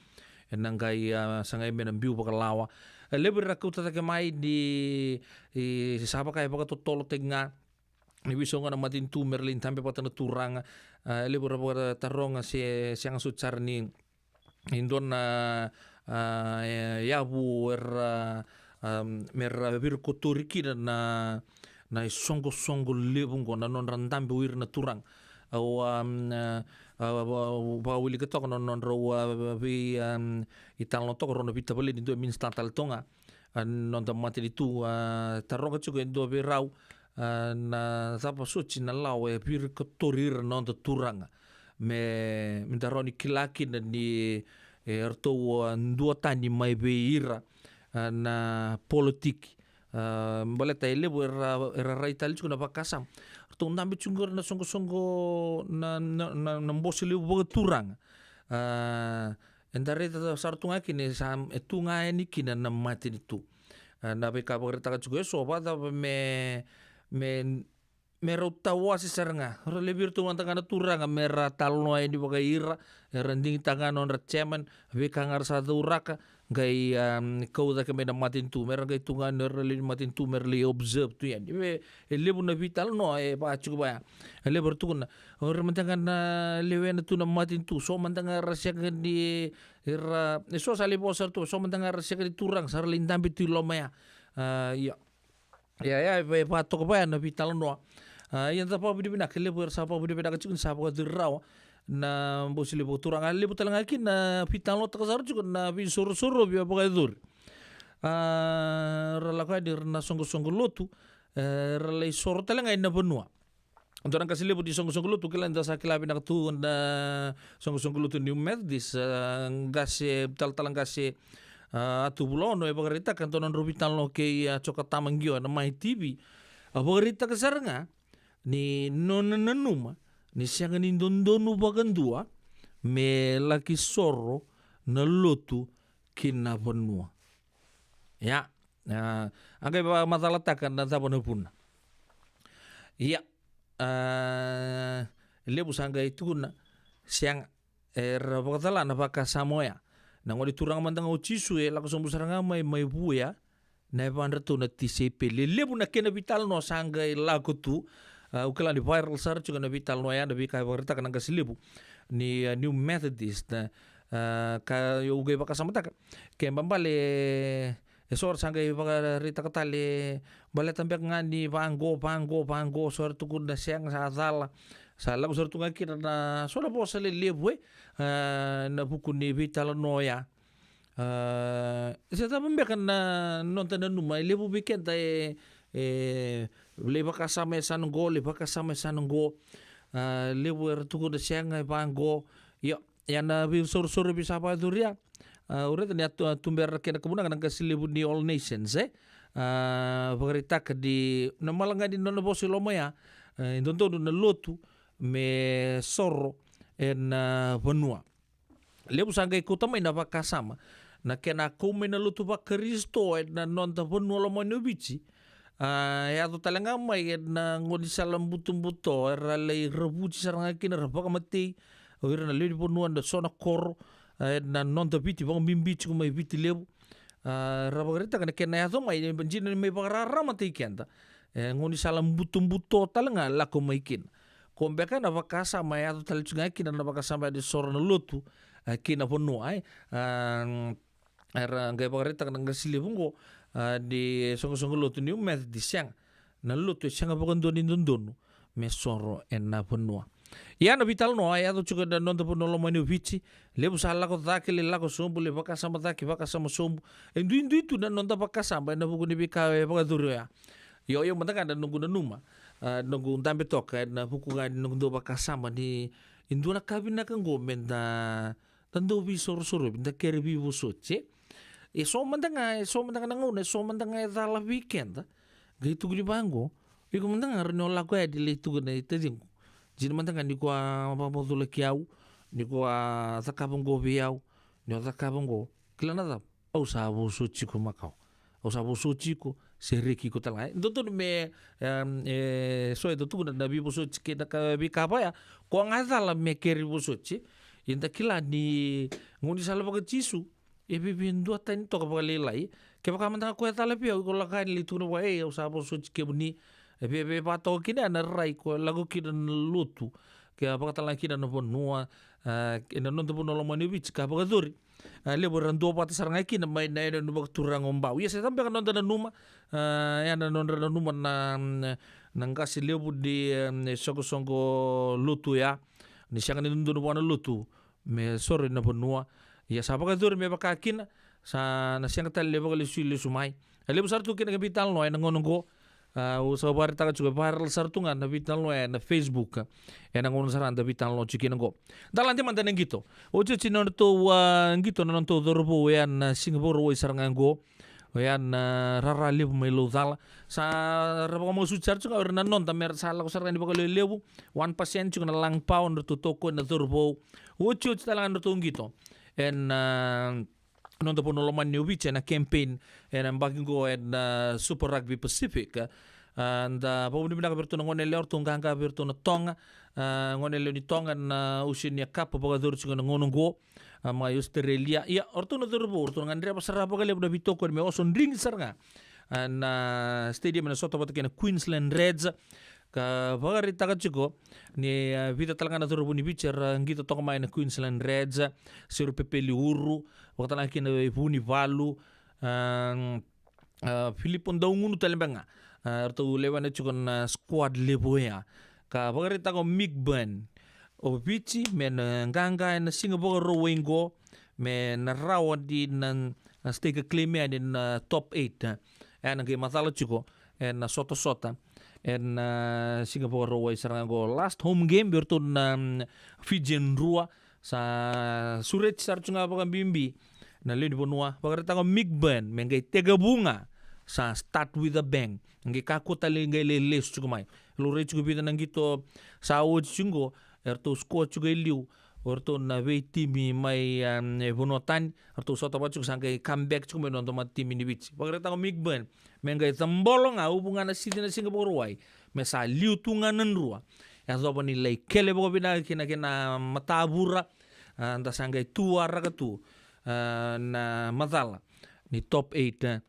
nangai sangai menam biu bakalawa leber rakuta ke mai di saba kai baka tolo tenga ni bisonga na matin tu merlin tambe patana turanga leber baka taronga se siang sucar ni indon yabu mer bir koturiki na songo lebungo na non randambe wir na turang au wili ke toko non ro vi ital no toko rono vita beli di due minsta tal tonga non da mati di tu taronga chuko endo be rau na sapa suci na lau bir kotorir non da turanga me mintaroni kilaki na ni erto dua tani mai be ira na politik baleta ele era raitali chuko na bakasam to ndambe chungor na songo na mbosili boga turang endare ta sartunga kini sam etunga eni kina na mati itu na be ka bogre ta chugo so ba da me rotawa si seranga le virtu mantanga na turanga mera talno eni boga ira rending tanga non chairman be kangar sa duraka gai kau da kemena matin tu mer gai tunga ner le matin tu mer le observe tu ya be lebu na vital no ba chugo ba le bertuna or mantanga na lewen tu na matin tu so mantanga rasya di era so sali bosar tu so mantanga rasya di turang sar lindam bitu lomaya ya be pa to ba na vital no yang ta pa budi bina kele ber sa pa budi bina ka chugun sa pa dirraw na bosili boturang ali butalanga kin na vital no takasar chugun na vi suru bi ba dur rala dir na songo lotu rala soro talanga ina benua Orang kasih lebu di songo lutu kila nda sakila bina tu na songo lutu New Methodist gase tal gase atu bulono e bagarita kantonan rubitan lo ke cokatamangio na mai TV bagarita kasaranga ni nonanuma ni siang ni dondonu bagandua me laki soro na lotu kina benua ya angkai matalatakan na tabon pun ya lebu sangga itu na siang bakatala na baka samoya na ngodi turang mantang ucisu laku sombu saranga mai buya na bandar tu na TCP lebu na kena vital no sangga laku tu ukala ni viral sar juga na vital no ya na bika berita kana lebu ni New Methodist na ka uge baka samata ke mbambale esor sangga baka rita katale bale tambak ngani pango sor tukun da siang sa sala sor tunga kira na sola bosale lebu na buku ni vital noya saya membekan na nonton na numa lebu bikin ta leba kasame sango lebu tukun da siang pango yo yana bi sor bisa pa duria urat ni tumber kena kemudian kan kasih lebu ni All Nations berita ke di namalanga di nona bosi lomaya indonto na lotu me sorro en benua lebu sangga ikuta mai na bakasama na kena kume na lotu ba Kristo na nonta benua lomo bici Ya tu talanga mai na ngodi salam butum-buto era lei rebuci saranga kina rabaka mati o era na lei ponua na sona kor na non da biti bang bimbici mai biti lebu rabagreta kana kena ya mai benjina mai bagarara mati kenda ngodi salam butum-buto talanga lako mai kin kombeka na vakasa mai ya tu talicunga kina na vakasa mai de sorna lotu kina ponua era ngai bagareta kana ngasile bungo di songo-songo lotu ni umet di siang na lotu siang apa kan doni dondono me soro na penua ya na vital no ya to chuka da non to lo mani vici le busala ko dake le la ko sombu le baka sama dake baka sama sombu indu itu na non ta baka sama na buku ni bika baka duru ya yo mantaka da nungu na numa nungu ndambe toka na buku ga nungu do baka sama di indu na kabina kan go menda tando bi soro binda kere bi busoche so mandanga nanguna so mandanga dala weekend gitu gini bango iku mandanga reno lagu di itu guna itu jin mandanga ni ko apa bodo le kiau ni ko zakabong go biau ni zakabong go kilana da au sabu suci ko makau au sabu suci ko sereki ko talai ndoto me so itu tu guna bi suci ke da bi kapa ya ko ngadala me keri suci inda kila ni nguni sala baga cisu bindu tan to ka lai ke baka mantanga ko tala pia ko la kan litu no wae o sabo so ke buni be pato kina na rai ko lagu kina lutu ke baka tala kina no bonua ina no bono lo mani bich ka baka dori le boran do pata saranga kina mai na no baka turang ombau ya se tambe kan no numa ya na no numa na ngasi lebu di songo lutu ya ni sanga ni ndo no lutu me sorry na bonua ya sapa ka dur me baka kina sa na siang tal lebo kali suile sumai lebo sartu kina kapital no na ngono go usa bar ta juga viral sartu nga na vital no na Facebook na ngono saranda vital no chikina go dalante manda ngito ojo chino to ngito na to dorbo ya na Singapore wo saranga go ya na rara lebu me lo dal sa rabo mo su chartu ka na non ta mer sala ko saranga ba ko lebu 1% chuna lang pound to toko na dorbo ojo talangan to ngito non dopo non lo manni ubice na campaign en bagingo en Super Rugby Pacific and bawo ni binaka berto ngone le orto nganga berto na tonga ngone le ni tonga na usinia cup baga dur singo ngono go ma Australia ya orto no durbo orto ngandre pasara baga le buda bitoko me oson ring sarnga na stadium na soto batke na Queensland Reds ka bagari taga chiko ni vida talaga na turbo ni bicher ngito to mai na Queensland Reds siru pepeli uru wakta na kina buni valu Filipon daungunu talembanga to lewana chiko na squad leboya ka bagari taga Migban o bichi men nganga na Singapore rowingo men rawa di na stake claim in top 8 en ngi matala chiko en soto en Singapore Roway sarang go last home game bertun Fijian Rua sa suret sarchunga pa bimbi na lini bonua pagarita ko Migban mengay tega bunga sa start with a bang ngi kakuta lingay leles chukumay lure chukubita nang gito sa awod chungo erto squad chugay liu orto na way timi may bunotan orto soto pa chuk sangkay comeback chukumay non tomat timi ni bich pagarita ko Migban mengay tambolong hubungan na city na Singapore Roway mesa liu tunganan rua ya zoba ni lay kele bo bina kina matabura anda sangay tuara katu na madala ni top 8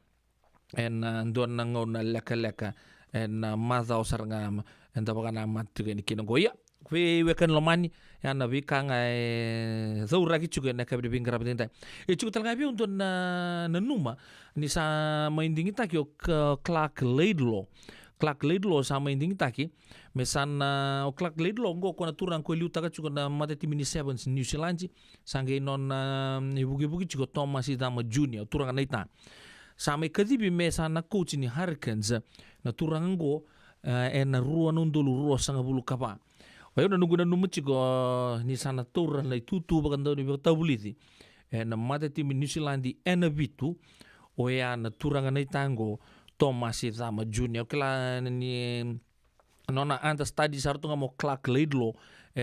en don nango na leka en madao sarngam en tabakana matu ni kinagoya we kan lomani ya na bikanga zaura ki chuga na kabri bingra benda e chuga talga bi untuk na numa ni sa maindingi takyo Clark Laidlaw sama indingi taki mesan o Clark Laidlaw ngo kona turang ko liu taka chuga na mate timini sevens New Zealand sange non ibugi chuga Thomas Idama Junior turang na ita sama kadibi mesa na coach ni Hurricanes na turang ngo en ruwa nundulu ruwa sanga bulu kapa wayo na nunguna numuchigo ni sana turang lai tutu baganda ni tabuliti en mate timini New Zealand en bitu o ya na turang na itango Thomas Idama Junior kila ni nona anta study sartu ngamo Clark Laidlaw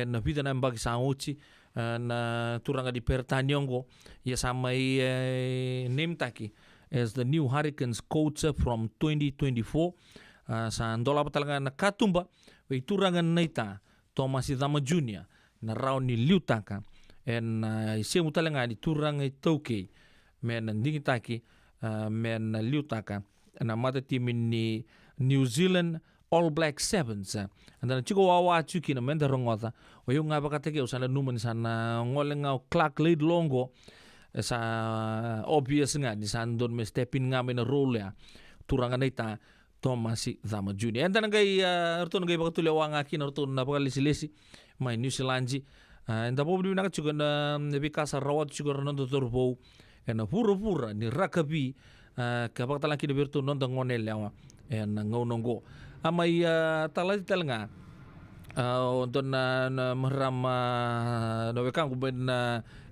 na vida na mbagi sa uchi na turanga di pertanyongo ya sama name taki as the new Hurricanes coach from 2024. Sa ndola patalanga na katumba we turangan naita Thomas Idama Jr. na rao ni liutaka en ise mutalanga ni turanga tauke men ndingitaki men liutaka na mata team ni New Zealand All Black Sevens. Andana chiko wawa chuki na menda rongota wayo nga bakateke usana numan sana ngolenga Clark Lead Longo sa obvious nga ni sandon me stepin nga me na role ya turangan naita Thomas Idama Jr. Andana ngai arton ngai bakatule wanga akin arton na bakalisi-lisi mai New Zealand enda po bina chuko na bikasa rawat chuko nondo torbo ena pura ni rakabi kapag talang kinaberto nondo ngonel yawa en ngonongo amai talati talanga don na marama no bekang ben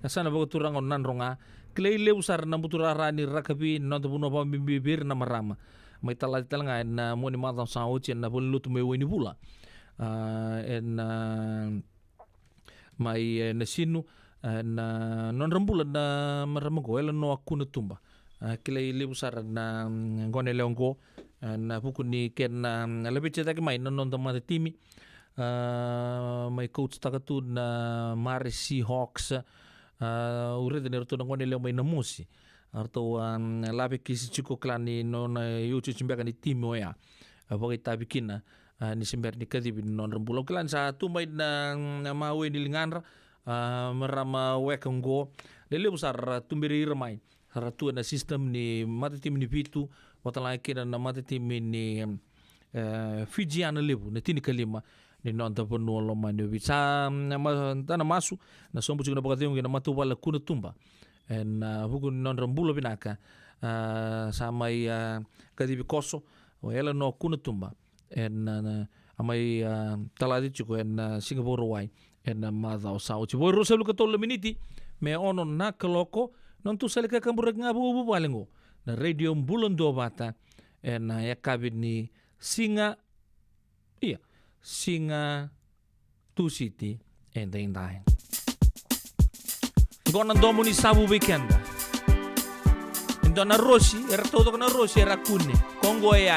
sana bago turang on nanronga kleile usar na buturara ni rakabi nondo puno pa bibir na marama mai talati talanga en moni matang sa ochen na bulut me weni bula en mai nasinu na non rambulan na maramago ela no akuna tumba kilai lebusar na ngone leongo na pukuni ken na lebih cetak mai non tamata timi mai coach takatu na Mare Seahawks urede nerto ngone leo mai namusi arto labe kisi chuko klani non yuchu chimbaka ni timi oya bagai tabikina ni simber ni kadibi non rambulo klan sa tumai na mawe ni linganra marama wekango lele besar tumberi ramai ratu na sistem ni mata tim ni pitu watala kira na mata tim ni Fiji ana lebu na tini kalima ni non ta ponu lo manu bisa na masu na sombu chuna bakateng na matu wala kuna tumba en buku non rambulo binaka samai kadibi koso wala no kuna tumba en amai taladi chuko en Singapore wai en madao sao chi boy roselu ka tolo miniti me ono na kaloko non tu salika kamburek ngabu balengo na radio Bulando bata en ya kabini singa tu city en dai gona domo ni sabu weekend ndona roshi era todo na roshi era kunne kongo e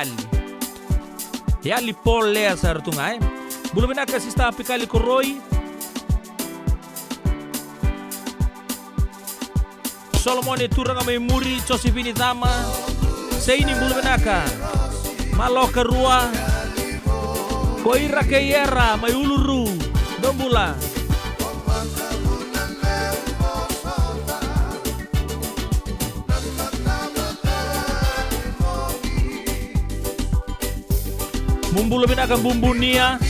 ali Paul Lea sartungai bulu binaka sista apikali koroi Solomone turanga mai muri Josephine Dama Seini bulu binaka Maloka Rua Koira Keyera mai uluru Dombula Mumbulu binaka bumbunia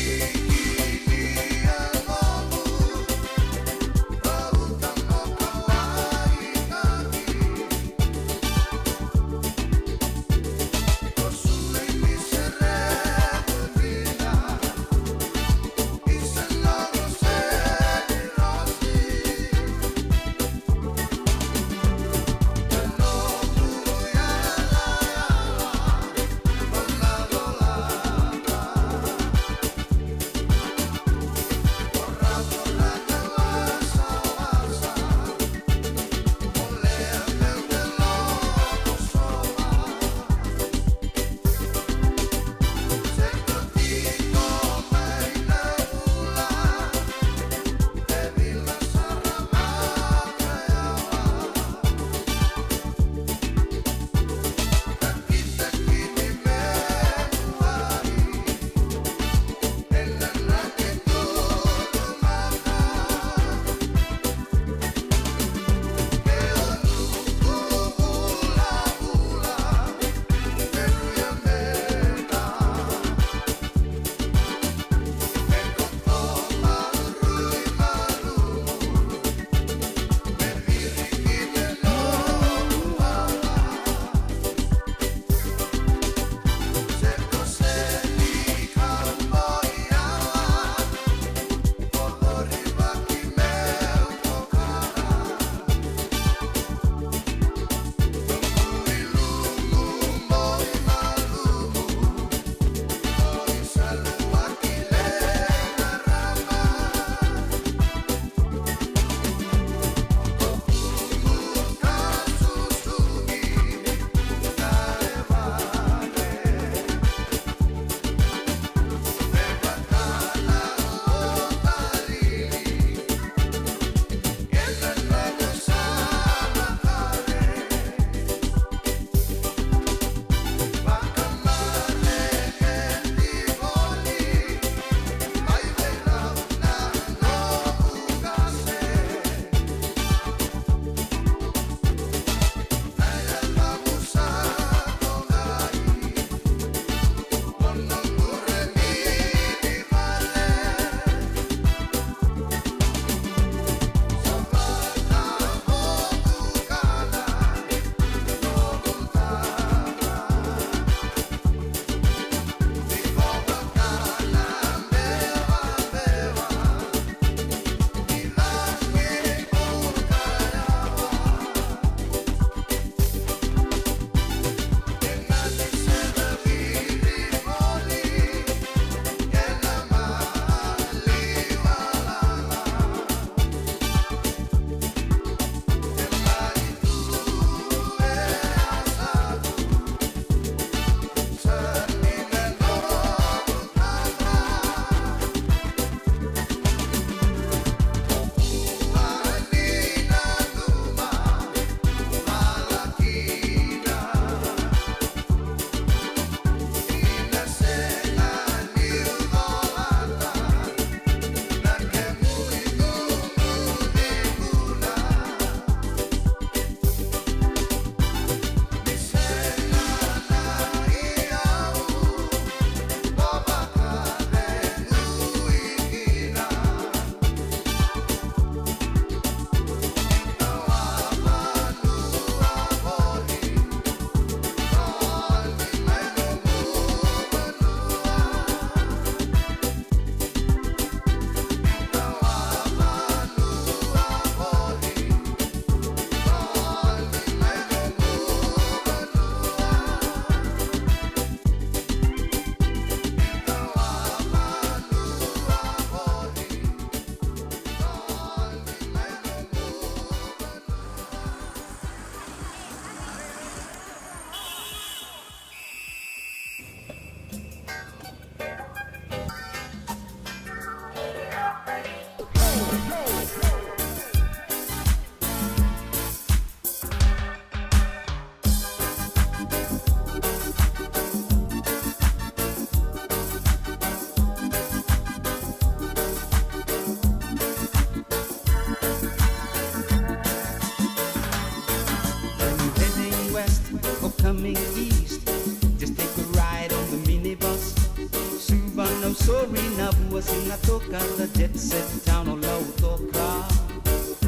Singa toka the jet set town of Lautoka.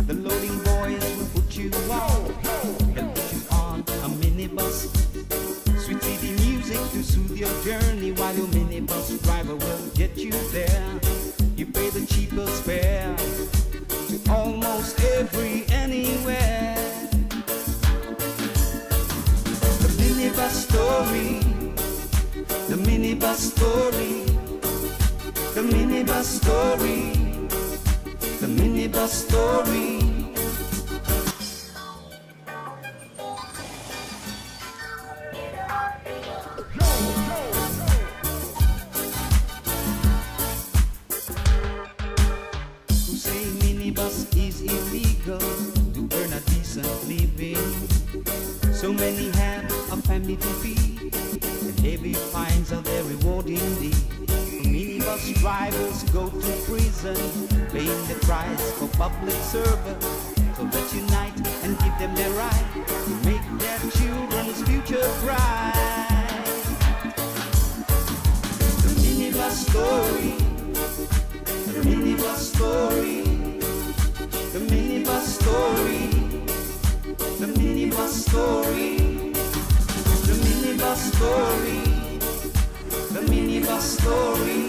The loading boys will put you on, they'll put you on a minibus. Sweet city music to soothe your journey, while your minibus driver will get you there. You pay the cheapest fare to almost anywhere. The minibus story, the minibus story. The minibus story, the minibus story. Who say minibus is illegal to earn a decent living? So many have a family to feed, and heavy fines are their reward indeed. Minibus drivers go to prison, paying the price for public service. So let's unite and give them their right to make their children's future bright. The minibus story, the minibus story, the minibus story, the minibus story, the minibus story. The minibus story.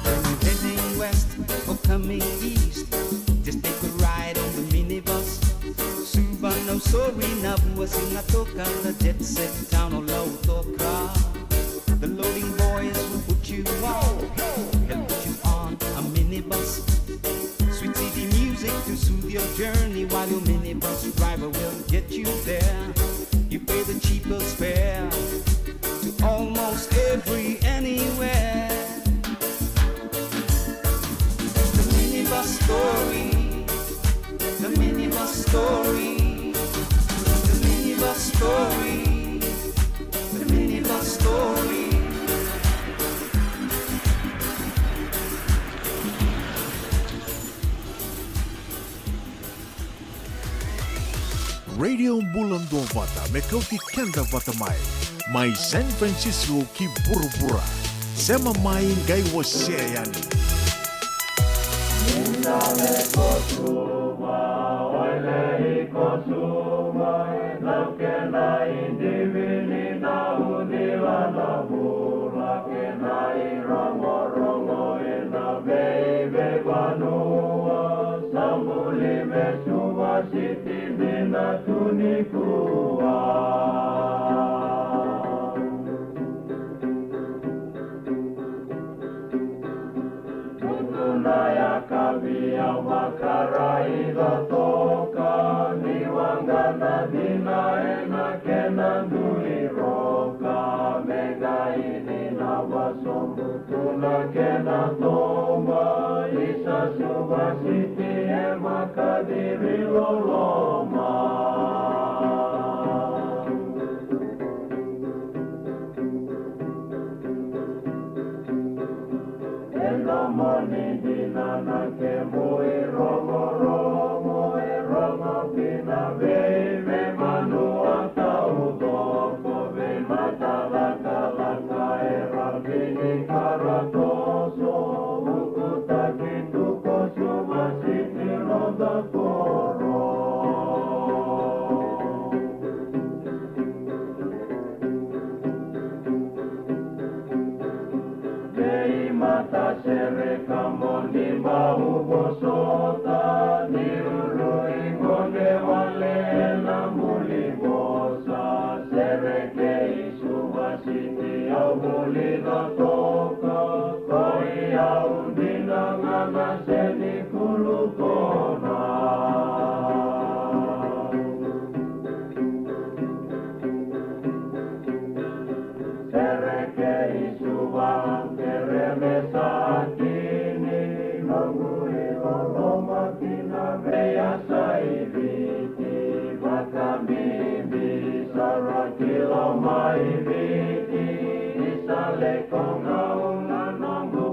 When you're heading west or coming east, just take a ride on the minibus. Subano Sorina Singa toka the jet set town of Lautoka. The loading boys will put you on, they'll put you on a minibus. Sweet city music to soothe your journey, while your minibus driver will get you there. You pay the cheapest fare to almost anywhere. The minibus story, the minibus story, the minibus story, the minibus story. Radio Bulando Vata Mekauti Kenda Vata Mai San Francisco ki Burubura Sema Mai Ngai Waseani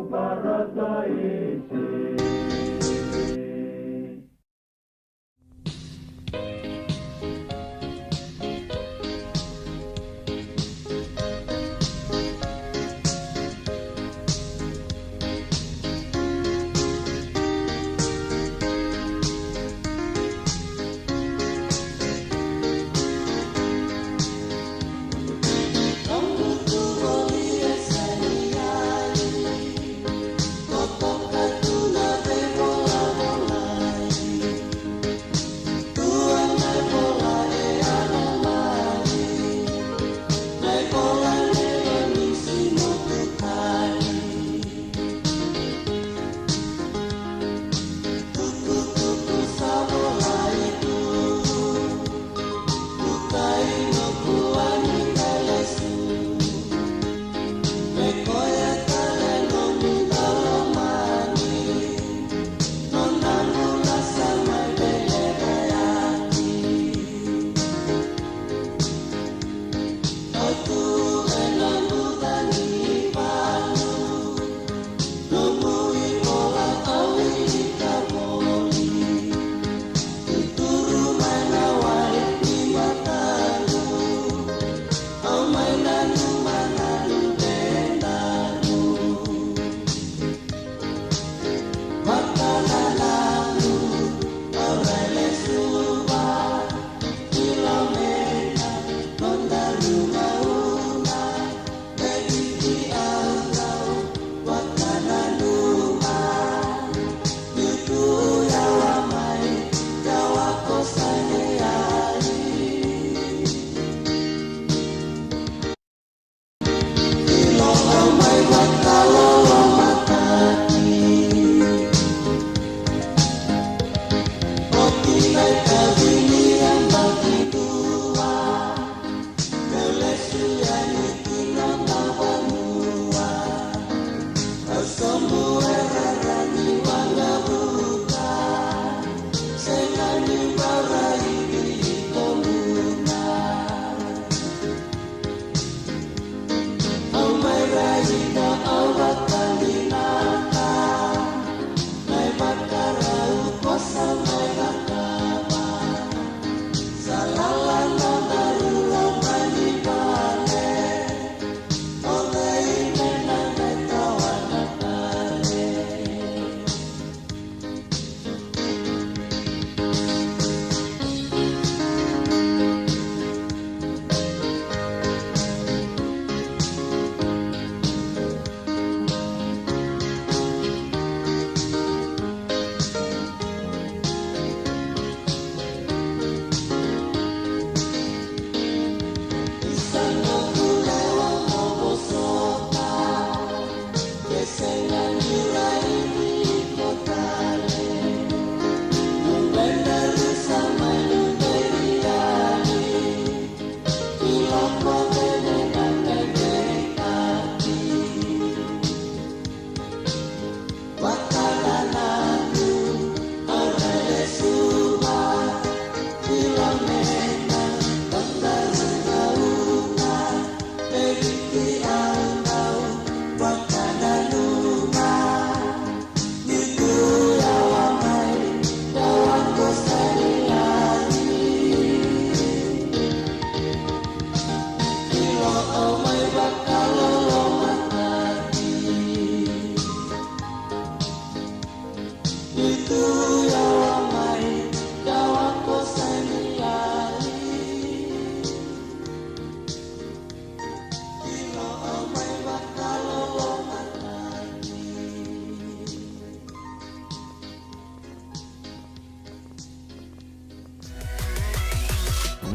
Paradise.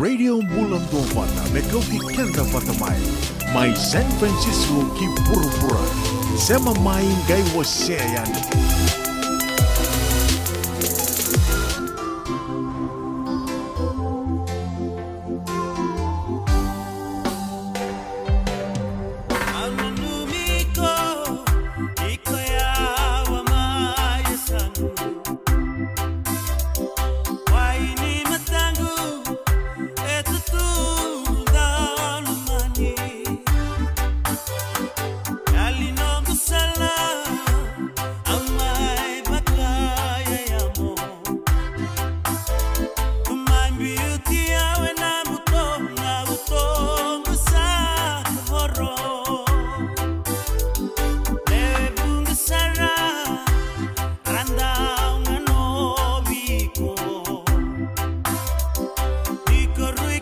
Radio Bulando Vata Mekau ki kenda vata mai San Francisco ki pura-pura Sema mai ngai waseyan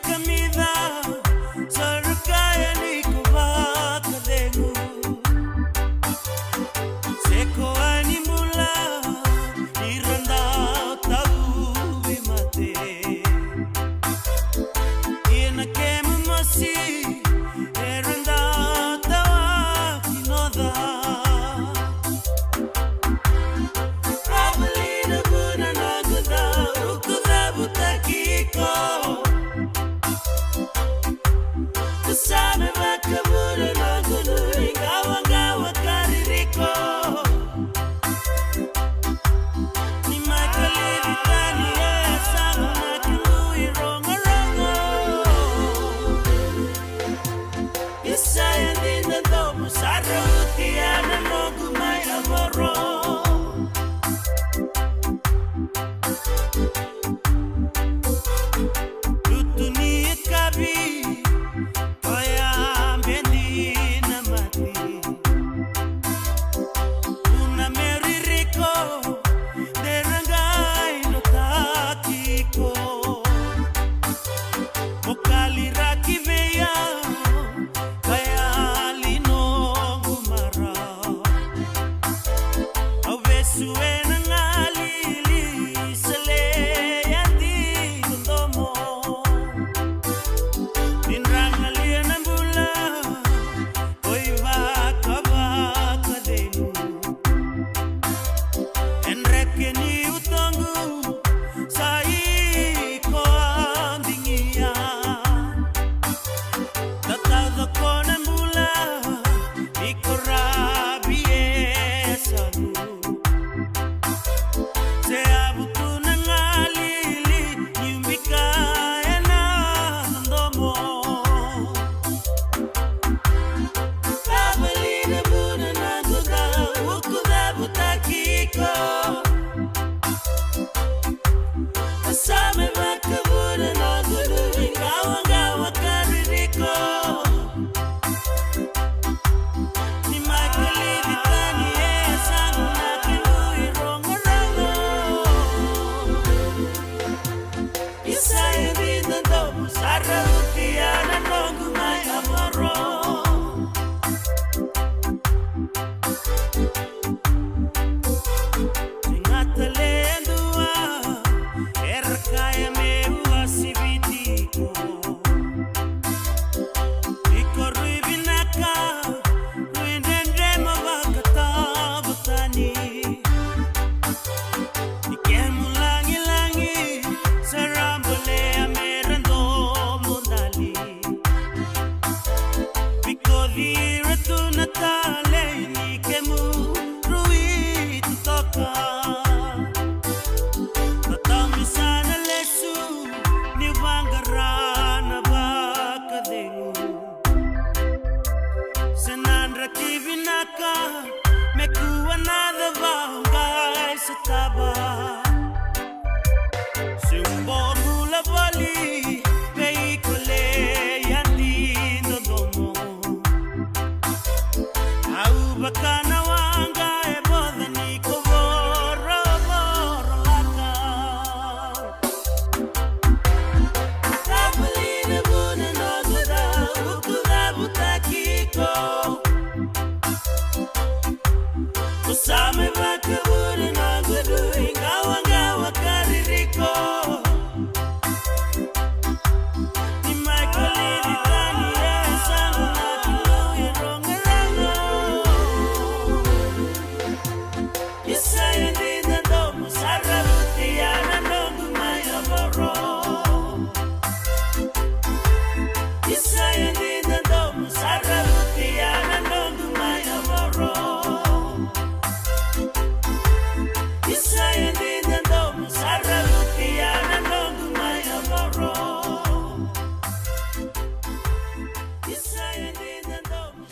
Comida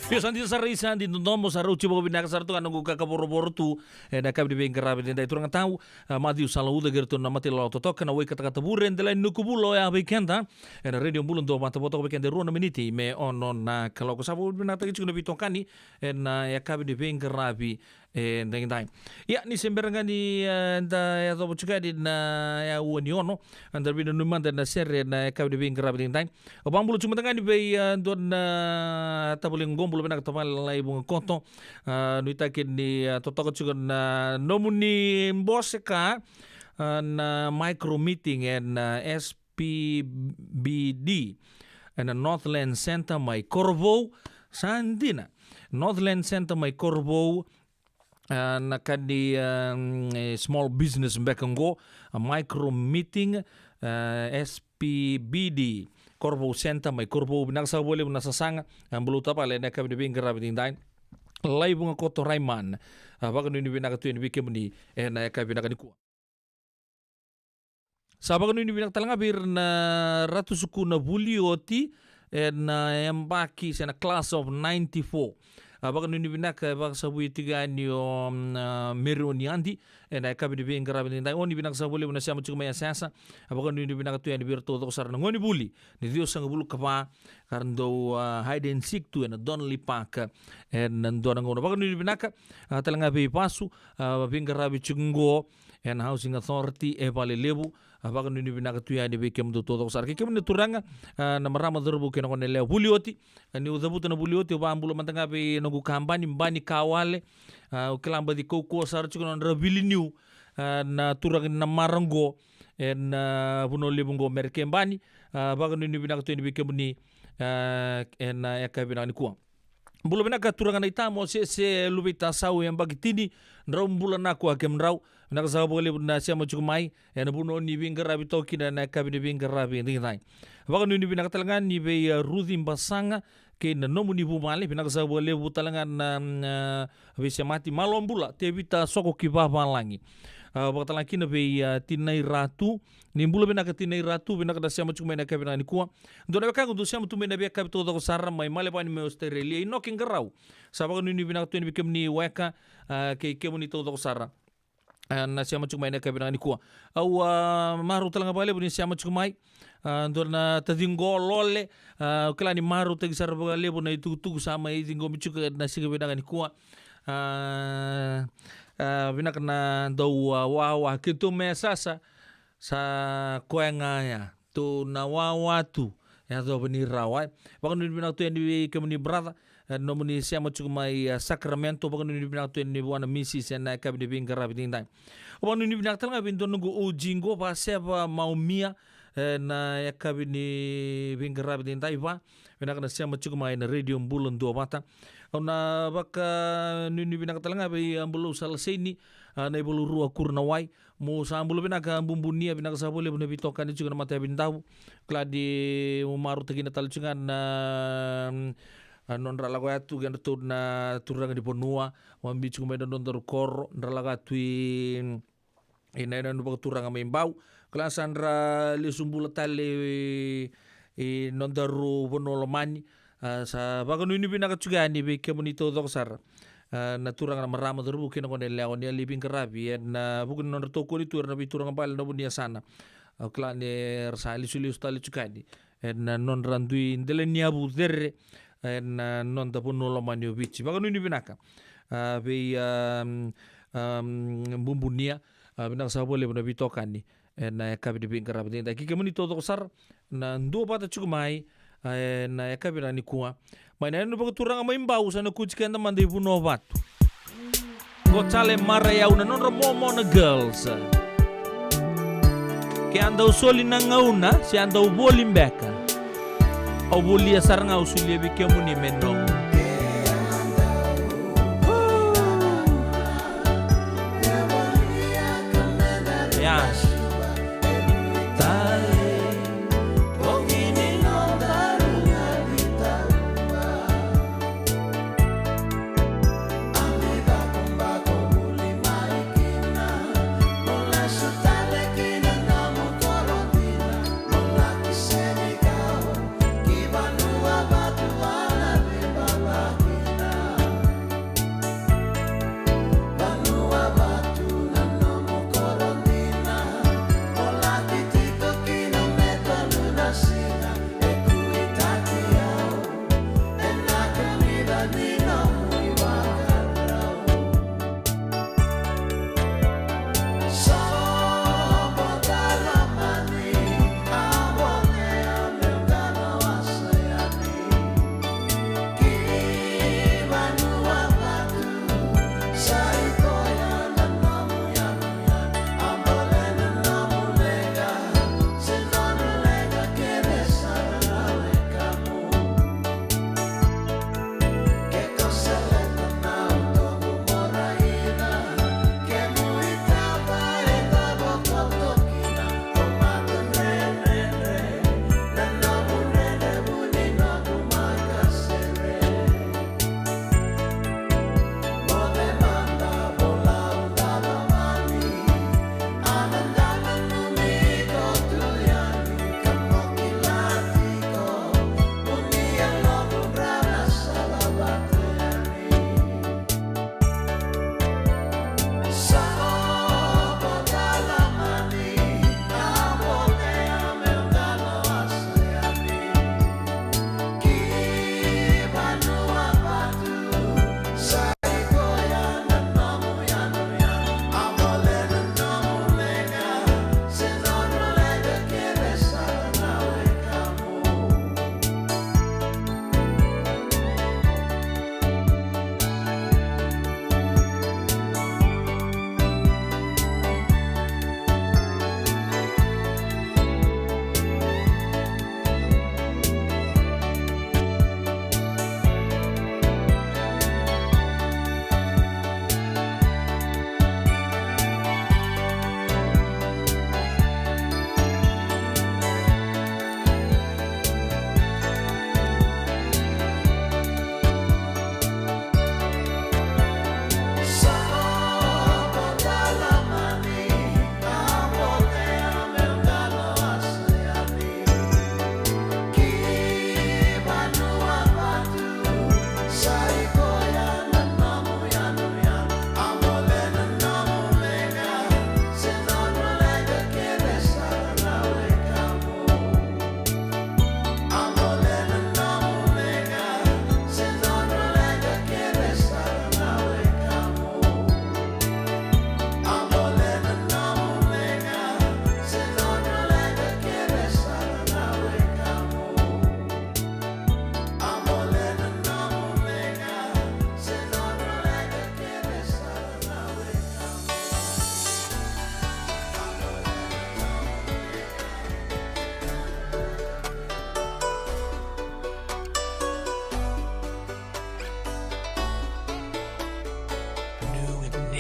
Yo santi sarisa di nomo saru chibo binaka sartu kan ngu kakaboro tu na kabi be ngarabe dai turang tau madiu saluda gertu na mati lo to kana we kata kata buren dela nukubulo ya bekenda na radio bulun do mata boto bekenda ruona miniti me onon na kalau ko sabu binata kichu na bitokani na ya kabi be ngarabe dai ya ni semberangan ni da ya do chuka di na ya woni ono andar bin numanda na serre na kabi be ngarabe dai obambulo cuma tangani be don tabuling gombolo benak topal lai bunga konto nuita kini totoko juga na nomuni mboseka na micro meeting and SPBD and Northland Center mai Corvo Sandina Northland Center mai Corvo na kadi small business Bekengo micro meeting SPBD Corvo Center mai Corvo binaksa boleh bunasasanga ang buluta pala na kami dibing karabiting dain lai bunga koto Raiman bagan ini binak tu ini bikin ni na kami binak ni kuat sabagan ini binak talang abir na ratu suku na bulioti na embaki sena class of 94 bagan ini binak bak sabu tiga ni meroni andi na kabi dibing karabiting dain oni binak sabu boleh bunasya macam maya sasa bagan ini binak tu ini bir to sar ngoni buli ni dio sang bulu kapa karendo hide and seek tu na Donnelly Park en dona ngono bagan ini binak talang abi pasu bing karabi chungo and housing authority vale lebu bagan ini binak tu ya di bekem to sar ke kemen turanga na marama derbu ke ngone le bulioti ni udabuta na bulioti ba ambulo mantanga be nogu kampani mbani kawale ukilamba di koko sar chuko na rabili new na turang na marango en buno lebungo merke mbani bagan ini binak tu ni bekem ni en yakabina ni kuang bulo benaka turanga na itamo se lubita sau yang bagi tini ndrau bulan aku hakem ndrau nak sa boleh na siya mo chumai en buno ni bingar abi toki na kabi bingar abi ngai bagan ni binak talangan ni be Ruthim Basanga ke na nomu ni bumale binak sa boleh butalangan na bisa mati malom bula tebita soko kibaba langi bakal lagi nabe tinai ratu nimbula binak tinai ratu binak da siya mo chumai na kabi ni kuwa do na ka ndu siya mo tumai na be kabi to ko sarra mai male pa ni me Australia inoking garau sabagan ni binak tu ni bikem ni weka ke kemuni to ko sarra na siya macumay na kabinang ni kuwa au maru talang bale buni siya macumay ndor na tadingo lole kala ni maru tagi sarba lebo na itu sama idingo micuka na siya kabinang ni kuwa binak na daw wawa kito mesasa sa kuengaya tu na wawa tu ya do bani rawai bakon ni binak tu ni kemuni brother nomuni siya macumay Sacramento bakon ni binak tu ni buana misi siya na kabi ni bingara biting time bakon ni binak talanga bindo nungu ujingo pa seba maumia na kabi ni bingara biting time ba binak na siya macumay na radio bulan dua mata na baka ni binak talanga bi ambulu salsay ni na ibulu ruwa kurnawai mo sa ambulo binak bumbunia binak sa boleh bune bitokan ni juga na mata bintaw kladi umaru tagina talcungan na non ralago atu gan tu na turanga di ponua wambi cuma dan non kor ralaga tu ina non bak turanga membau klasan ra li sumbula tale non daru bonolo mani sa bagan ini binaka juga ni be kemunito doksar na turanga marama daru kina kon leon ya libing karabi na bukan non toko ni turna bi turanga bal no bunia sana klane rasali suli ustali juga ni non randui ndelenia bu derre na non da puno lo manio bici baga nuni binaka be bumbunia binak sa boleh buna bitokan ni na kabi di bingkar abin da kike muni todo sar na ndo bata chukumai na kabi na ni kuwa mai na no baga turanga mai mbau sana kuchika nda mande puno batu go chale mara ya una non momo na girls ke anda usoli na ngauna si anda uboli mbeka au bolia saranga usulia bikemu ni menong yes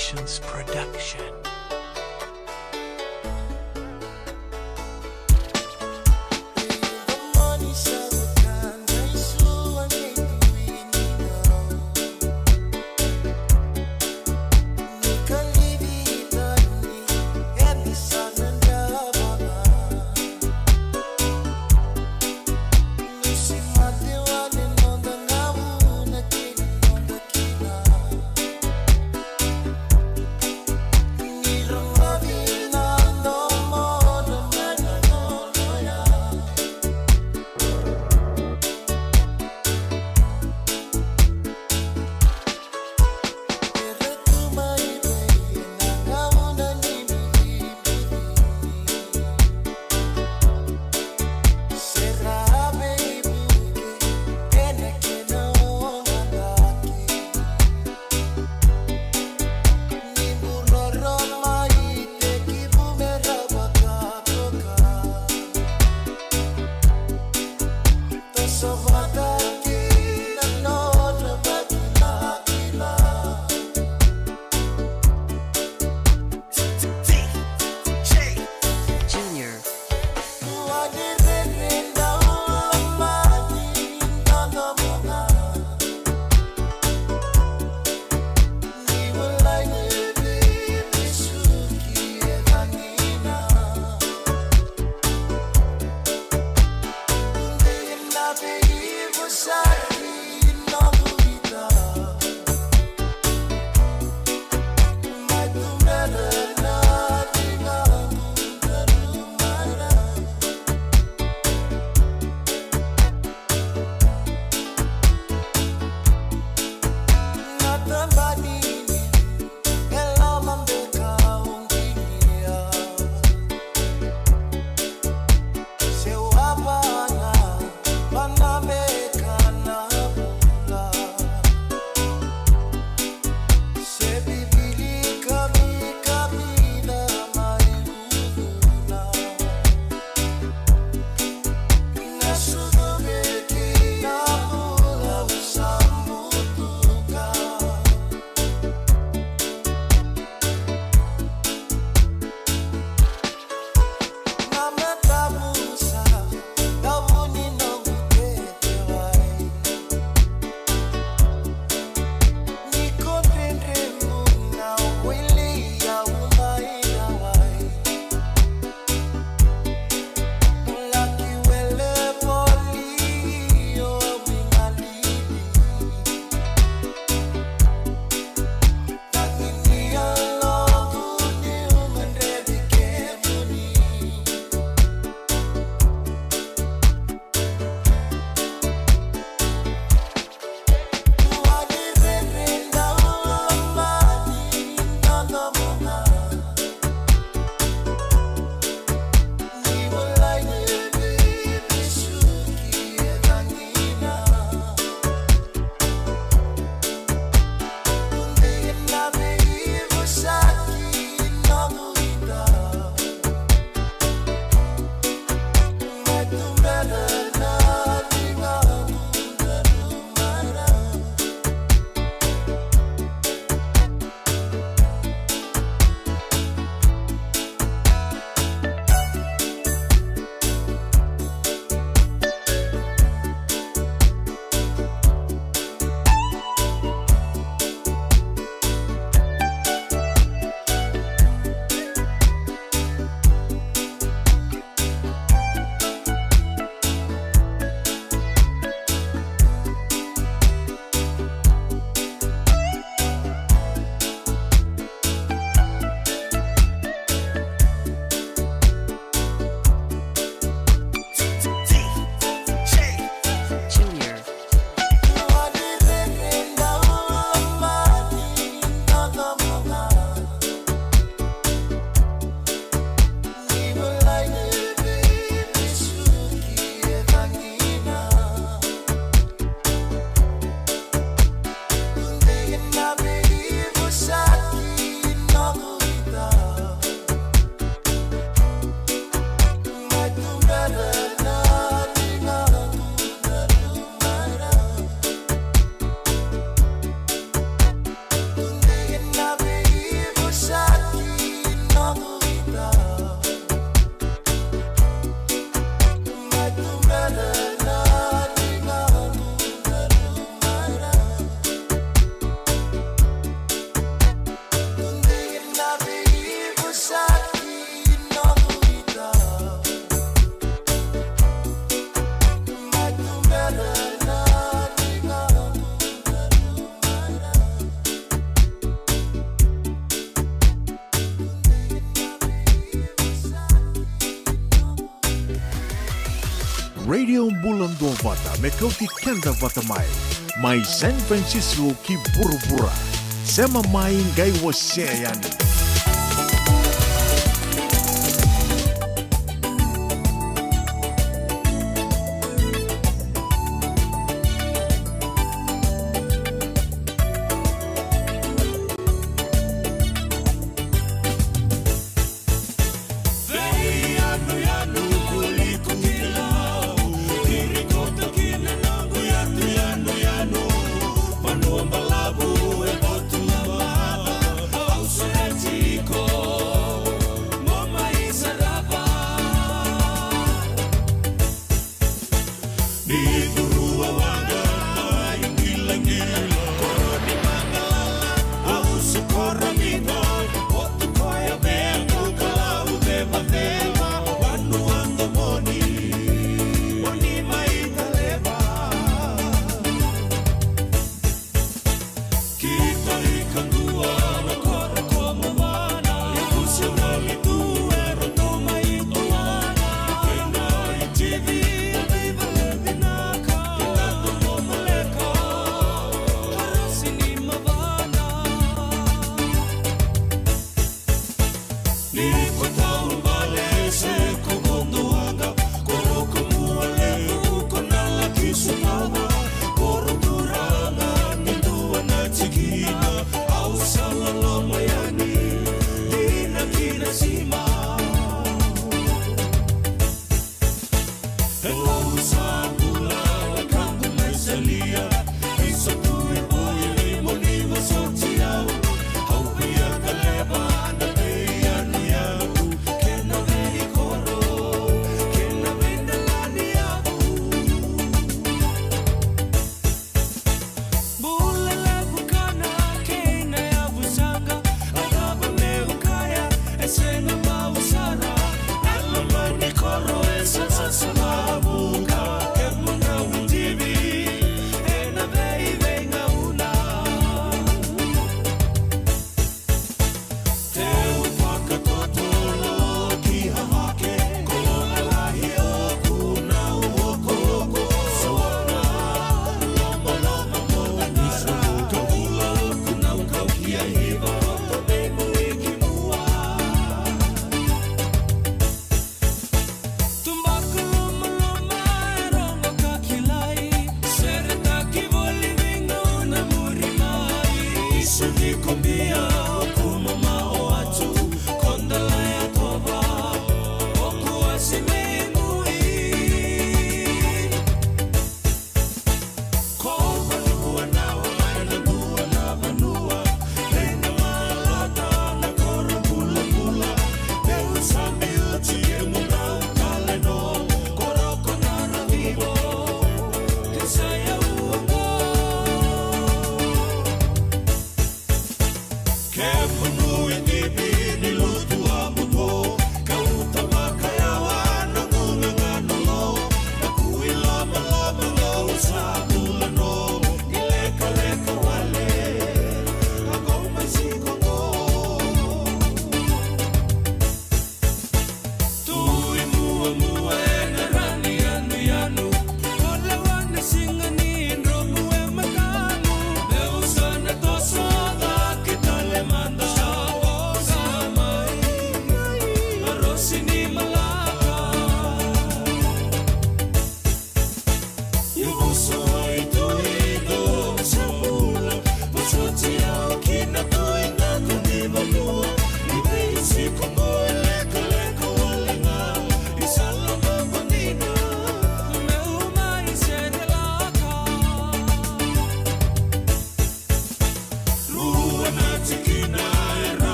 Creations production. Seu Havana, Panamericanana. bulan dua vata me kau ti kenda vata mai San Francisco ki buru-bura. Sema mai ngai wasea yani.